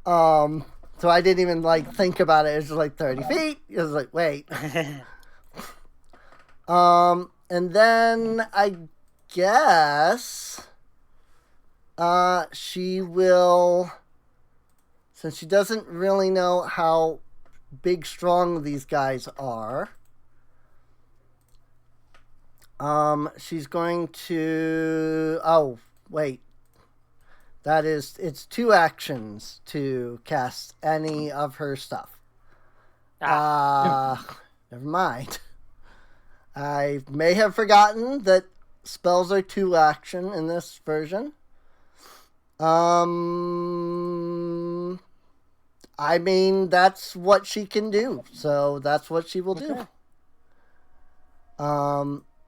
So I didn't even, think about it. It was just, 30 feet. It was like, wait. And then I guess she will, since she doesn't really know how big, strong these guys are, she's going to, it's 2 actions to cast any of her stuff. Never mind. I may have forgotten that spells are 2 action in this version. I mean, that's what she can do, so that's what she will do.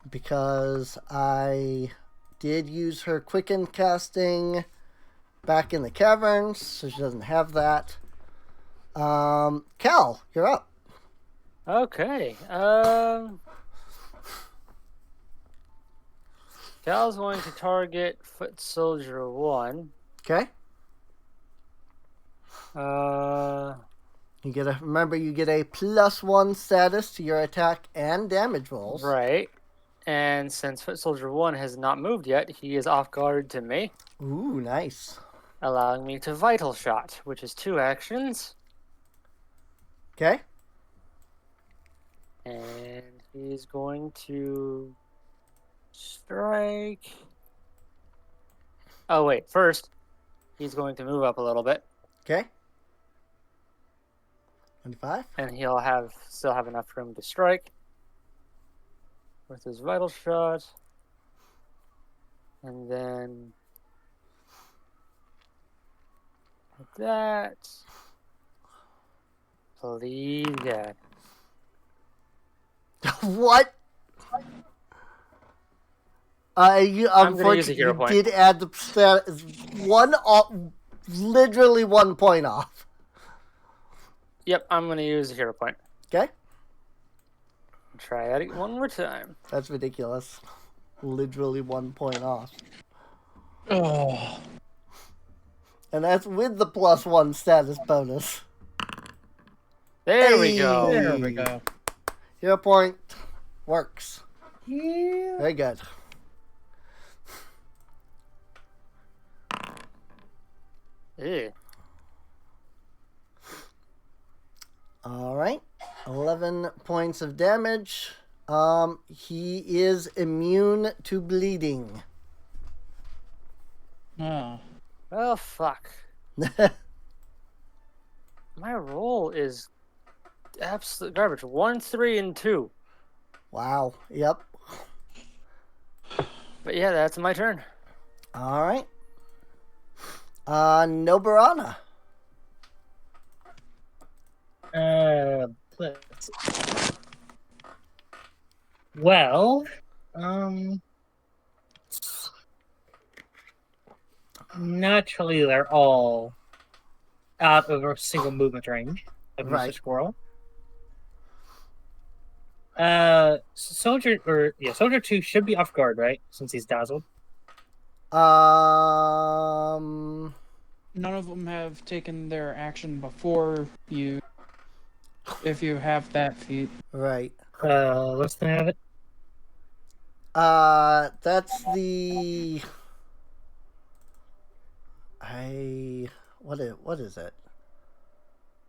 Because I did use her quicken casting back in the caverns, so she doesn't have that. Cal, you're up. Okay. Cal's going to target Foot Soldier 1. Okay. You get a +1 status to your attack and damage rolls. Right. And since Foot Soldier 1 has not moved yet, he is off guard to me. Ooh, nice. Allowing me to Vital Shot, which is 2 actions. Okay. And he's going to strike. Oh, wait. First, he's going to move up a little bit. Okay. 25. And he'll still have enough room to strike with his Vital Shot. And then like that. Please, God. What? You I'm gonna use a hero unfortunately point. did add the status literally 1 point off. Yep, I'm going to use a hero point. Okay. Try it one more time. That's ridiculous. Literally 1 point off. Oh. And that's with the +1 status bonus. There we go. Hey. There we go. Hero point works. Yeah. Very good. Ew. All right. 11 points of damage. He is immune to bleeding. Oh. Oh, fuck. My roll is absolute garbage. 1, 3, and 2. Wow. Yep. But yeah, that's my turn. All right. Nobarana. Let's see. Well, naturally they're all out of a single movement range of Mr. Right. Squirrel. Soldier 2 should be off guard, right? Since he's dazzled. None of them have taken their action before you. If you have that feat. Right. What's the name of it? That's the. What is it?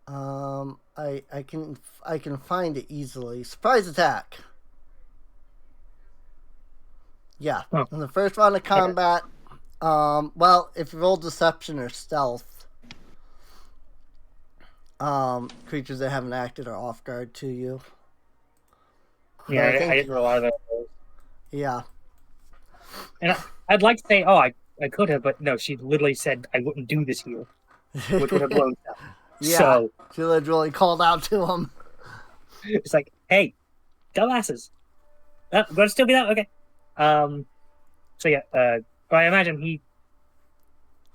I can find it easily. Surprise attack. Yeah. Oh. In the first round of combat, well, if you roll deception or stealth, creatures that haven't acted are off guard to you. Yeah, I think- I didn't realize that. Yeah. And I'd like to say, I could have, but no, she literally said I wouldn't do this here, which would have blown up. Yeah. So She literally called out to him. it's like, hey, dumbasses. Gonna still be that? Okay. So yeah, but I imagine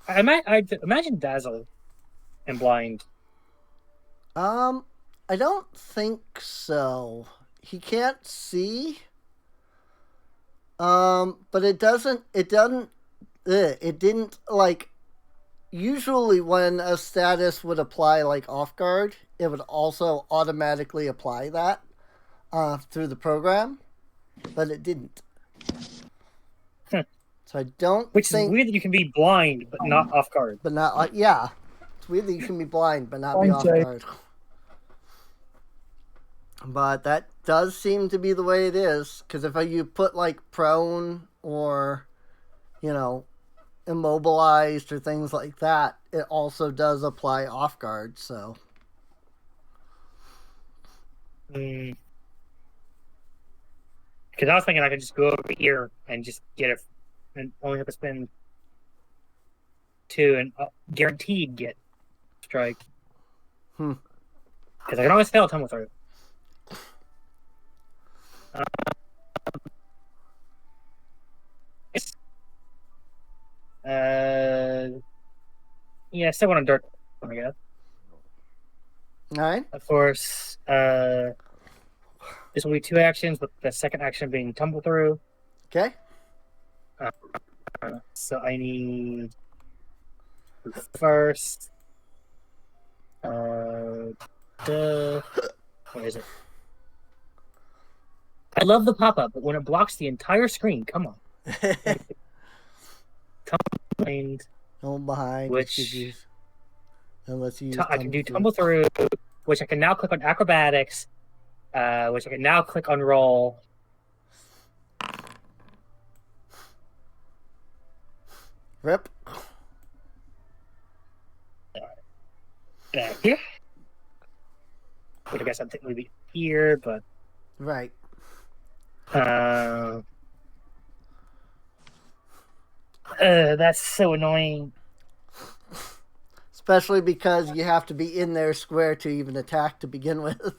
I imagine Dazzle and Blind. I don't think so. He can't see. But it didn't, like, usually when a status would apply, like, off guard, it would also automatically apply that, through the program, but it didn't. So I don't Which think... is weird that you can be blind, but not off guard. But not, like, yeah. It's weird that you can be blind, but not be off Hindsight. guard. But that does seem to be the way it is, because if you put, like, prone or, immobilized or things like that, it also does apply off guard, so... Because I was thinking I could just go over here and just get it, and only have to spend 2 and guaranteed get strike. Because I can always fail tumble through. Yeah, still want to dirt, I guess. Alright. Of course, this will be 2 actions, with the second action being tumble through. Okay. So I need first. Where is it? I love the pop-up, but when it blocks the entire screen, come on. Behind, Hold behind. Which- gives you- unless you use I can do tumble tumble through, which I can now click on acrobatics, which I can now click on roll. Rip. Back here. Which I guess I'm technically here, but Right. that's so annoying. Especially because you have to be in their square to even attack to begin with.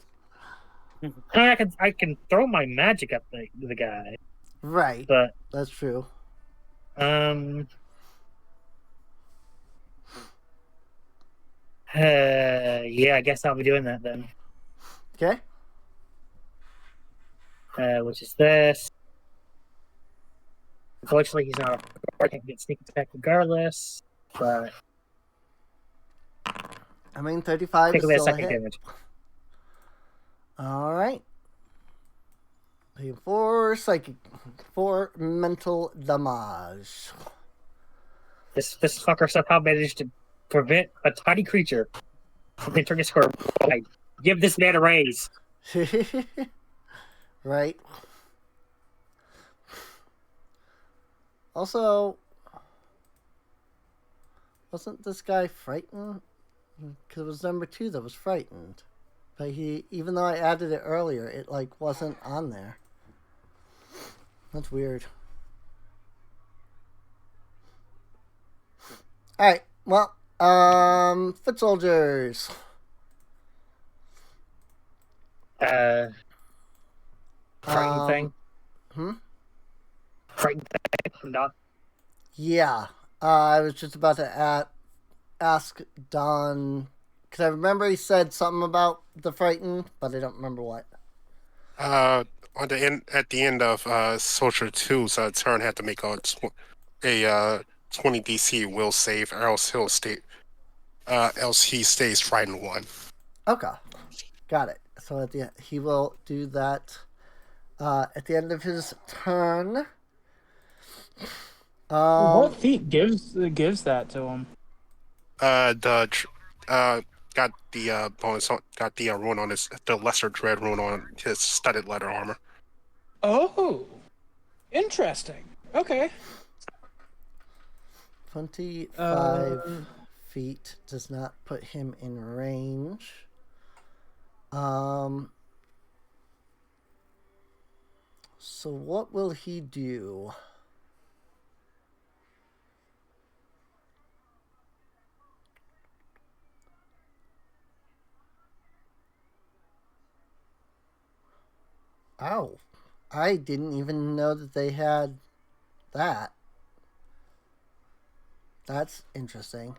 I can throw my magic at the guy, Right. but That's true. Yeah, I guess I'll be doing that then. Okay. Which is this. Unfortunately, he's not. I can't get sneak attack regardless, but I mean, 35 take is away a still a second hit. damage. All right. 4 psychic, 4 mental damage. This fucker somehow managed to prevent a tiny creature from entering a square. Like, give this man a raise. Right. Also, wasn't this guy frightened? Because it was number 2 that was frightened. But even though I added it earlier, it like wasn't on there. That's weird. Alright, well, foot soldiers. Frightened thing. Hmm? Frightened thing. Not. Yeah. I was just about to ask Don, because I remember he said something about the frightened, but I don't remember what. On the end, at the end of Soldier 2's turn, had to make a 20 DC will save, or else else he stays frightened 1. Okay. Got it. So he will do that at the end of his turn. What feat gives that to him? Got the bonus, got the rune on the lesser dread rune on his studded leather armor. Oh, interesting. Okay. 25 feet does not put him in range. So what will he do? Oh, I didn't even know that they had that. That's interesting.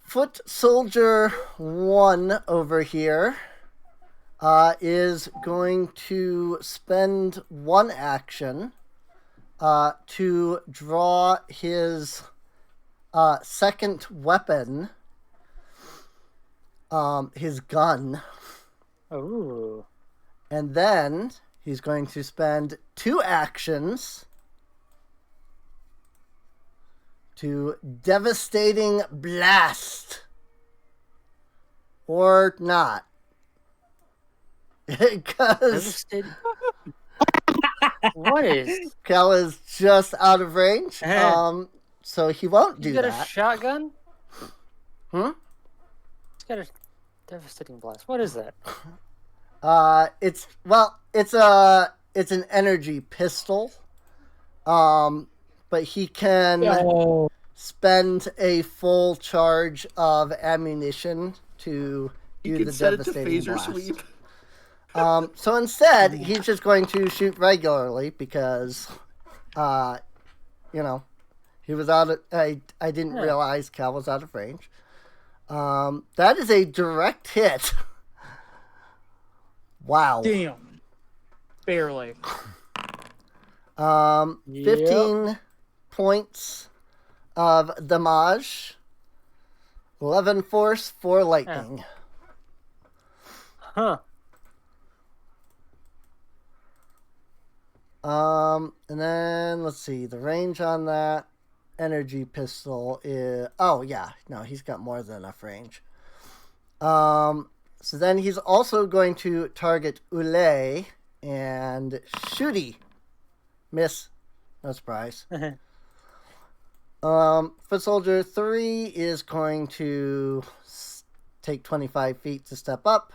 Foot Soldier 1 over here is going to spend 1 action to draw his second weapon, his gun. Ooh. And then he's going to spend 2 actions to Devastating Blast. Or not. Because What is? Cal is just out of range. So he won't do You got that. a shotgun? Hmm? He's got a devastating blast. What is that? It's an energy pistol. But he can spend a full charge of ammunition to do the devastating blast. Sweep. So instead, he's just going to shoot regularly because, he was out of. I didn't realize Cal was out of range. That is a direct hit. Wow. Damn. Barely. 15 points of damage. 11 force, 4 lightning. Huh. And then let's see, the range on that energy pistol is, oh yeah, no, he's got more than enough range. So then he's also going to target Ule and Shooty. Miss. No surprise. Foot Soldier 3 is going to take 25 feet to step up.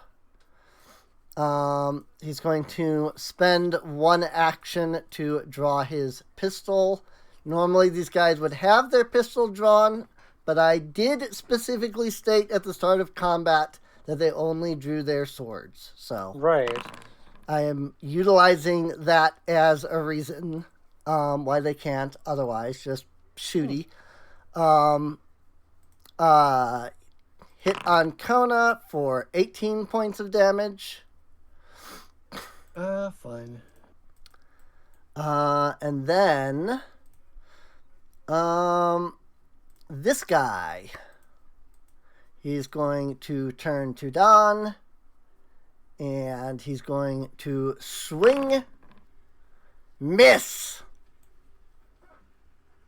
He's going to spend 1 action to draw his pistol. Normally these guys would have their pistol drawn, but I did specifically state at the start of combat that they only drew their swords. So Right. I am utilizing that as a reason why they can't otherwise. Just Shooty. Hit on Kona for 18 points of damage. Fun. And then this guy, he's going to turn to Don, and he's going to swing Miss.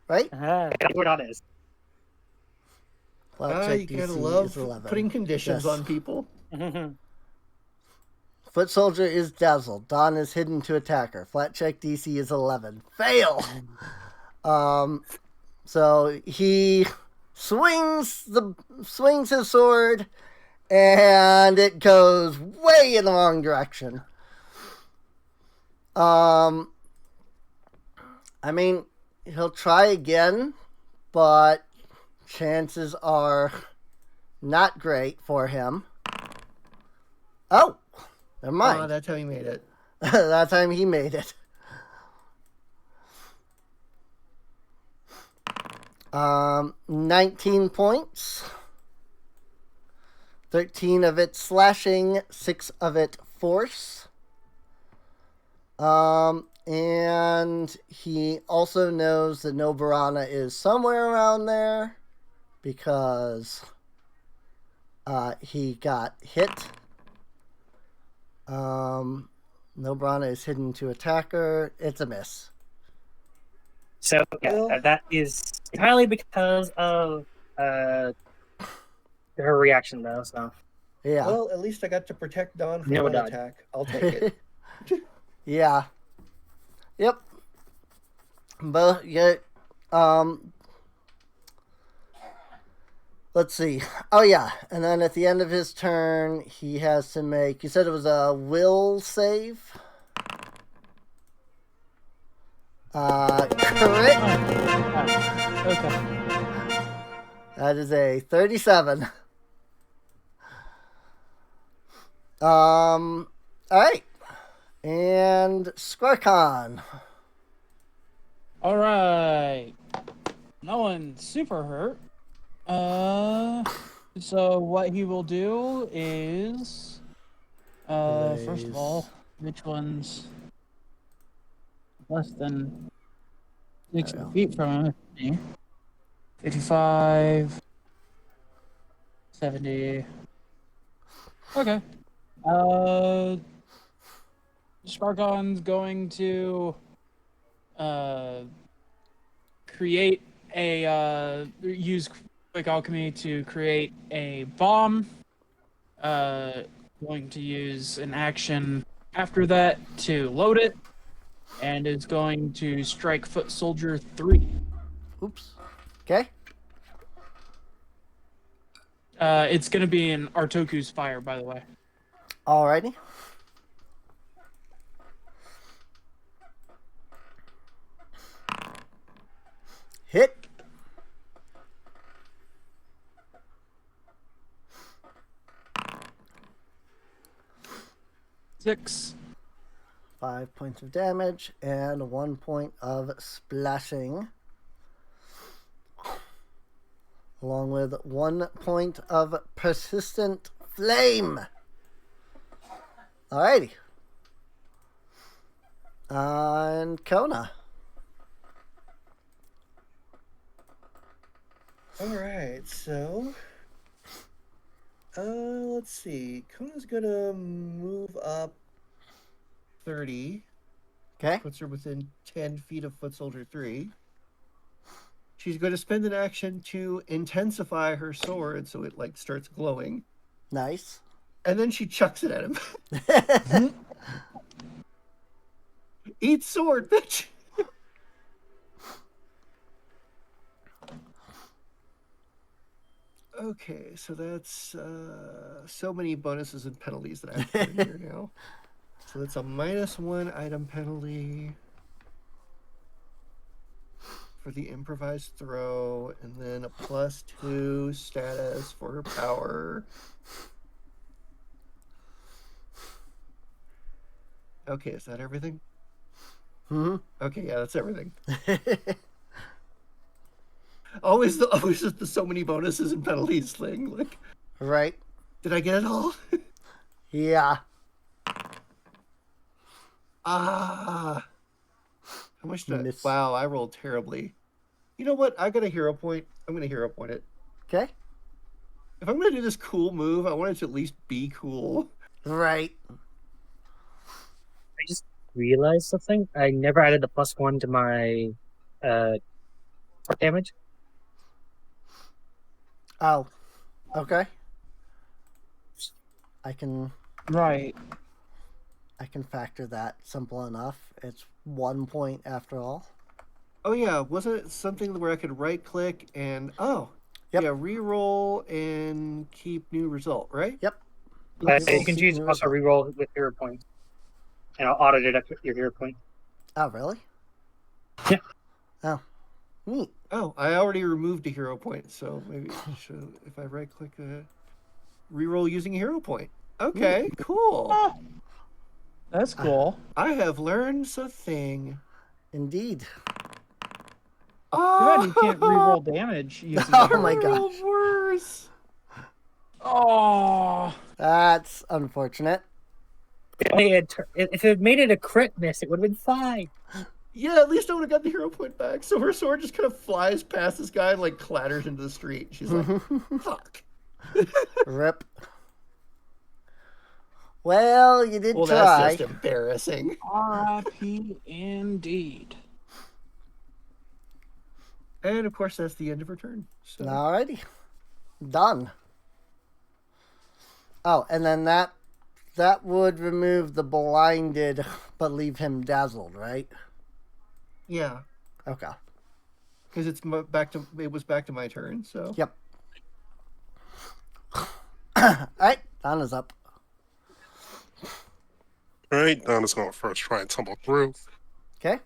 Right? I got what on is. Flat check You gotta DC love is 11. putting conditions Yes. on people. Foot soldier is dazzled. Dawn is hidden to attacker. Flat check DC is 11. Fail. So he swings his sword, and it goes way in the wrong direction. I mean, he'll try again, but chances are not great for him. Oh, never mind. Oh, that's how he made it. That time he made it. 19 points. 13 of it slashing, 6 of it force. And he also knows that Nobarana is somewhere around there because he got hit. Nobarana is hidden to attacker. It's a miss. So yeah, that is entirely because of her reaction, though. So Yeah. Well, at least I got to protect Dawn from No one dodge. attack. I'll take it. Yeah. Yep. But yet, let's see. Oh yeah, and then at the end of his turn, he has to make. You said it was a will save. Crit. Okay. That is a 37. All right. And Squarcon. All right. No one's super hurt. So what he will do is, first of all, which one's less than 60 feet from me? 55, 70. Okay. Sparkon's going to create a use quick alchemy to create a bomb. Going to use an action after that to load it, and is going to strike Foot Soldier 3. Oops. Okay. It's going to be an Artoku's fire, by the way. Alrighty. Hit. Six. 5 points of damage and 1 point of splashing. Along with 1 point of persistent flame. Alrighty. And Kona. All right, so let's see. Kona's gonna move up 30. Okay. Puts her within 10 feet of Foot Soldier 3. She's going to spend an action to intensify her sword so it like starts glowing. Nice. And then she chucks it at him. Eat sword, bitch. Okay, so that's so many bonuses and penalties that I have to put in here now. So that's a -1 item penalty for the improvised throw, and then a +2 status for her power. Okay, is that everything? Mm-hmm. Okay, yeah, that's everything. Always the so many bonuses and penalties thing. Like, Right. did I get it all? Yeah. How much did Miss. Wow, I rolled terribly. You know what? I got a hero point. I'm going to hero point it. Okay. If I'm going to do this cool move, I want it to at least be cool. Right. I just realized something. I never added the +1 to my damage. Oh, okay. I can Right. factor that. Simple enough. It's 1 point after all. Oh yeah, wasn't it something where I could right click and Yep. yeah, re-roll and keep new result, right? Yep. You can choose also reroll with hero points, and I'll auto deduct your hero point. Oh, really? Yeah. Oh, neat. Oh, I already removed a hero point, so maybe if I right click re-roll using a hero point. Okay, cool. Oh, that's cool. I have learned a thing. Indeed. Too bad you can't reroll damage using Oh hero my points. gosh. Rolled worse. Oh, That's unfortunate. If it had made it a crit miss, it would have been fine. Yeah, at least I would have got the hero point back. So her sword just kind of flies past this guy and like clatters into the street. She's like, fuck. Rip. Well, you did Well, try. that's just embarrassing. R.I.P. indeed. And of course, that's the end of her turn. So Alrighty. Done. Oh, and then that would remove the blinded, but leave him dazzled, right? yeah, Okay. because it was back to my turn. So Yep. Alright, Donna's up. All right, Donna's going to first try and tumble through. Okay.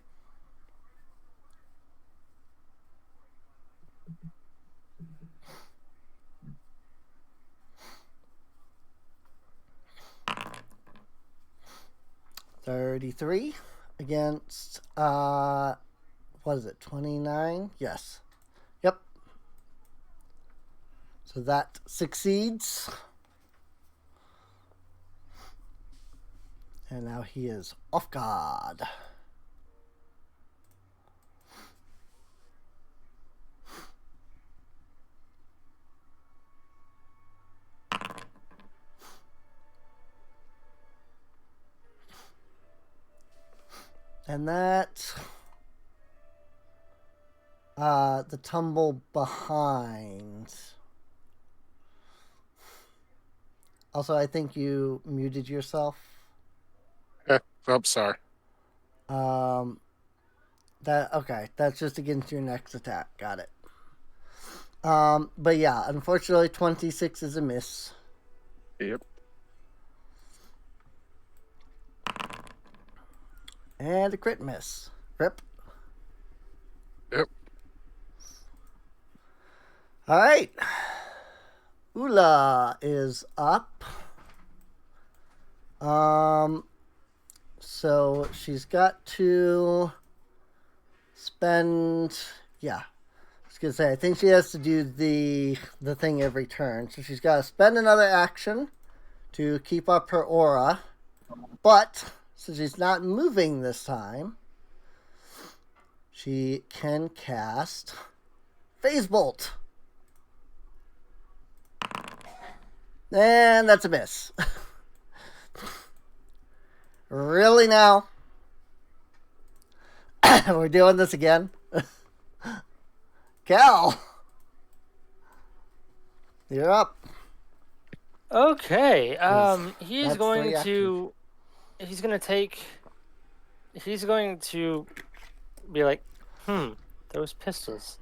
$33 against what is it, 29? Yes. Yep. So that succeeds. And now he is off guard. And that the tumble behind. Also, I think you muted yourself. I'm sorry. That's just against your next attack. Got it. But yeah, unfortunately 26 is a miss. Yep. And a crit miss. Rip. Yep. Alright. Ula is up. So she's got to spend, yeah. I was gonna say, I think she has to do the thing every turn. So she's got to spend another action to keep up her aura. But since she's not moving this time, she can cast Phase Bolt. And that's a miss. Really now? We're doing this again? Cal, you're up. Okay. That's He's the going reaction. to. He's going to be like, those pistols.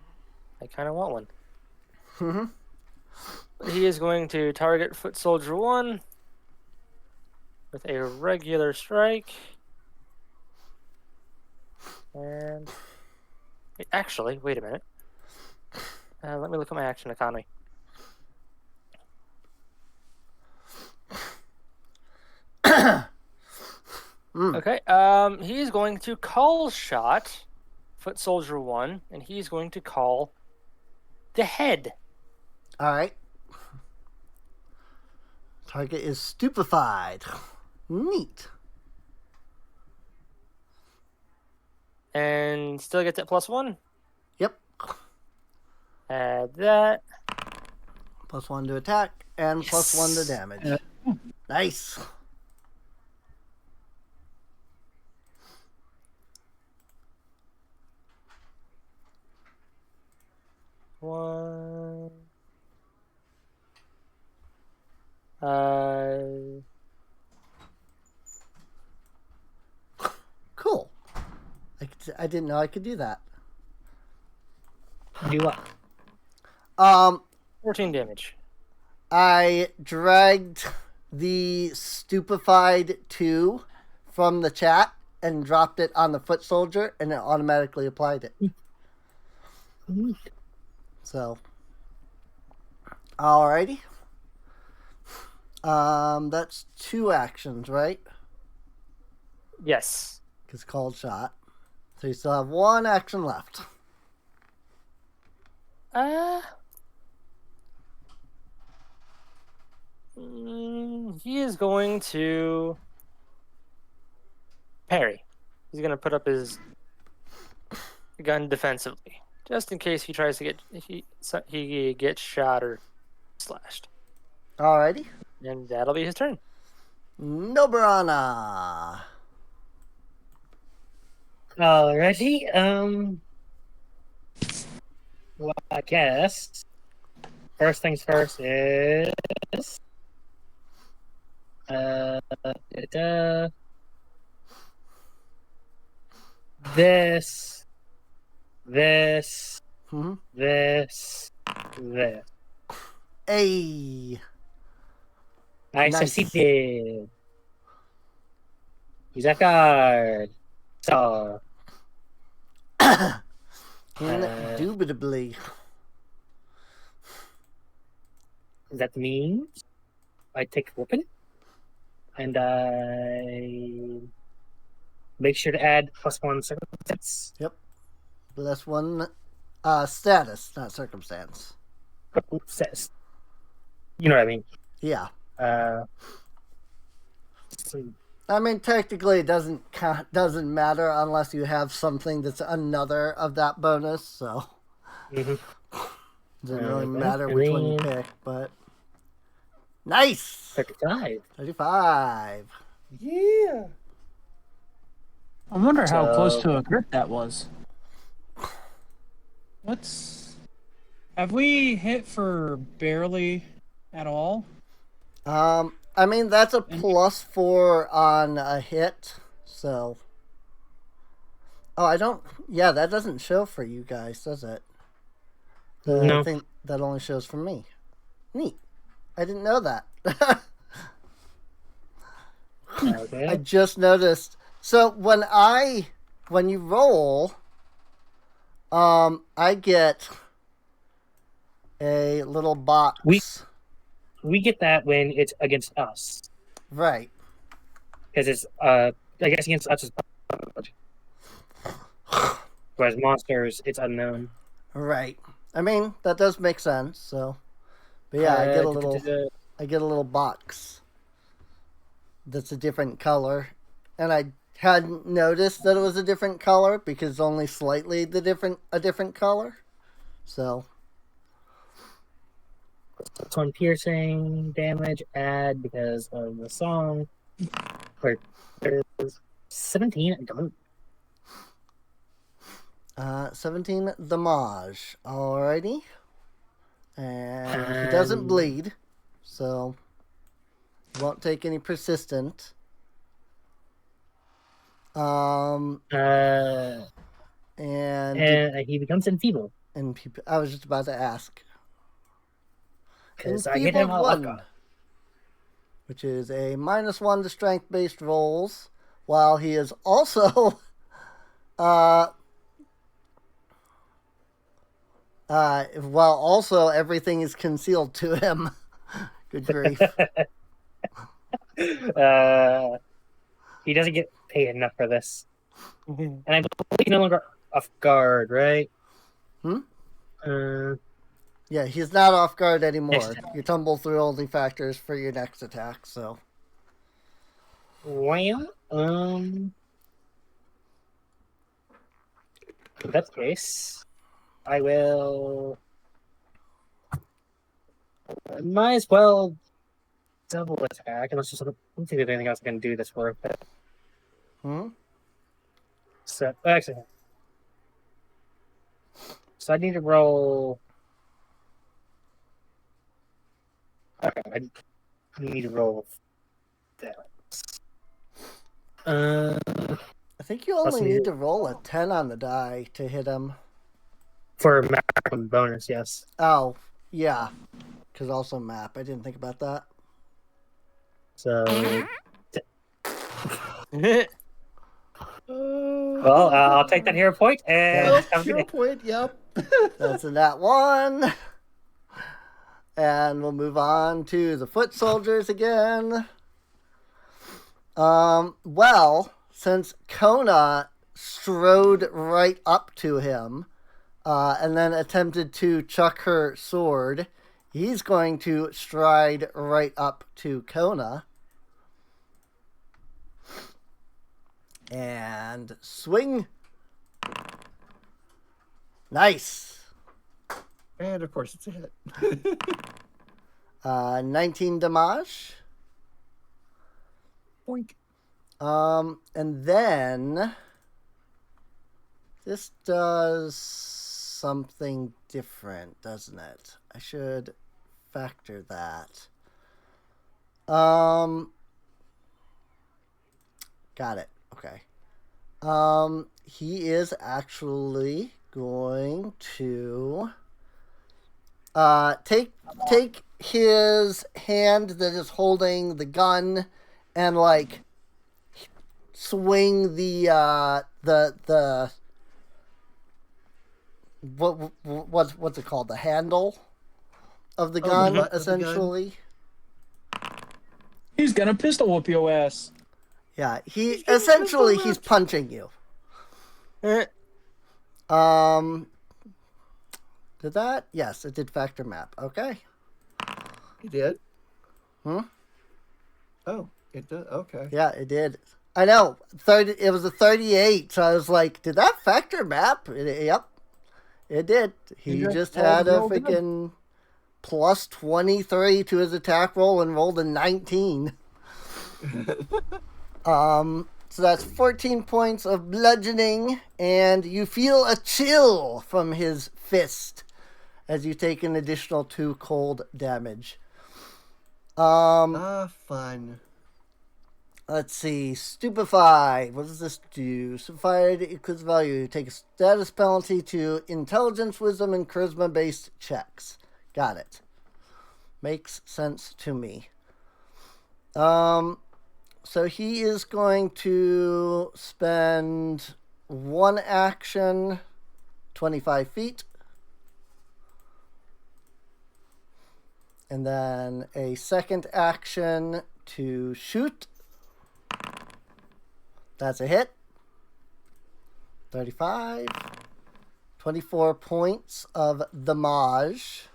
I kind of want one. Mm-hmm. He is going to target Foot Soldier 1 with a regular strike. And actually, wait a minute. Let me look at my action economy. Okay. He's going to call shot Foot Soldier 1, and he's going to call the head. All right. Target is stupefied. Neat. And still gets that +1. Yep. Add that. +1 to attack and +1 to damage. Nice. 1. Cool. I didn't know I could do that. Do what? 14 damage. I dragged the stupefied 2 from the chat and dropped it on the foot soldier, and it automatically applied it. So, alrighty. That's 2 actions, right? Yes. Because called shot. So you still have 1 action left. He is going to parry. He's going to put up his gun defensively, just in case he tries to get he gets shot or slashed. Alrighty. And that'll be his turn. Nobrana. Alrighty. Well, I guess first things first is this, Mm-hmm. this. Hey. I Nice. succeeded. Use that card. So, Indubitably. that means I take a weapon and I make sure to add +1 circumstance. Yep. +1 status, not circumstance. Says. You know what I mean? Yeah. So, I mean, technically, it doesn't matter unless you have something that's another of that bonus. So mhm. doesn't really Okay. matter which one you pick. But nice. 35. 35. Yeah. I wonder how So- close to a crit that was. Have we hit for barely at all? I mean, that's a +4 on a hit. So. Oh, I don't. Yeah, that doesn't show for you guys, does it? No. I think that only shows for me. Neat. I didn't know that. Okay. I just noticed. So when you roll, I get a little box. We get that when it's against us. Right. Because it's, I guess against us is whereas monsters, it's unknown. Right. I mean, that does make sense. So, but yeah, I get a little box that's a different color, and I hadn't noticed that it was a different color because it's only slightly a different color. So, It's on piercing damage, add because of the song. Where there's 17 and don't. 17 damage. Alrighty. And he doesn't bleed, so won't take any persistent. And he becomes enfeebled. I was just about to ask. Because I get him all Enfeebled up. 1, which is a -1 to strength-based rolls, while he is also while also everything is concealed to him. Good grief. He doesn't get paid enough for this. And I believe he's no longer off guard, right? Yeah, he's not off guard anymore. Next. You tumble through only factors for your next attack, so. Well, in that case, I will. I might as well double attack, unless there's don't think there's anything else I can do that's worth it. So, actually, so I need to roll Okay, I need to roll that. I think you only need to roll a 10 on the die to hit him. For maximum bonus, yes. Oh, yeah. Because also map. I didn't think about that. So, well, I'll take that hero point and Yeah. have a good Hero day. point. Yep. That's a nat 1. And we'll move on to the foot soldiers again. Well, since Kona strode right up to him and then attempted to chuck her sword, he's going to stride right up to Kona and swing. Nice. And of course, it's a hit. 19 damage. Boink. And then this does something different, doesn't it? I should factor that. Got it. Okay. He is actually going to take his hand that is holding the gun and like swing the what's it called, the handle of the gun, butt of the gun? essentially. He's gonna pistol whoop your ass. Yeah, getting essentially pistol he's whipped. punching you. Did that? Yes, it did factor map. Okay. You did? Hmm? Oh, it did. Okay. Yeah, it did. I know. 30. It was a 38, so I was like, did that factor map? Yep, it did. He You just rolled had a real good. freaking plus 23 to his attack roll and rolled a 19. So that's 14 points of bludgeoning, and you feel a chill from his fist as you take an additional 2 cold damage. Fun. Let's see. Stupefy. What does this do? Stupefy includes value. Take a status penalty to intelligence, wisdom, and charisma based checks. Got it. Makes sense to me. So he is going to spend one action, 25 feet. And then a second action to shoot. That's a hit. 35. 24 points of damage.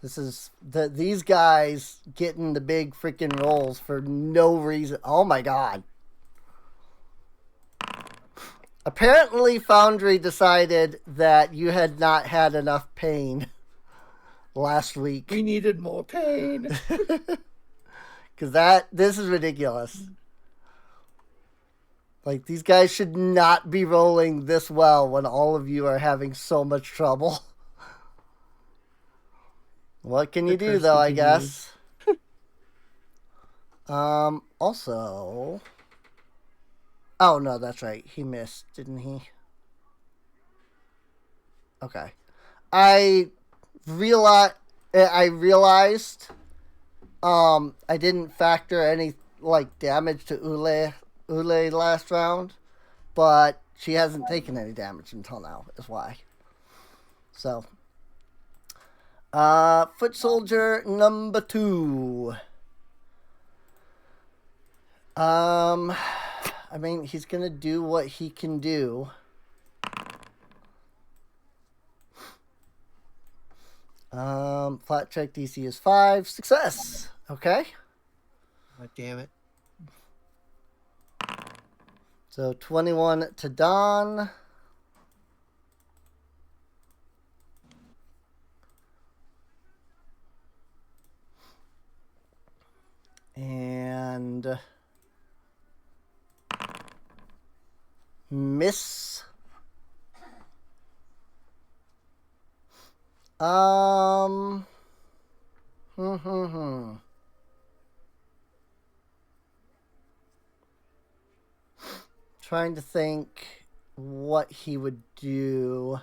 This is these guys getting the big freaking rolls for no reason. Oh my god. Apparently Foundry decided that you had not had enough pain last week. We needed more pain. Because this is ridiculous. Like, these guys should not be rolling this well when all of you are having so much trouble. What can you The do, curse though, continues. I guess? Also... Oh, no, that's right. He missed, didn't he? Okay. I realized... I didn't factor any, like, damage to Ule last round, but she hasn't taken any damage until now, is why. So... foot soldier number 2. I mean, he's gonna do what he can do. Flat check DC is 5. Success! Okay. God damn it. So 21 to Don. And miss. Um. Hmm. Hmm. Hmm. Trying to think what he would do.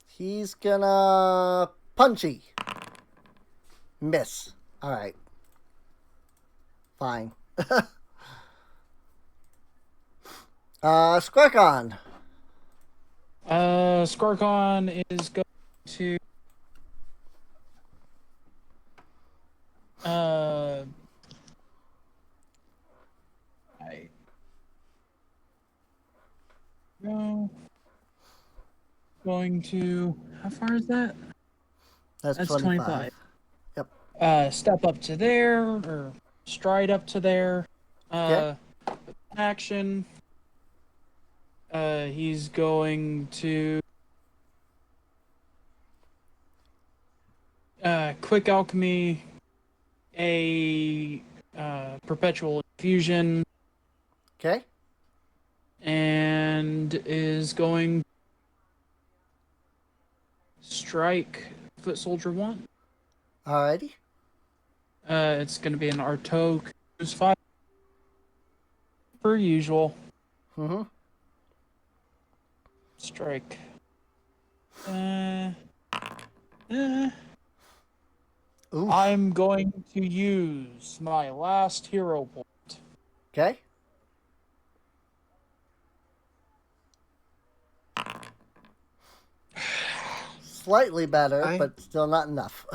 He's gonna punchy. Miss. All right. Fine. Squircon. Scorcon is going to I no going to how far is that? That's 25. 25. Yep. Step up to there or stride up to there. Okay. Action. He's going to quick alchemy, a perpetual infusion, Okay. and is going strike foot soldier 1. Alrighty. It's going to be an Artok who's 5 per usual. Mm-hmm. Strike. Oof. I'm going to use my last hero point. Okay. Slightly better, but still not enough.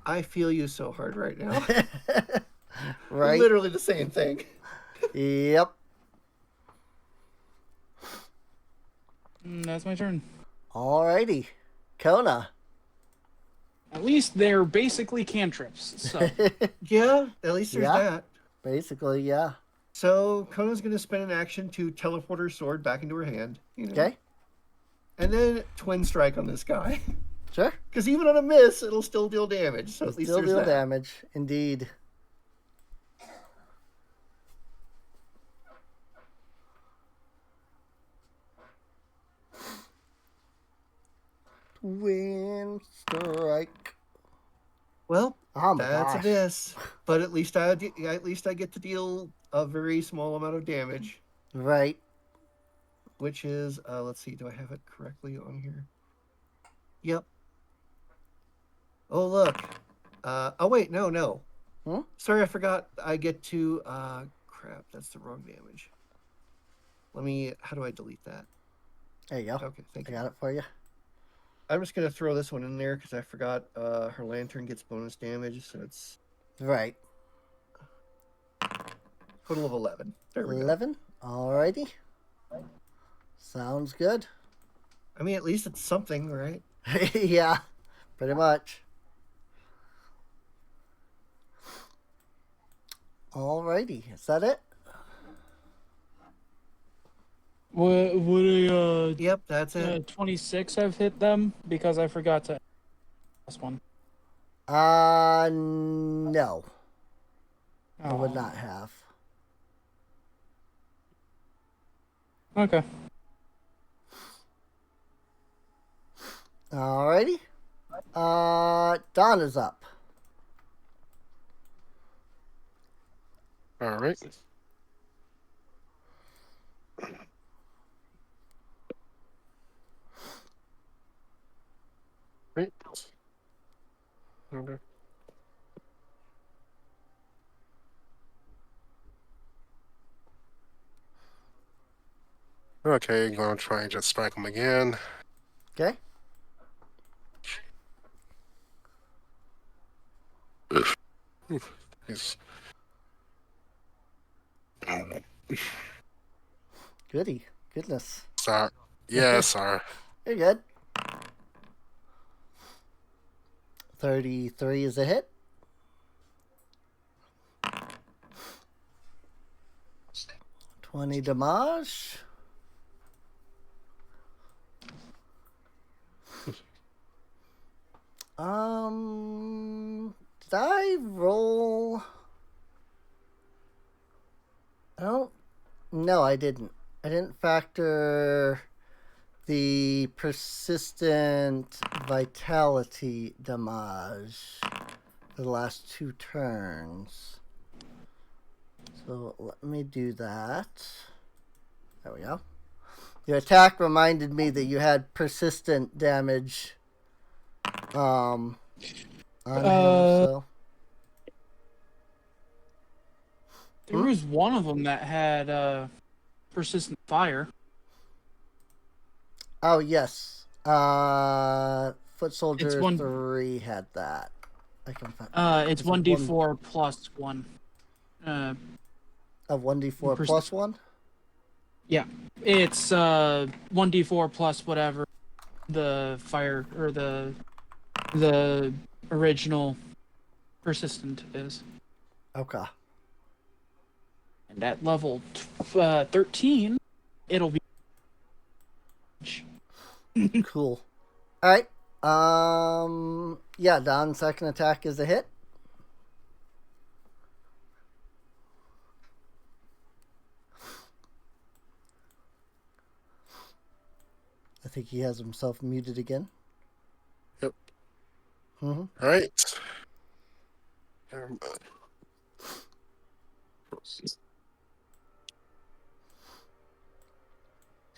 I feel you so hard right now. Right? Literally the same thing. Yep. That's my turn. Alrighty. Kona. At least they're basically cantrips. So Yeah, at least there's Yeah. that. Basically, yeah. So Kona's going to spend an action to teleport her sword back into her hand. You know, Okay. and then twin strike on this guy. Sure. Because even on a miss, it'll still deal damage. So at least Still there's deal that. damage. Indeed. Twin strike. Well, Oh my that's gosh. a miss. But at least I get to deal a very small amount of damage, Right. which is let's see, do I have it correctly on here? Yep. Oh look. Oh wait, no. Hmm? Sorry, I forgot. I get to crap. That's the wrong damage. How do I delete that? There you go. Okay, thank I you. got it for you. I'm just gonna throw this one in there because I forgot her lantern gets bonus damage, so it's Right. total of 11. There we go. 11. Alrighty. Sounds good. I mean, at least it's something, right? Yeah. Pretty much. Alrighty. Is that it? would a Yep, that's it. 26 have hit them because I forgot to last one. No. I would Oh. not have. Okay. Alrighty. Don is up. All right. Right. Okay. Okay, gonna try and just strike him again. Okay. He's Goody. Goodness. sorry. Yeah, sorry. You're good. 33 is a hit. $20 damage. Did I roll? I don't. No, I didn't. I didn't factor the persistent vitality damage for the last 2 turns. So let me do that. There we go. Your attack reminded me that you had persistent damage on him, so. There was one of them that had persistent fire. Oh, yes. Foot Soldier one- 3 had that. I can find It's 1d4 plus 1. A 1d4 plus 1? Yeah. It's 1d4 plus whatever the fire or the original persistent is. Okay. And at level 13, it'll be Cool. Alright. Yeah, Don's second attack is a hit. I think he has himself muted again. Yep. Mm-hmm. All right.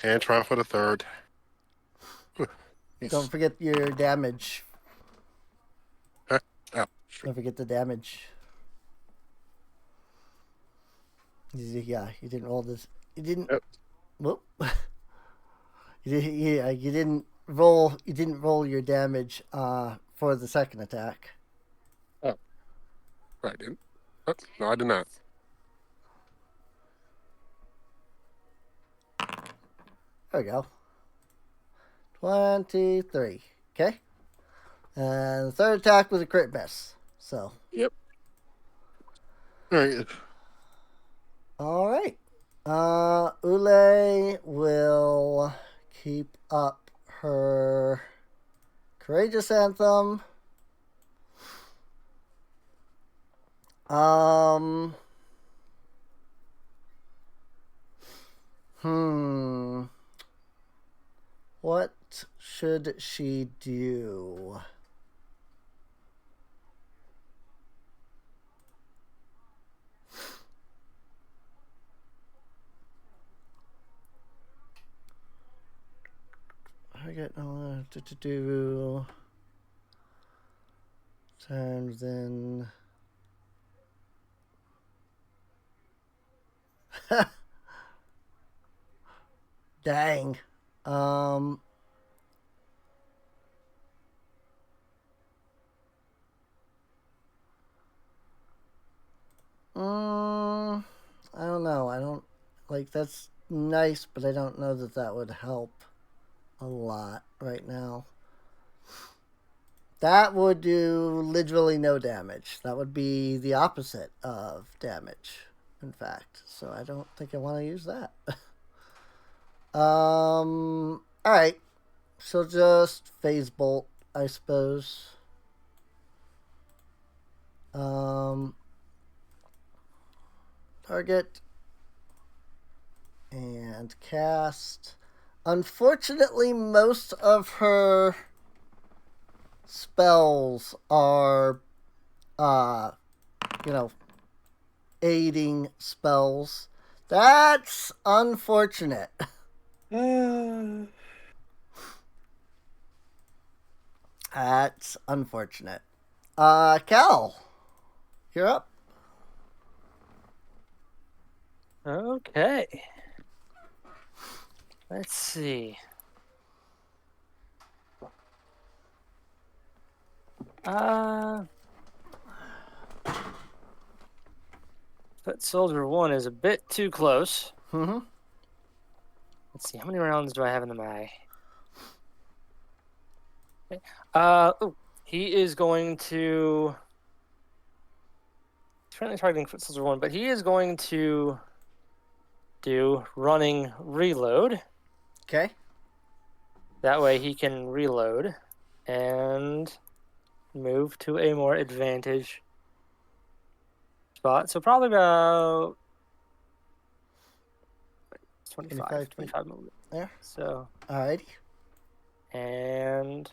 And try for the third. Yes. Don't forget your damage. Huh? Oh, Don't forget the damage. Yeah, you didn't roll this. You didn't. Yep. Whoop. You didn't roll. You didn't roll your damage for the second attack. I didn't. Oh, no, I did not. There we go. 23. Okay. And the third attack was a crit miss. So. Yep. All right. All right. Ule will keep up her courageous anthem. What should she do? I got no to do. Turns in. Dang. I don't know. I don't like that's nice, but I don't know that that would help a lot right now. That would do literally no damage. That would be the opposite of damage, in fact. So I don't think I want to use that. Alright. So just phase bolt, I suppose. Target. And cast. Unfortunately, most of her spells are, aiding spells. That's unfortunate. That's unfortunate. Cal, you're up. Okay. Let's see. Foot Soldier 1 is a bit too close. Mm-hmm. Let's see, how many rounds do I have in the mag? Okay. He is going to. He's currently targeting Foot Soldier 1, but he is going to do running reload. Okay. That way he can reload and move to a more advantage spot. So probably about 25, 25 movement. There. So, Alrighty. and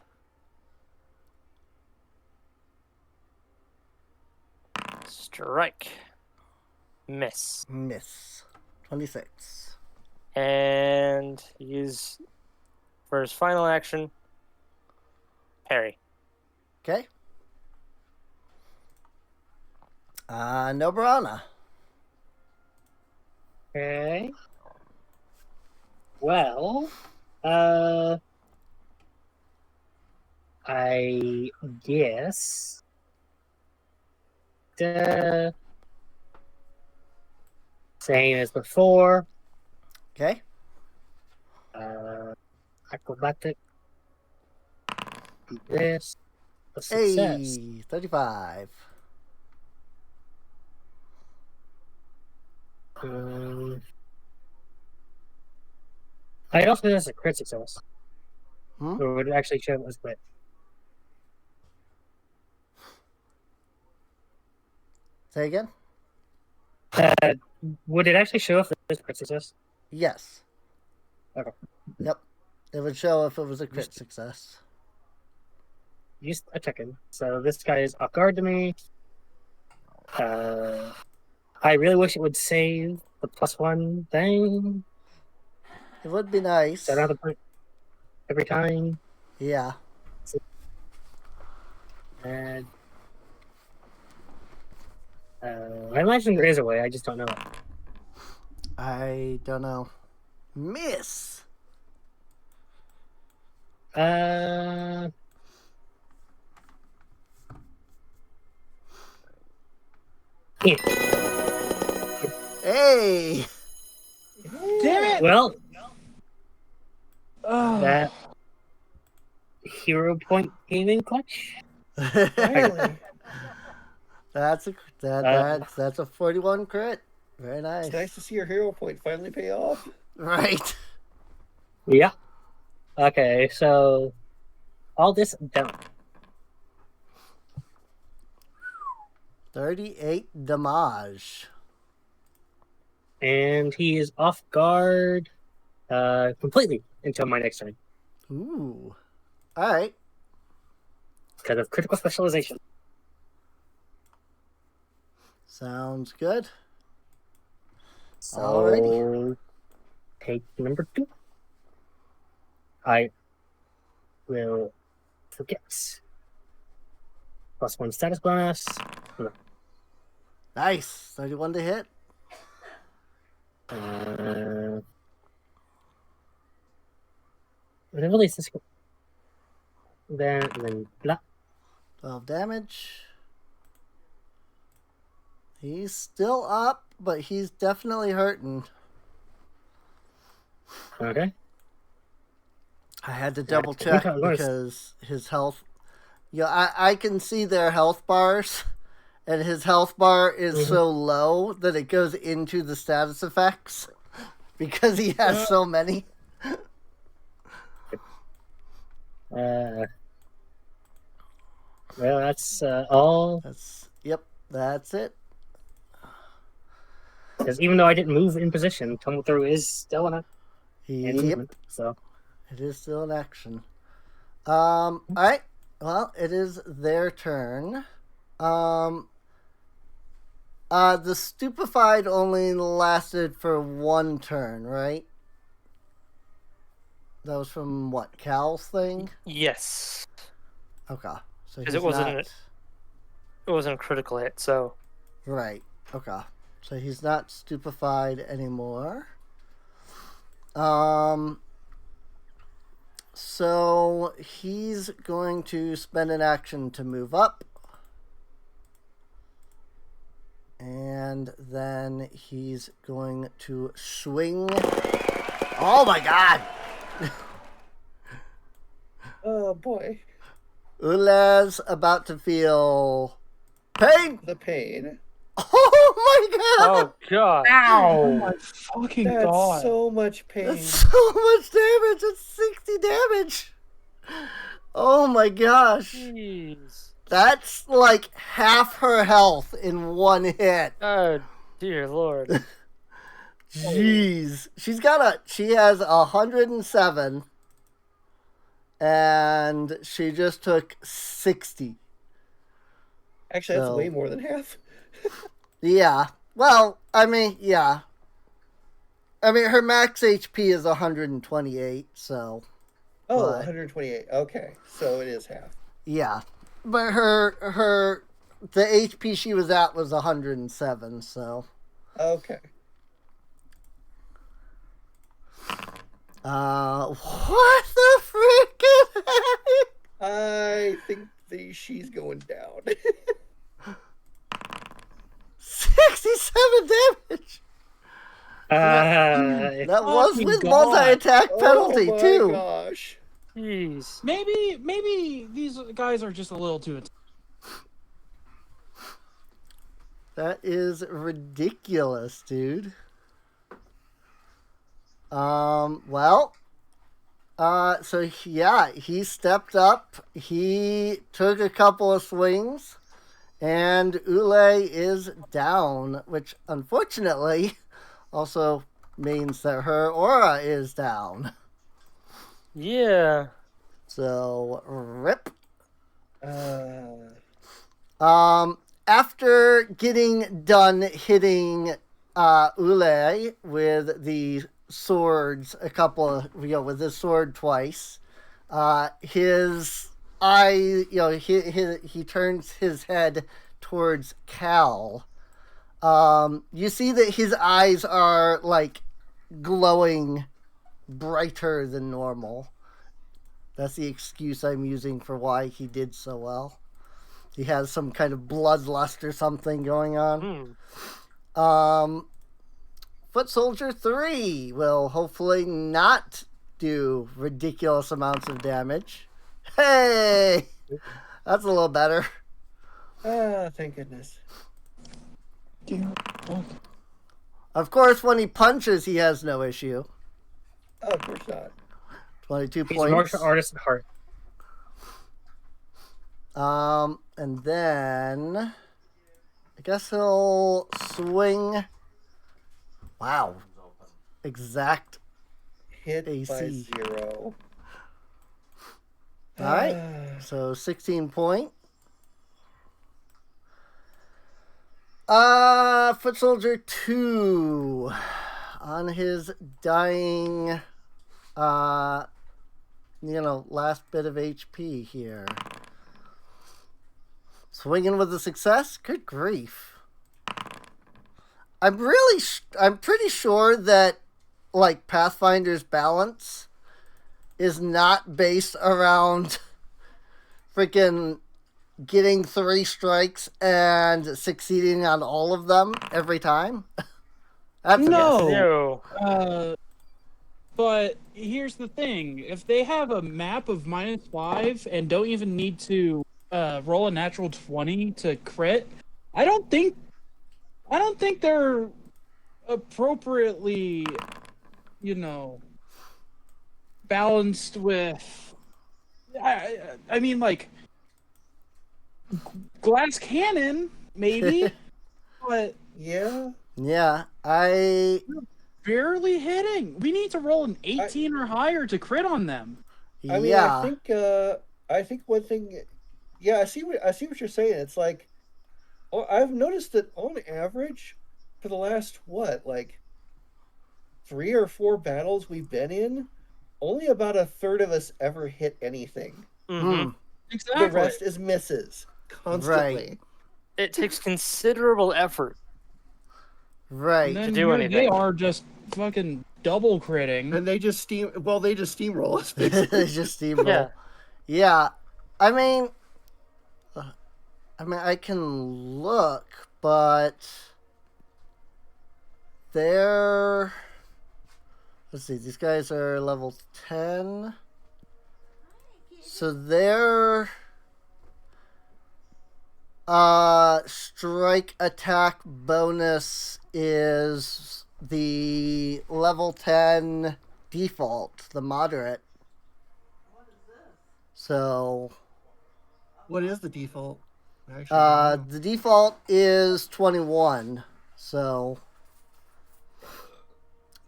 strike. Miss. Miss. 26. And use for his final action. Parry. Okay. Nobrana. Okay. Well, I guess the same as before. Okay. Acrobatic. Do this. A success. Hey, 35. I also think that's a crit success. Hmm? Or would it actually show as crit? Say again? Would it actually show if there's a crit success? Yes. Okay. Yep. It would show if it was a crit success. Just a check-in. So this guy is off guard to me. I really wish it would save the +1 thing. It would be nice. So another point every time. Yeah. And I imagine there is a way. I just don't know it. I don't know. Miss. Yeah. Hey. Damn it! Well, Oh, that hero point came in clutch. finally. That's a 41 crit. Very nice. It's nice to see your hero point finally pay off. Right. Yeah. Okay, so all this done. 38 damage. And he is off guard completely until my next turn Ooh. All right. because of critical specialization. Sounds good. So Alrighty. take number 2. I will forget. +1 status bonus. Nice. 31 to hit. Release this. Then blah. 12 damage. He's still up, but he's definitely hurting. Okay. I had to double Yeah, check because his health. Yeah, I can see their health bars, and his health bar is so low that it goes into the status effects because he has so many. Well, that's all. That's it. Because even though I didn't move in position, tumble through is still in Yep, movement. So it is still in action. All right. Well, it is their turn. The stupefied only lasted for 1 turn, right? That was from what, Cal's thing? Yes. Okay. So 'Cause he's it wasn't a critical hit, so Right. Okay. So he's not stupefied anymore. So he's going to spend an action to move up. And then he's going to swing. Oh my god! Oh boy. Ula's about to feel pain. The pain. Oh my god! oh god. Oh my fucking That's god. so much pain. That's so much damage. It's 60 damage. Oh my gosh. Jeez. That's like half her health in 1 hit. Oh dear lord. Jeez. She has 107 and she just took 60. Actually, that's So- way more than half. Yeah. Well, I mean, yeah. I mean, her max HP is 128, so Oh, But- 128. Okay, so it is half. yeah. But her the HP she was at was 107, so Okay. what the freaking heck? I think she's going down. 67 damage. That was Fucking with God. multi-attack penalty oh my too. gosh. Jeez. Maybe these guys are just a little too. That is ridiculous, dude. Well, so yeah, he stepped up. He took a couple of swings, and Ule is down, which unfortunately also means that her aura is down. Yeah. So, rip. Uh, After getting done hitting Ule with the swords with his sword twice, his eye, he turns his head towards Cal. You see that his eyes are like glowing brighter than normal. That's the excuse I'm using for why he did so well. He has some kind of bloodlust or something going on. Foot Soldier 3 will hopefully not do ridiculous amounts of damage. Hey! That's a little better. thank goodness. Of course, when he punches, he has no issue. Oh, of course not. 22 He's a points. martial artist at heart. And then I guess he'll swing. Wow. Exact. Hit by AC. 0. All right. So 16 point. Foot Soldier 2 on his dying last bit of HP here. Swinging with a success? Good grief. I'm pretty sure that like Pathfinder's balance is not based around freaking getting 3 strikes and succeeding on all of them every time. That's No. No. But here's the thing: if they have a map of -5 and don't even need to roll a natural 20 to crit, I don't think they're appropriately, balanced with. I mean, like glass cannon, maybe, but Yeah. Yeah, I barely hitting. We need to roll an 18 or higher to crit on them. I mean, yeah. I think one thing. Yeah, I see what you're saying. It's like, I've noticed that on average, for the last 3 or 4 battles we've been in, only about a third of us ever hit anything. Mm-hmm. Exactly. The rest is misses constantly. Right. It takes considerable effort. Right. And then to do here anything. they are just fucking double critting. And they just steamroll us. Basically. It's just steamroll. Yeah. Yeah. I mean, I can look, but they're. Let's see. These guys are level 10, so their strike attack bonus is the level 10 default, the moderate. So What is the default? Actually, I don't know. the default is 21. So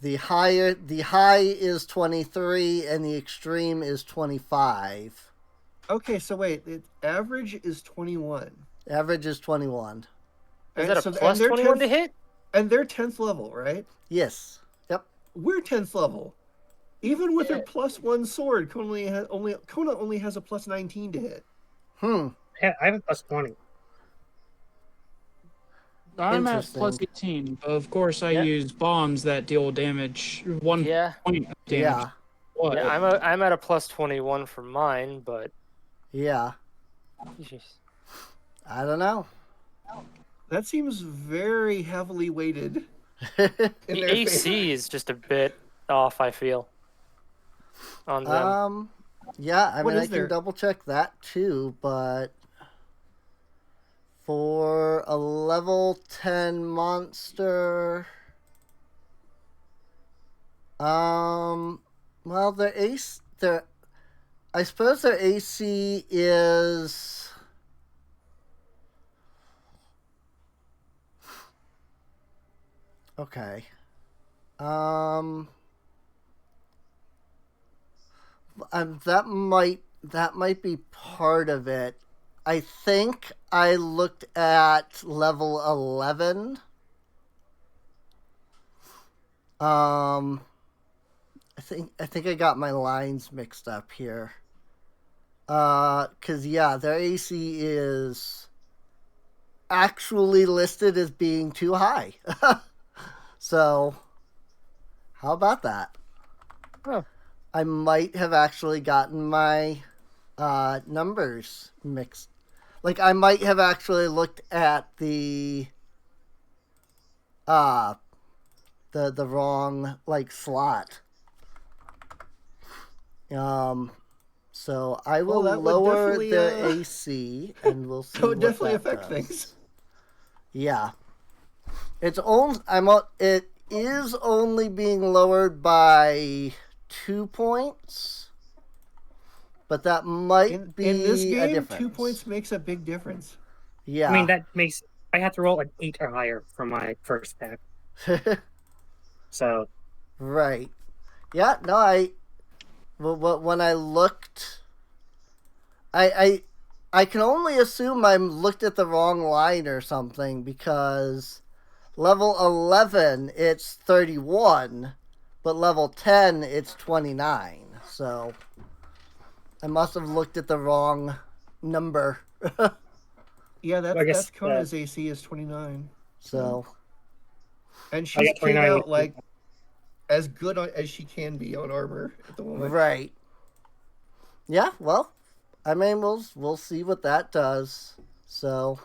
The high is 23 and the extreme is 25. Okay, so wait, average is 21. Average is 21. Is that a So- plus and they're 21 to 10th hit? And they're 10th level, right? Yes. Yep. We're 10th level. Even with Yeah. her +1 sword, Kona only has a plus 19 to hit. I have a plus 20. I'm at plus Interesting. 18, but of course I Yeah. use bombs that deal damage, 1 Yeah. point of damage. Yeah. What? Yeah, I'm at a plus 21 for mine, but Yeah. jeez. I don't know. That seems very heavily weighted The in their AC favor. is just a bit off, I feel, on them. Yeah, I What mean, I is can there? double check that too, but for a level 10 monster, well, I suppose their AC is, okay. That might be part of it. I think I looked at level 11. I think I got my lines mixed up here. Cause yeah, their AC is actually listed as being too high. So, how about that? Oh. I might have actually gotten my numbers mixed. Like I might have actually looked at the wrong like slot. So I will Well, that would lower definitely, their AC and we'll see That would what definitely that affect does. things. Yeah. It is only being lowered by 2 points. But that might be In this a game, difference. 2 points makes a big difference. Yeah. I mean, that makes. I have to roll an 8 or higher for my first attack. So, Right. Yeah, no, when I looked, I can only assume I looked at the wrong line or something because level 11 it's 31, but level 10 it's 29. So I must have looked at the wrong number. Yeah, I guess, that's Kona's AC is 29. So And I she's got came 29 out like as good as she can be on armor at the moment. right. Yeah, well, I mean we'll see what that does. So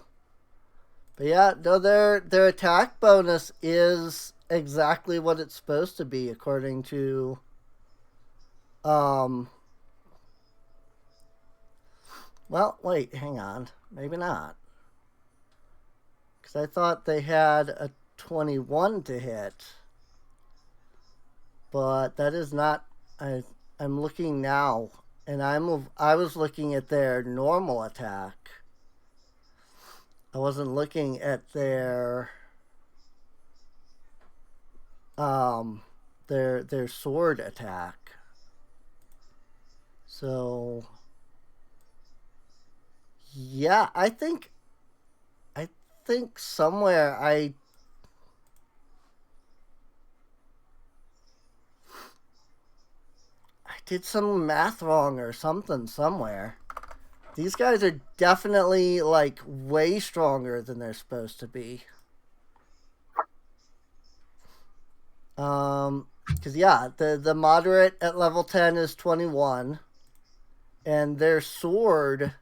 but yeah, no, their attack bonus is exactly what it's supposed to be according to well, wait, hang on. Maybe not. Cuz I thought they had a 21 to hit. But that is not I'm looking now and I was looking at their normal attack. I wasn't looking at their sword attack. So yeah, I think somewhere I did some math wrong or something somewhere. These guys are definitely like way stronger than they're supposed to be. Because yeah, the moderate at level 10 is 21, and their sword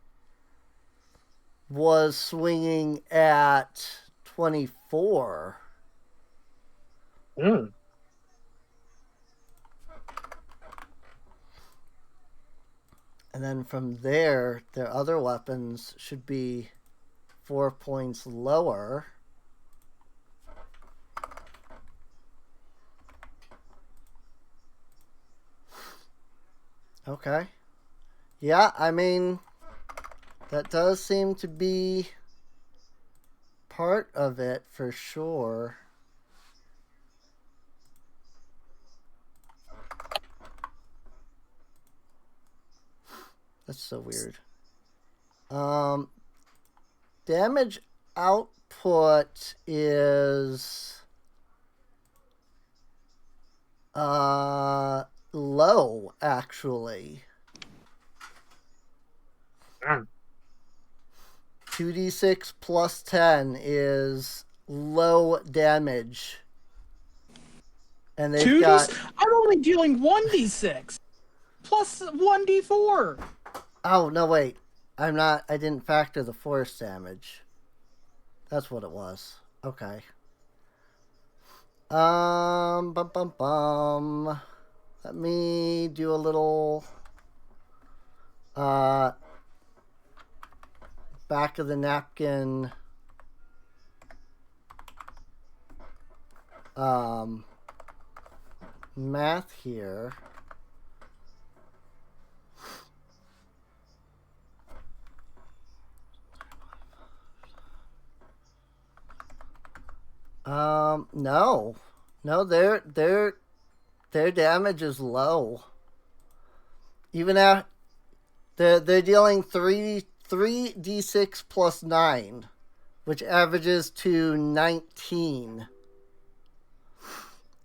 was swinging at 24. Mm. And then from there, their other weapons should be 4 points lower. Okay. Yeah, I mean, that does seem to be part of it for sure. That's so weird. Damage output is low actually. Ah, 2d6 plus 10 is low damage. And they've 2d. got I'm only dealing 1d6 plus 1d4. Oh, no, wait. I didn't factor the force damage. That's what it was. Okay. Bum, bum, bum. Let me do a little, back of the napkin, math here. No, their damage is low. Even at they're dealing 3d6 plus 9, which averages to 19,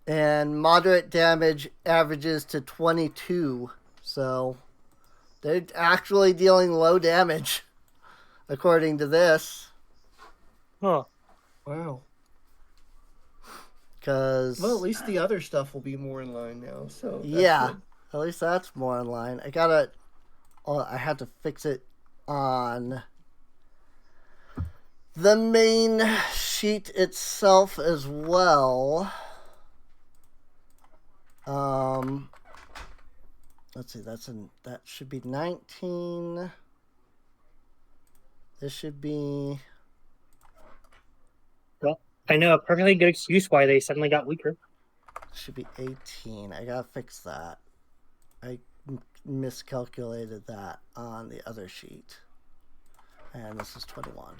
and moderate damage averages to 22. So they're actually dealing low damage, according to this. Huh. Wow. Because Well, at least the other stuff will be more in line now. So that's yeah, good. at least that's more in line. I had to fix it on the main sheet itself as well. Let's see, that should be 19. This should be well, I know a perfectly good excuse why they suddenly got weaker. 18. I gotta fix that. I miscalculated that on the other sheet. And this is 21.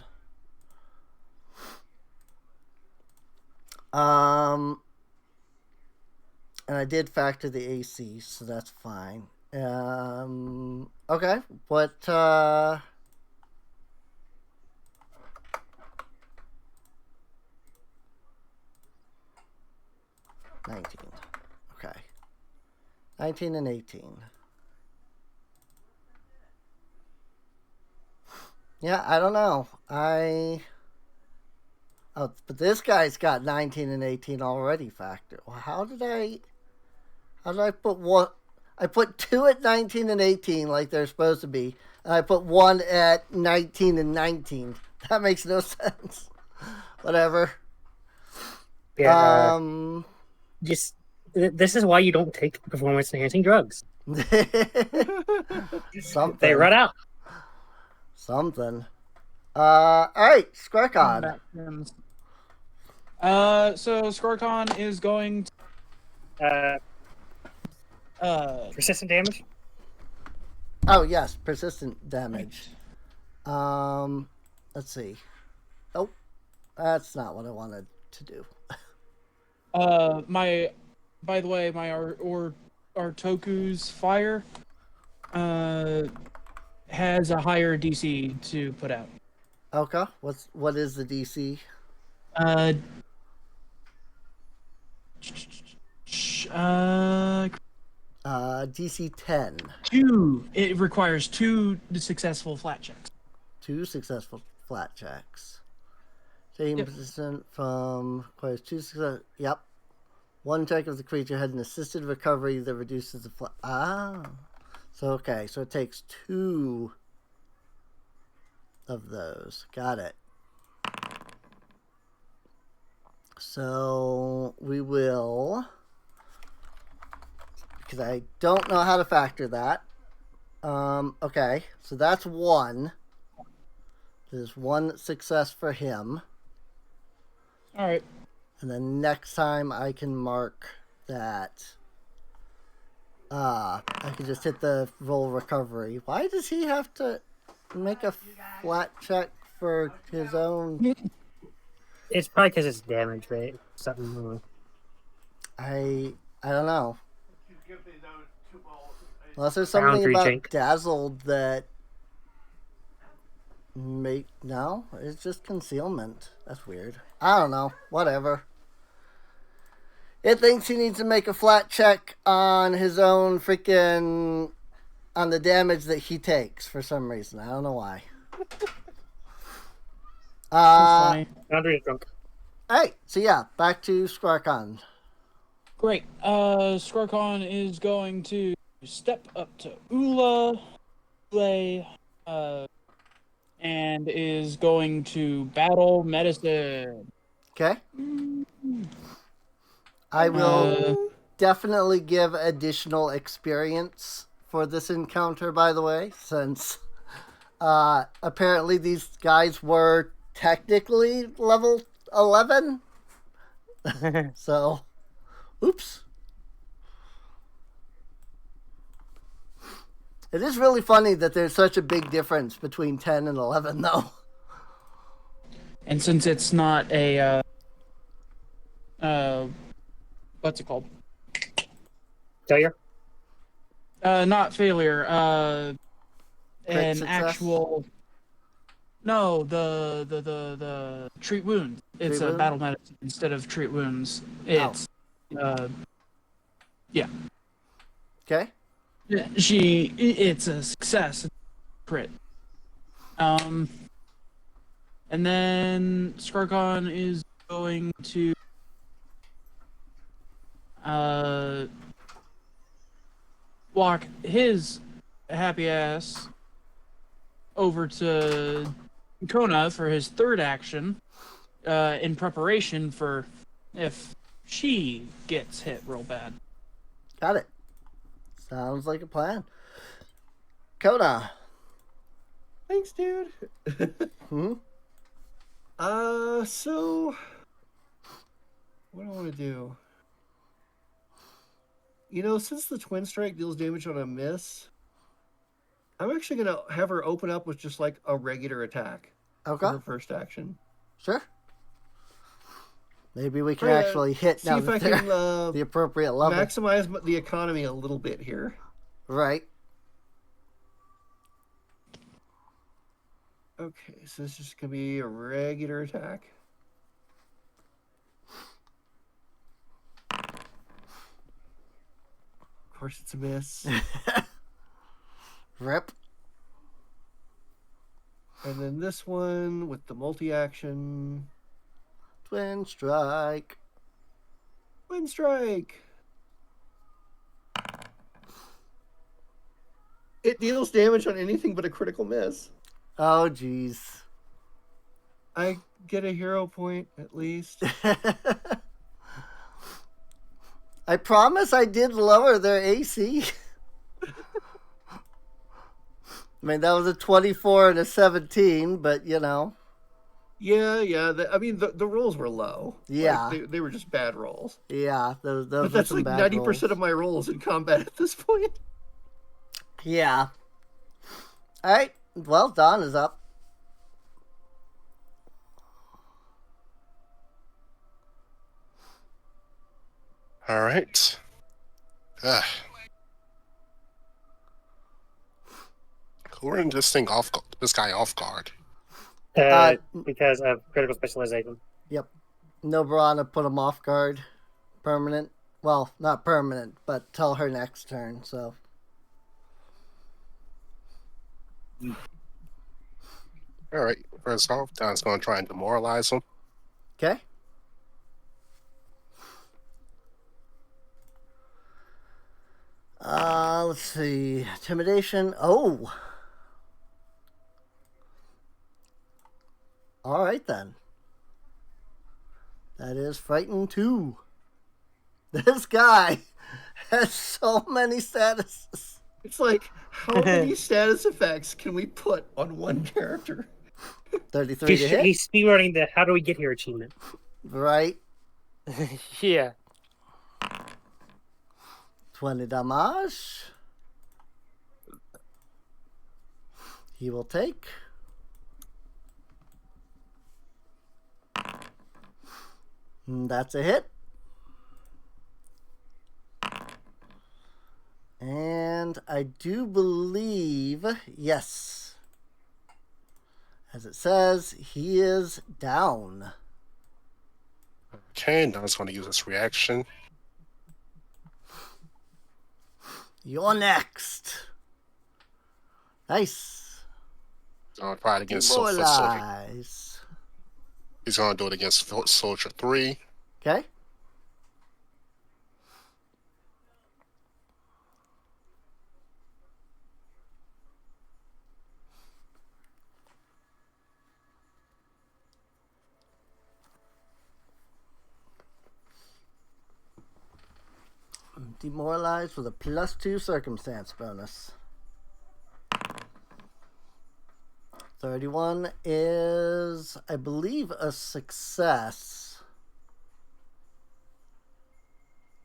And I did factor the AC, so that's fine. Okay. What, 19. Okay. 19 and 18. Yeah, I don't know. Oh, but this guy's got 19 and 18 already factored. Well, how did I put one? I put 2 at 19 and 18 like they're supposed to be. And I put 1 at 19 and 19. That makes no sense. Whatever. Yeah. Just this is why you don't take performance enhancing drugs. Something. They run out. Something. All right, Squarcon. So Squarcon is going to, Persistent damage. Oh yes, persistent damage. Let's see. Oh, that's not what I wanted to do. by the way, my Artoku's fire has a higher DC to put out. Okay, what is the DC? DC 10. 2. It requires 2 successful flat checks. 2 successful flat checks. Taking Yep. persistent from requires 2 success. Yep. 1 check of the creature had an assisted recovery that reduces the flat. So okay, so it takes 2 of those. Got it. So we will, because I don't know how to factor that. Okay, so that's 1. There's 1 success for him. All right. And then next time I can mark that. I can just hit the roll recovery. Why does he have to make a flat check for his own? It's probably because it's damage, right? Something. I don't know. Unless there's something Boundary about Jink. dazzled that no, it's just concealment. That's weird. I don't know. Whatever. It thinks he needs to make a flat check on his own freaking on the damage that he takes for some reason. I don't know why. That's funny. Boundary is drunk. Hey, so yeah, back to Squarkon. Great. Skorkon is going to step up to Ula, and is going to battle medicine. Okay. I will definitely give additional experience for this encounter, by the way, since apparently these guys were technically level 11. So, oops. It is really funny that there's such a big difference between 10 and 11, though. And since it's not a what's it called? Failure? Not failure. An success? actual. No, the treat wounds. It's Treat a wounds? battle medicine instead of treat wounds. It's yeah. Okay. It's a success. Crit. And then Skarkon is going to walk his happy ass over to Kona for his third action, in preparation for if she gets hit real bad. Got it. Sounds like a plan. Kona. Thanks, dude. Hmm? So what do I want to do? You know, since the Twin Strike deals damage on a miss, I'm actually gonna have her open up with just like a regular attack for Okay. her first action. Sure. Maybe we can Right, actually hit See now if I that they're can the appropriate level. maximize the economy a little bit here. Right. Okay, so this is just gonna be a regular attack. Of course, it's a miss. Rip. And then this one with the multi-action. Twin strike. Twin Strike! It deals damage on anything but a critical miss. Oh, jeez. I get a hero point, at least. I promise I did lower their AC. I mean, that was a 24 and a 17, but you know. Yeah. I mean, the rolls were low. Yeah. Like, they were just bad rolls. Yeah, those But were that's some like bad 90% rolls. of my rolls in combat at this point. Yeah. Alright, well, Dawn is up. All right. Ugh. Who ran this thing off? This guy off guard. Because of critical specialization. Yep. Nobrana put him off guard. Permanent. Well, not permanent, but till her next turn, so. All right. First off, Don's going to try and demoralize him. Okay. Let's see. Intimidation. Oh. All right, then. That is Frighten 2. This guy has so many statuses. It's like, how many status effects can we put on one character? 33 to hit. He's speedrunning the "How do we get here" achievement. Right. Yeah. 20 damage. He will take. That's a hit. And I I do believe, yes. As it says, he is down. Okay, now it's going to use its reaction. You're next. Nice. Try it against Soldier. Demoralize. He's going to do it against Soldier 3. Okay. Demoralized with a +2 circumstance bonus. 31 is, I believe, a success.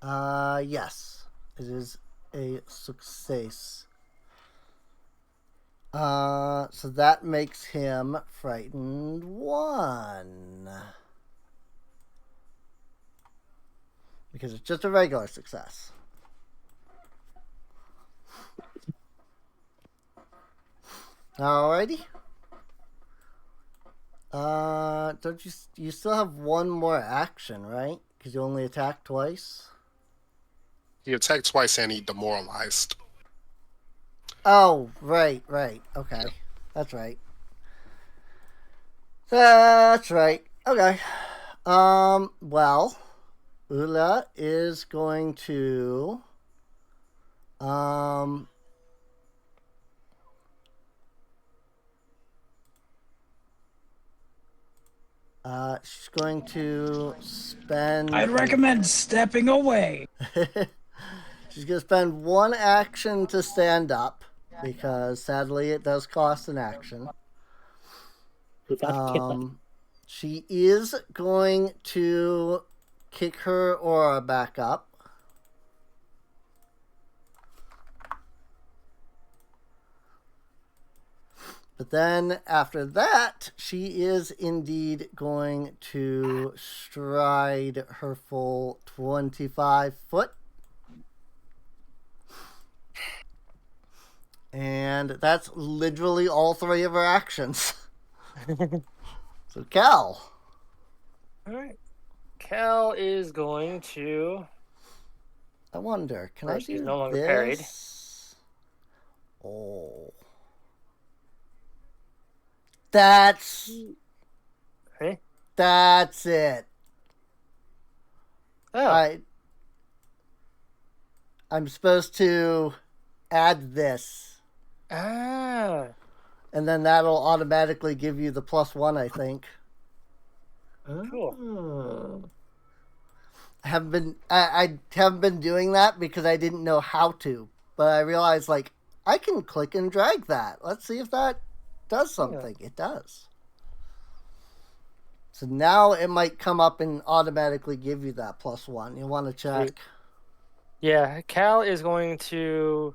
Yes, it is a success. So that makes him frightened 1. Because it's just a regular success. Alrighty. Don't you still have one more action, right? Because you only attacked twice. He attacked twice and he demoralized. Oh, right. Okay. That's right. Okay. Well, Ula is going to she's going to spend I'd recommend stepping away. she's going to spend 1 action to stand up because sadly it does cost an action. She is going to kick her aura back up. But then after that, she is indeed going to stride her full 25 foot. And that's literally all 3 of her actions. So Cal. All right. Cal is going to. I wonder, can First, I do he's no longer this? parried. Oh. That's Hey? that's it. Oh. I'm supposed to add this. Ah. And then that'll automatically give you the +1, I think. Cool. I haven't been doing that because I didn't know how to. But I realized I can click and drag that. Let's see if that does something. Yeah. It does. So now it might come up and automatically give you that +1. You want to check? Yeah, Cal is going to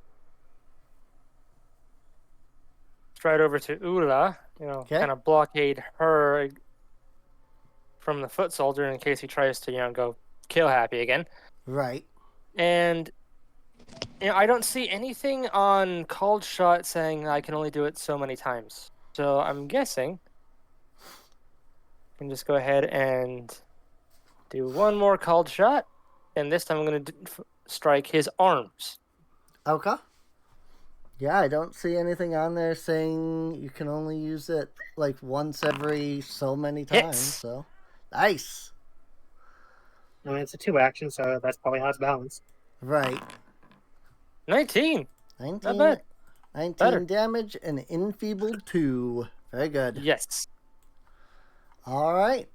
stride over to Ula, kind of blockade her from the foot soldier in case he tries to, go kill Happy again. Right. And I don't see anything on called shot saying I can only do it so many times. So I'm guessing I can just go ahead and do one more called shot, and this time I'm going to strike his arms. Okay. Yeah, I don't see anything on there saying you can only use it once every so many times. Hits. So nice. I mean, it's a 2 action, so that's probably how it's balanced. Right. 19. 19. Not bad. 19 Better. damage and enfeebled 2. Very good. Yes. All right.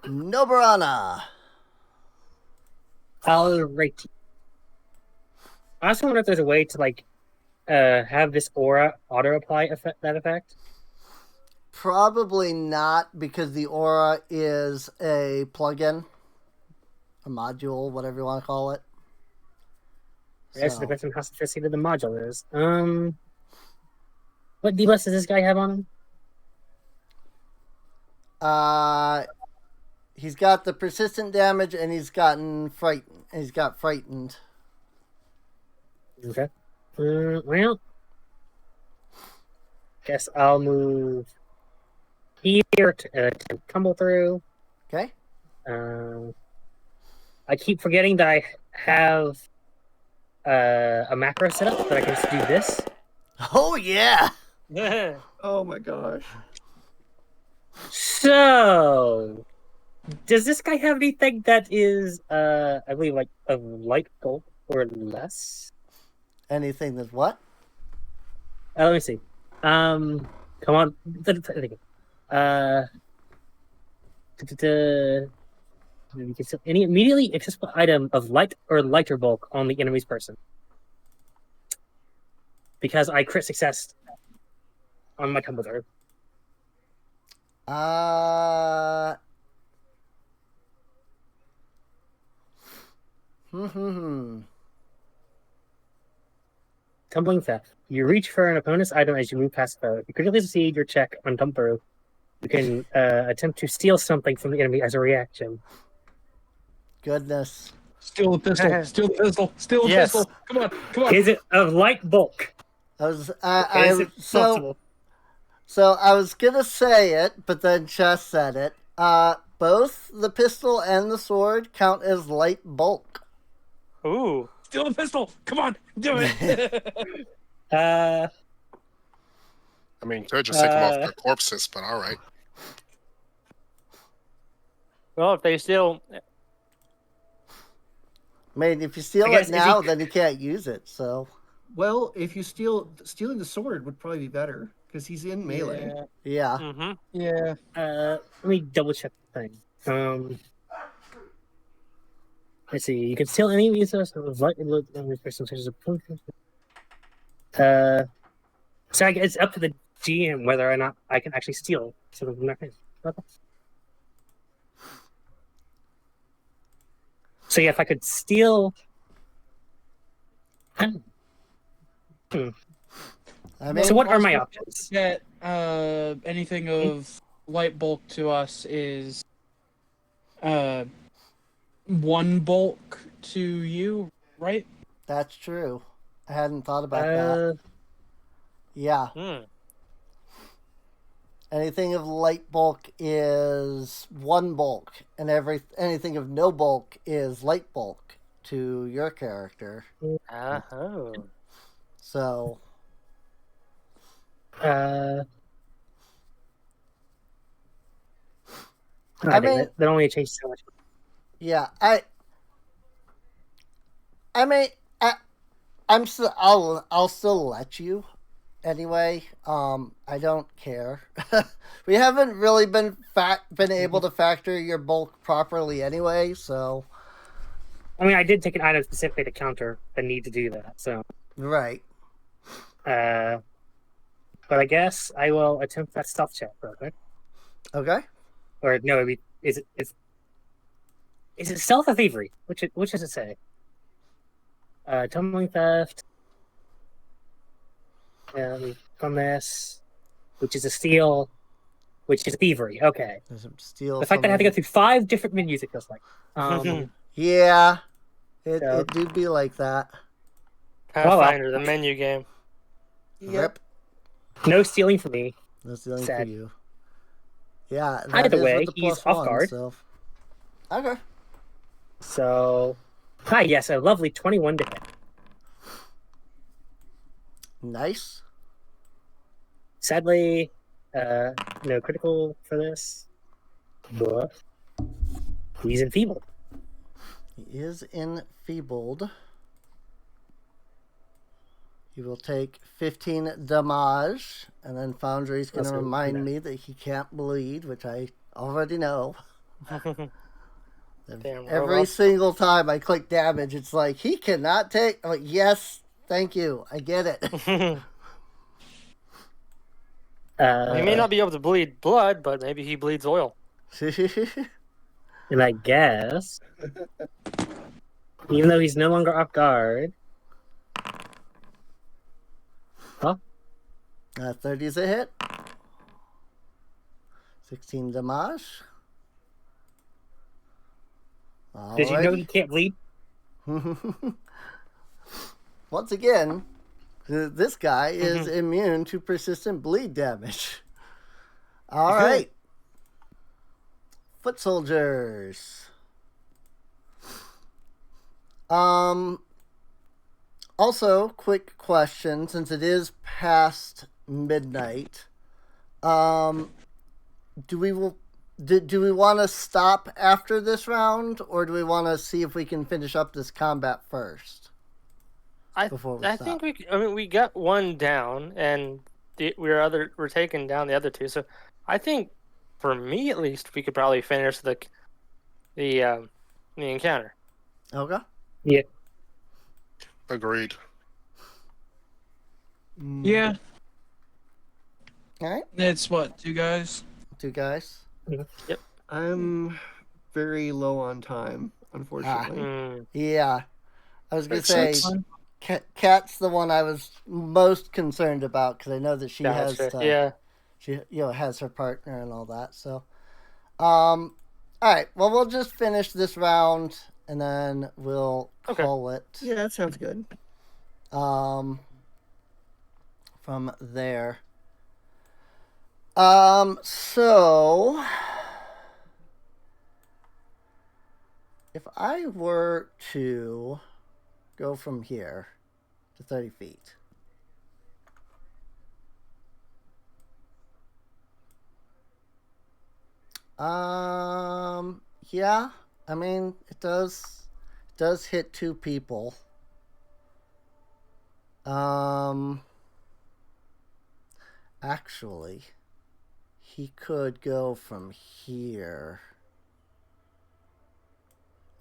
Noborana. Alright. I also wonder if there's a way to have this aura auto apply that effect. Probably not, because the aura is a plugin, a module, whatever you want to call it. Yes, the question how sophisticated the module is. What debuffs does this guy have on him? He's got the persistent damage, and he's got frightened. Okay. Well, guess I'll move here to tumble through. Okay. I keep forgetting that I have a macro setup that I can just do this. Oh yeah. Oh my gosh. So, does this guy have anything that is, I believe, like a light bulk or less? Anything that's what? Let me see. Come on. Uh, you can see any immediately accessible item of light or lighter bulk on the enemy's person. Because I crit success on my tumble through. Tumbling theft. You reach for an opponent's item as you move past the foe. If you critically succeed your check on tumble through, you can attempt to steal something from the enemy as a reaction. Goodness. Steal the pistol. Steal the pistol. Steal the Yes. pistol. Come on. Come on. Is it of light bulk? Is Is it it possible? So I was gonna say it, but then Chess said it. Both the pistol and the sword count as light bulk. Ooh. Steal the pistol. Come on. Do it. I mean, could just take them off their corpses, but all right. Well, if they still. I mean, if you steal I guess, it now, then you can't use it. So Well, if you stealing the sword would probably be better because he's in melee. yeah. Mm-hmm. Yeah. Let me double check the thing. Let's see. You can steal any resource of light person such as a so I guess it's up to the GM whether or not I can actually steal something from their hand. So yeah, if I could steal. I mean, So what are my options? That anything of light bulk to us is one bulk to you, right? that's true. I hadn't thought about that. Yeah. Hmm. Anything of light bulk is one bulk, and anything of no bulk is light bulk to your character. Oh. So I I mean, mean- that only changes so much. yeah, I'm still I'll still let you anyway. I don't care. We haven't really been able to factor your bulk properly anyway, so I mean, I did take an item specifically to counter the need to do that. So, right. but I guess I will attempt that stealth check real quick. Okay. Or no, it'd be, is it stealth or thievery? Which does it say? Tumbling theft. From this, which is a steal, which is thievery. Okay. There's some steal. The fact that I have to go through 5 different menus, it feels like. Yeah, it So- it do be like that. Pathfinder, the menu game. Yep. No stealing for me. No stealing for Sad. you. Yeah. that Either is way, with the he's plus off one, guard. So. Okay. So, yes, a lovely 21 to hit. Nice. Sadly, no critical for this. But he's enfeebled. He is enfeebled. He will take 15 damage, and then Foundry's going to That's remind good. me that he can't bleed, which I already know. Damn Every robot. single time I click damage, it's like, he cannot take... I'm like, yes, thank you. I get it. He may not be able to bleed blood, but maybe he bleeds oil. And I guess, even though he's no longer off guard, 30 is a hit. 16 damage. did you know he can't bleed? once again, this guy is immune to persistent bleed damage. All right. Foot soldiers. Also, quick question, since it is past midnight, do we want to stop after this round, or do we want to see if we can finish up this combat first? I think we got one down, and we're taking down the other two. So I think, for me at least, we could probably finish the encounter. Okay. Yeah. Agreed. Yeah. All right. It's what, 2 guys? 2 guys. Yep. I'm very low on time, unfortunately. Yeah. I was gonna Makes say, sense. Kat's the one I was most concerned about because I know that she has she has her partner and all that. So, all right. Well, we'll just finish this round and then we'll call it. Yeah, that sounds good. From there. So if I were to go from here to 30 feet. Yeah, I mean, it does hit 2 people. Actually, he could go from here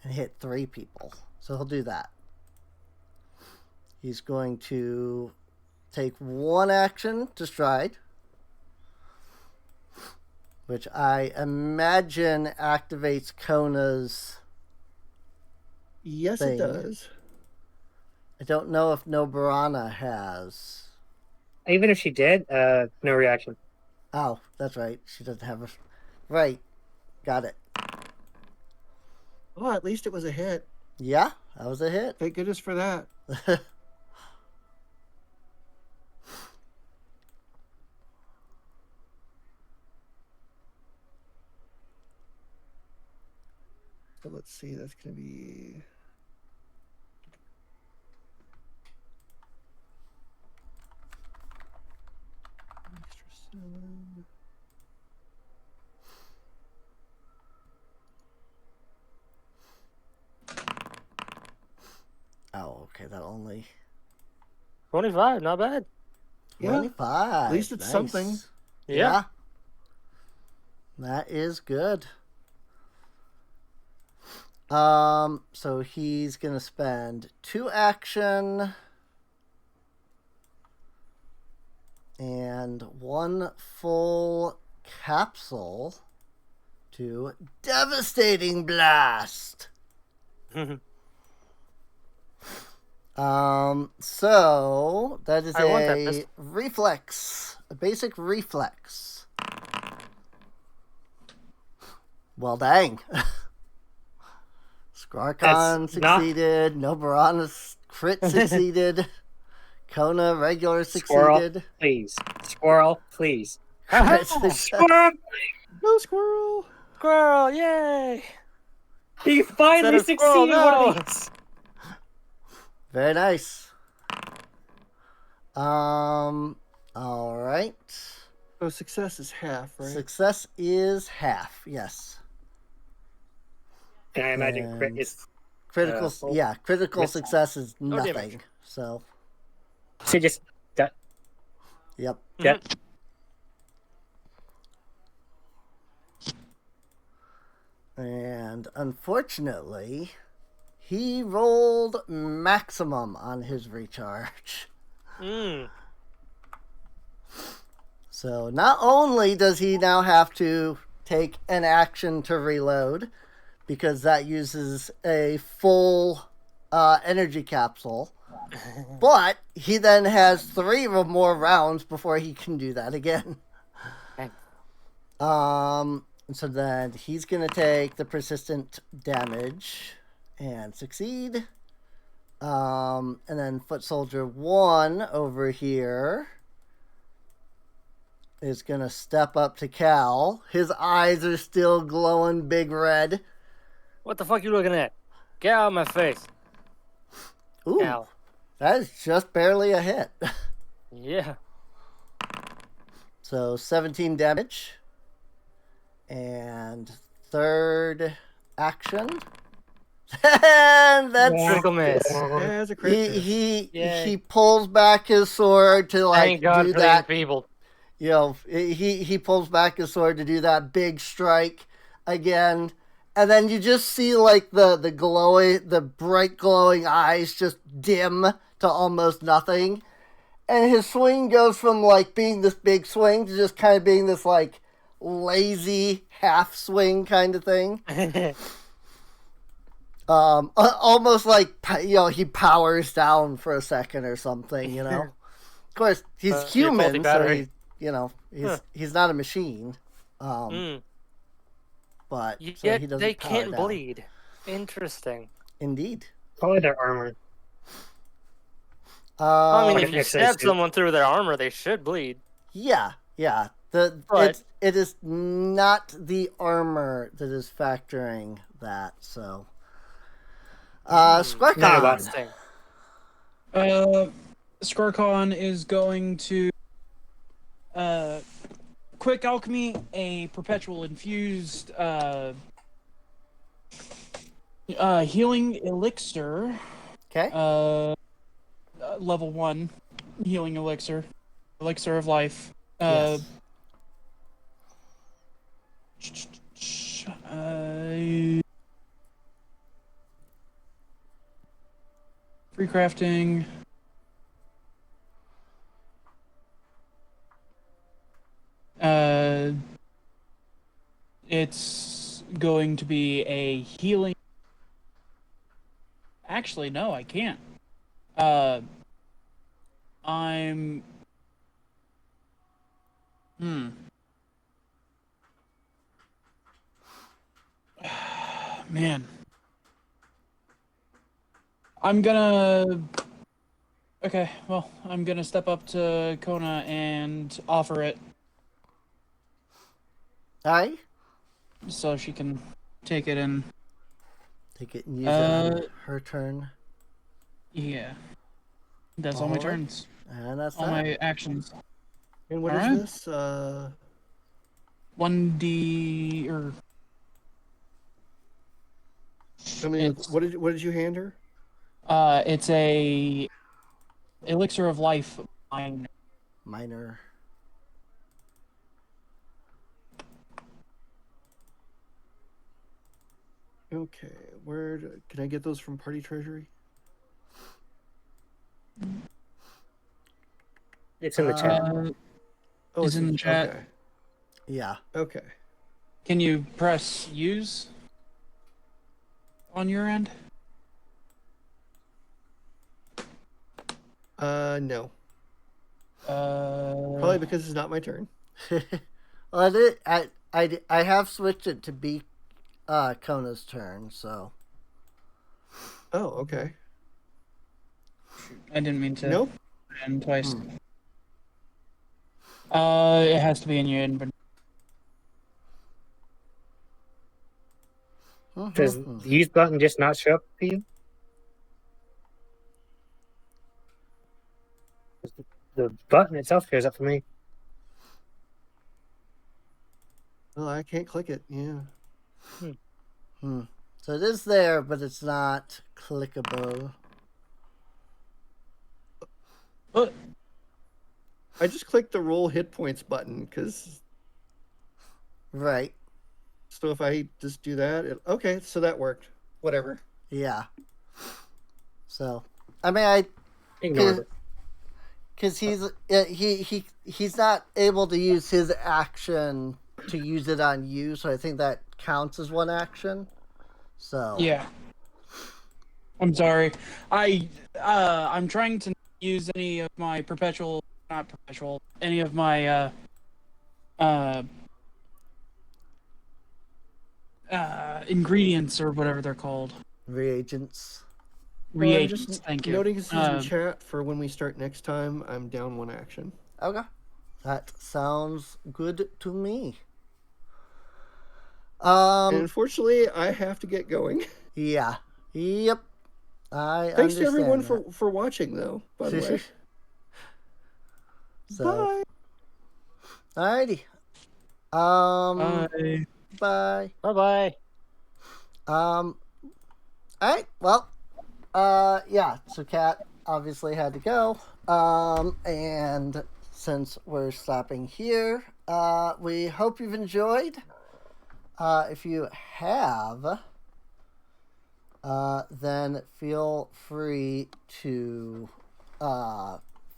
and hit 3 people. So he'll do that. He's going to take 1 action to stride, which I imagine activates Kona's Yes, thing. it does. I don't know if Nobarana has. Even if she did, no reaction. Oh, that's right. She doesn't have a... Right. Got it. Oh, at least it was a hit. Yeah, that was a hit. Thank goodness for that. So let's see, that's going to be... Extra 7. Oh, okay. That only... 25, not bad. Yeah, 25. at least it's Nice. something. Yeah. That is good. So he's gonna spend 2 action and 1 full capsule to devastating blast. So that is I want that a pistol. reflex, a basic reflex. Well, dang. Skarkon That's not- succeeded. Nobarana's crit succeeded. Kona regular Squirrel, succeeded. please. Squirrel, please. Crit success. Squirrel! No squirrel. Squirrel, yay! He finally Instead of squirrel, succeeded one of no. these. Very nice. All right. Oh, success is half, right? Success is half. Yes. And I imagine crit And is... critical. full. Yeah, critical Miss. success is damage. nothing. So, So just... yep. Yep. And unfortunately, he rolled maximum on his recharge. So not only does he now have to take an action to reload, because that uses a full energy capsule, but he then has 3 or more rounds before he can do that again. Okay. And so then he's going to take the persistent damage and succeed. And then Foot Soldier 1 over here is going to step up to Cal. His eyes are still glowing big red. What the fuck you looking at? Get out of my face. Ooh, Cal. that is just barely a hit. Yeah. So 17 damage. And third action. And that's Critical miss. Yeah, that's a crit miss. Yay. he pulls back his sword to like Thank God do for that. the enfeebled. You know, he pulls back his sword to do that big strike again, and then you just see like the bright glowing eyes just dim to almost nothing, and his swing goes from like being this big swing to just kind of being this like lazy half swing kind of thing. Almost like, you know, he powers down for a second or something, you know. Of course, he's Your faulty human, so battery. he's not a machine. But so Yet he doesn't they power can't down. bleed. Interesting. Indeed. Probably their armor. I mean, Like if an you XA stab suit. someone through their armor, they should bleed. yeah. But- It is not the armor that is factoring that. So, Squarkon. Interesting. Skorkon is going to quick alchemy a perpetual infused healing elixir, Okay. level 1 healing elixir of life. Yes. Free crafting. It's going to be a healing. Actually, no, I can't. I'm. Man. I'm gonna. Okay, well, I'm gonna step up to Kona and offer it All right. so she can take it and. Take it and use it on Uh, her turn. Yeah. That's all my Alright. turns. And that's All that. my actions. And what is Alright. this? 1D or I mean, It's- what did you hand her? it's a elixir of life mine. Minor. Okay, can I get those from Party Treasury? It's in the chat. Oh, Is in the chat. Okay. Yeah. Okay. Can you press use on your end? No. Uh, Probably because it's not my turn. Well, I have switched it to be Kona's turn, so Oh, okay. I didn't mean to. Nope. And twice. It has to be in your inventory. Does the use button just not show up for you? The button itself shows up for me. Well, I can't click it. Yeah. So it is there, but it's not clickable. But I just clicked the roll hit points button because. Right. So if I just do that, okay. So that worked. Whatever. Yeah. So, I mean, Ignore it. because he's not able to use his action to use it on you, so I think that counts as one action. So yeah. I'm sorry. I'm trying to use any of my any of my ingredients or whatever they're called. reagents. Well, I'm reagents. just Thank you. noting this in chat for when we start next time. I'm down 1 action. Okay. That sounds good to me. And unfortunately, I have to get going. Yeah. Yep. Thanks to everyone understand for watching, though, by the way. So, Bye. Alrighty. Bye. Bye. Bye-bye. Alright, well, yeah, so Kat obviously had to go. And since we're stopping here, we hope you've enjoyed. If you have, then feel free to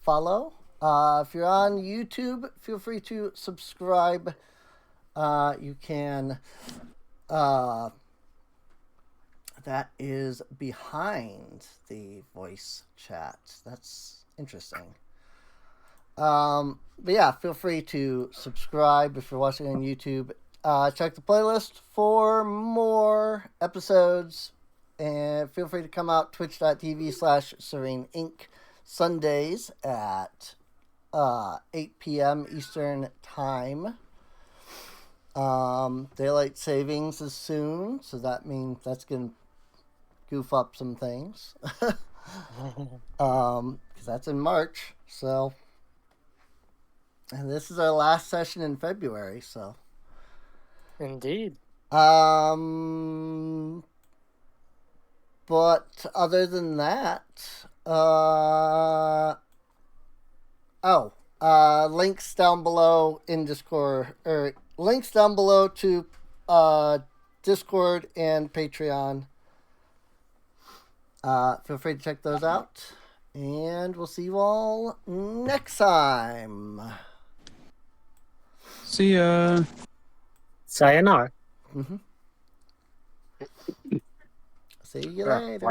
follow. If you're on YouTube, feel free to subscribe. You can, that is behind the voice chat. That's interesting. But yeah, feel free to subscribe if you're watching on YouTube. Check the playlist for more episodes. And feel free to come out twitch.tv/Serene Inc. Sundays at 8 p.m. Eastern Time. Daylight savings is soon, so that means that's going to goof up some things. Because that's in March, so. And this is our last session in February, so. Indeed. But other than that, links down below in Discord, or links down below to Discord and Patreon. Feel free to check those out, and we'll see you all next time. See ya. Sayonara. Mm-hmm. See you Yeah, later.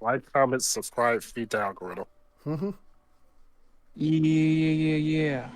like, comment, subscribe, feed the algorithm. Mm-hmm. Yeah.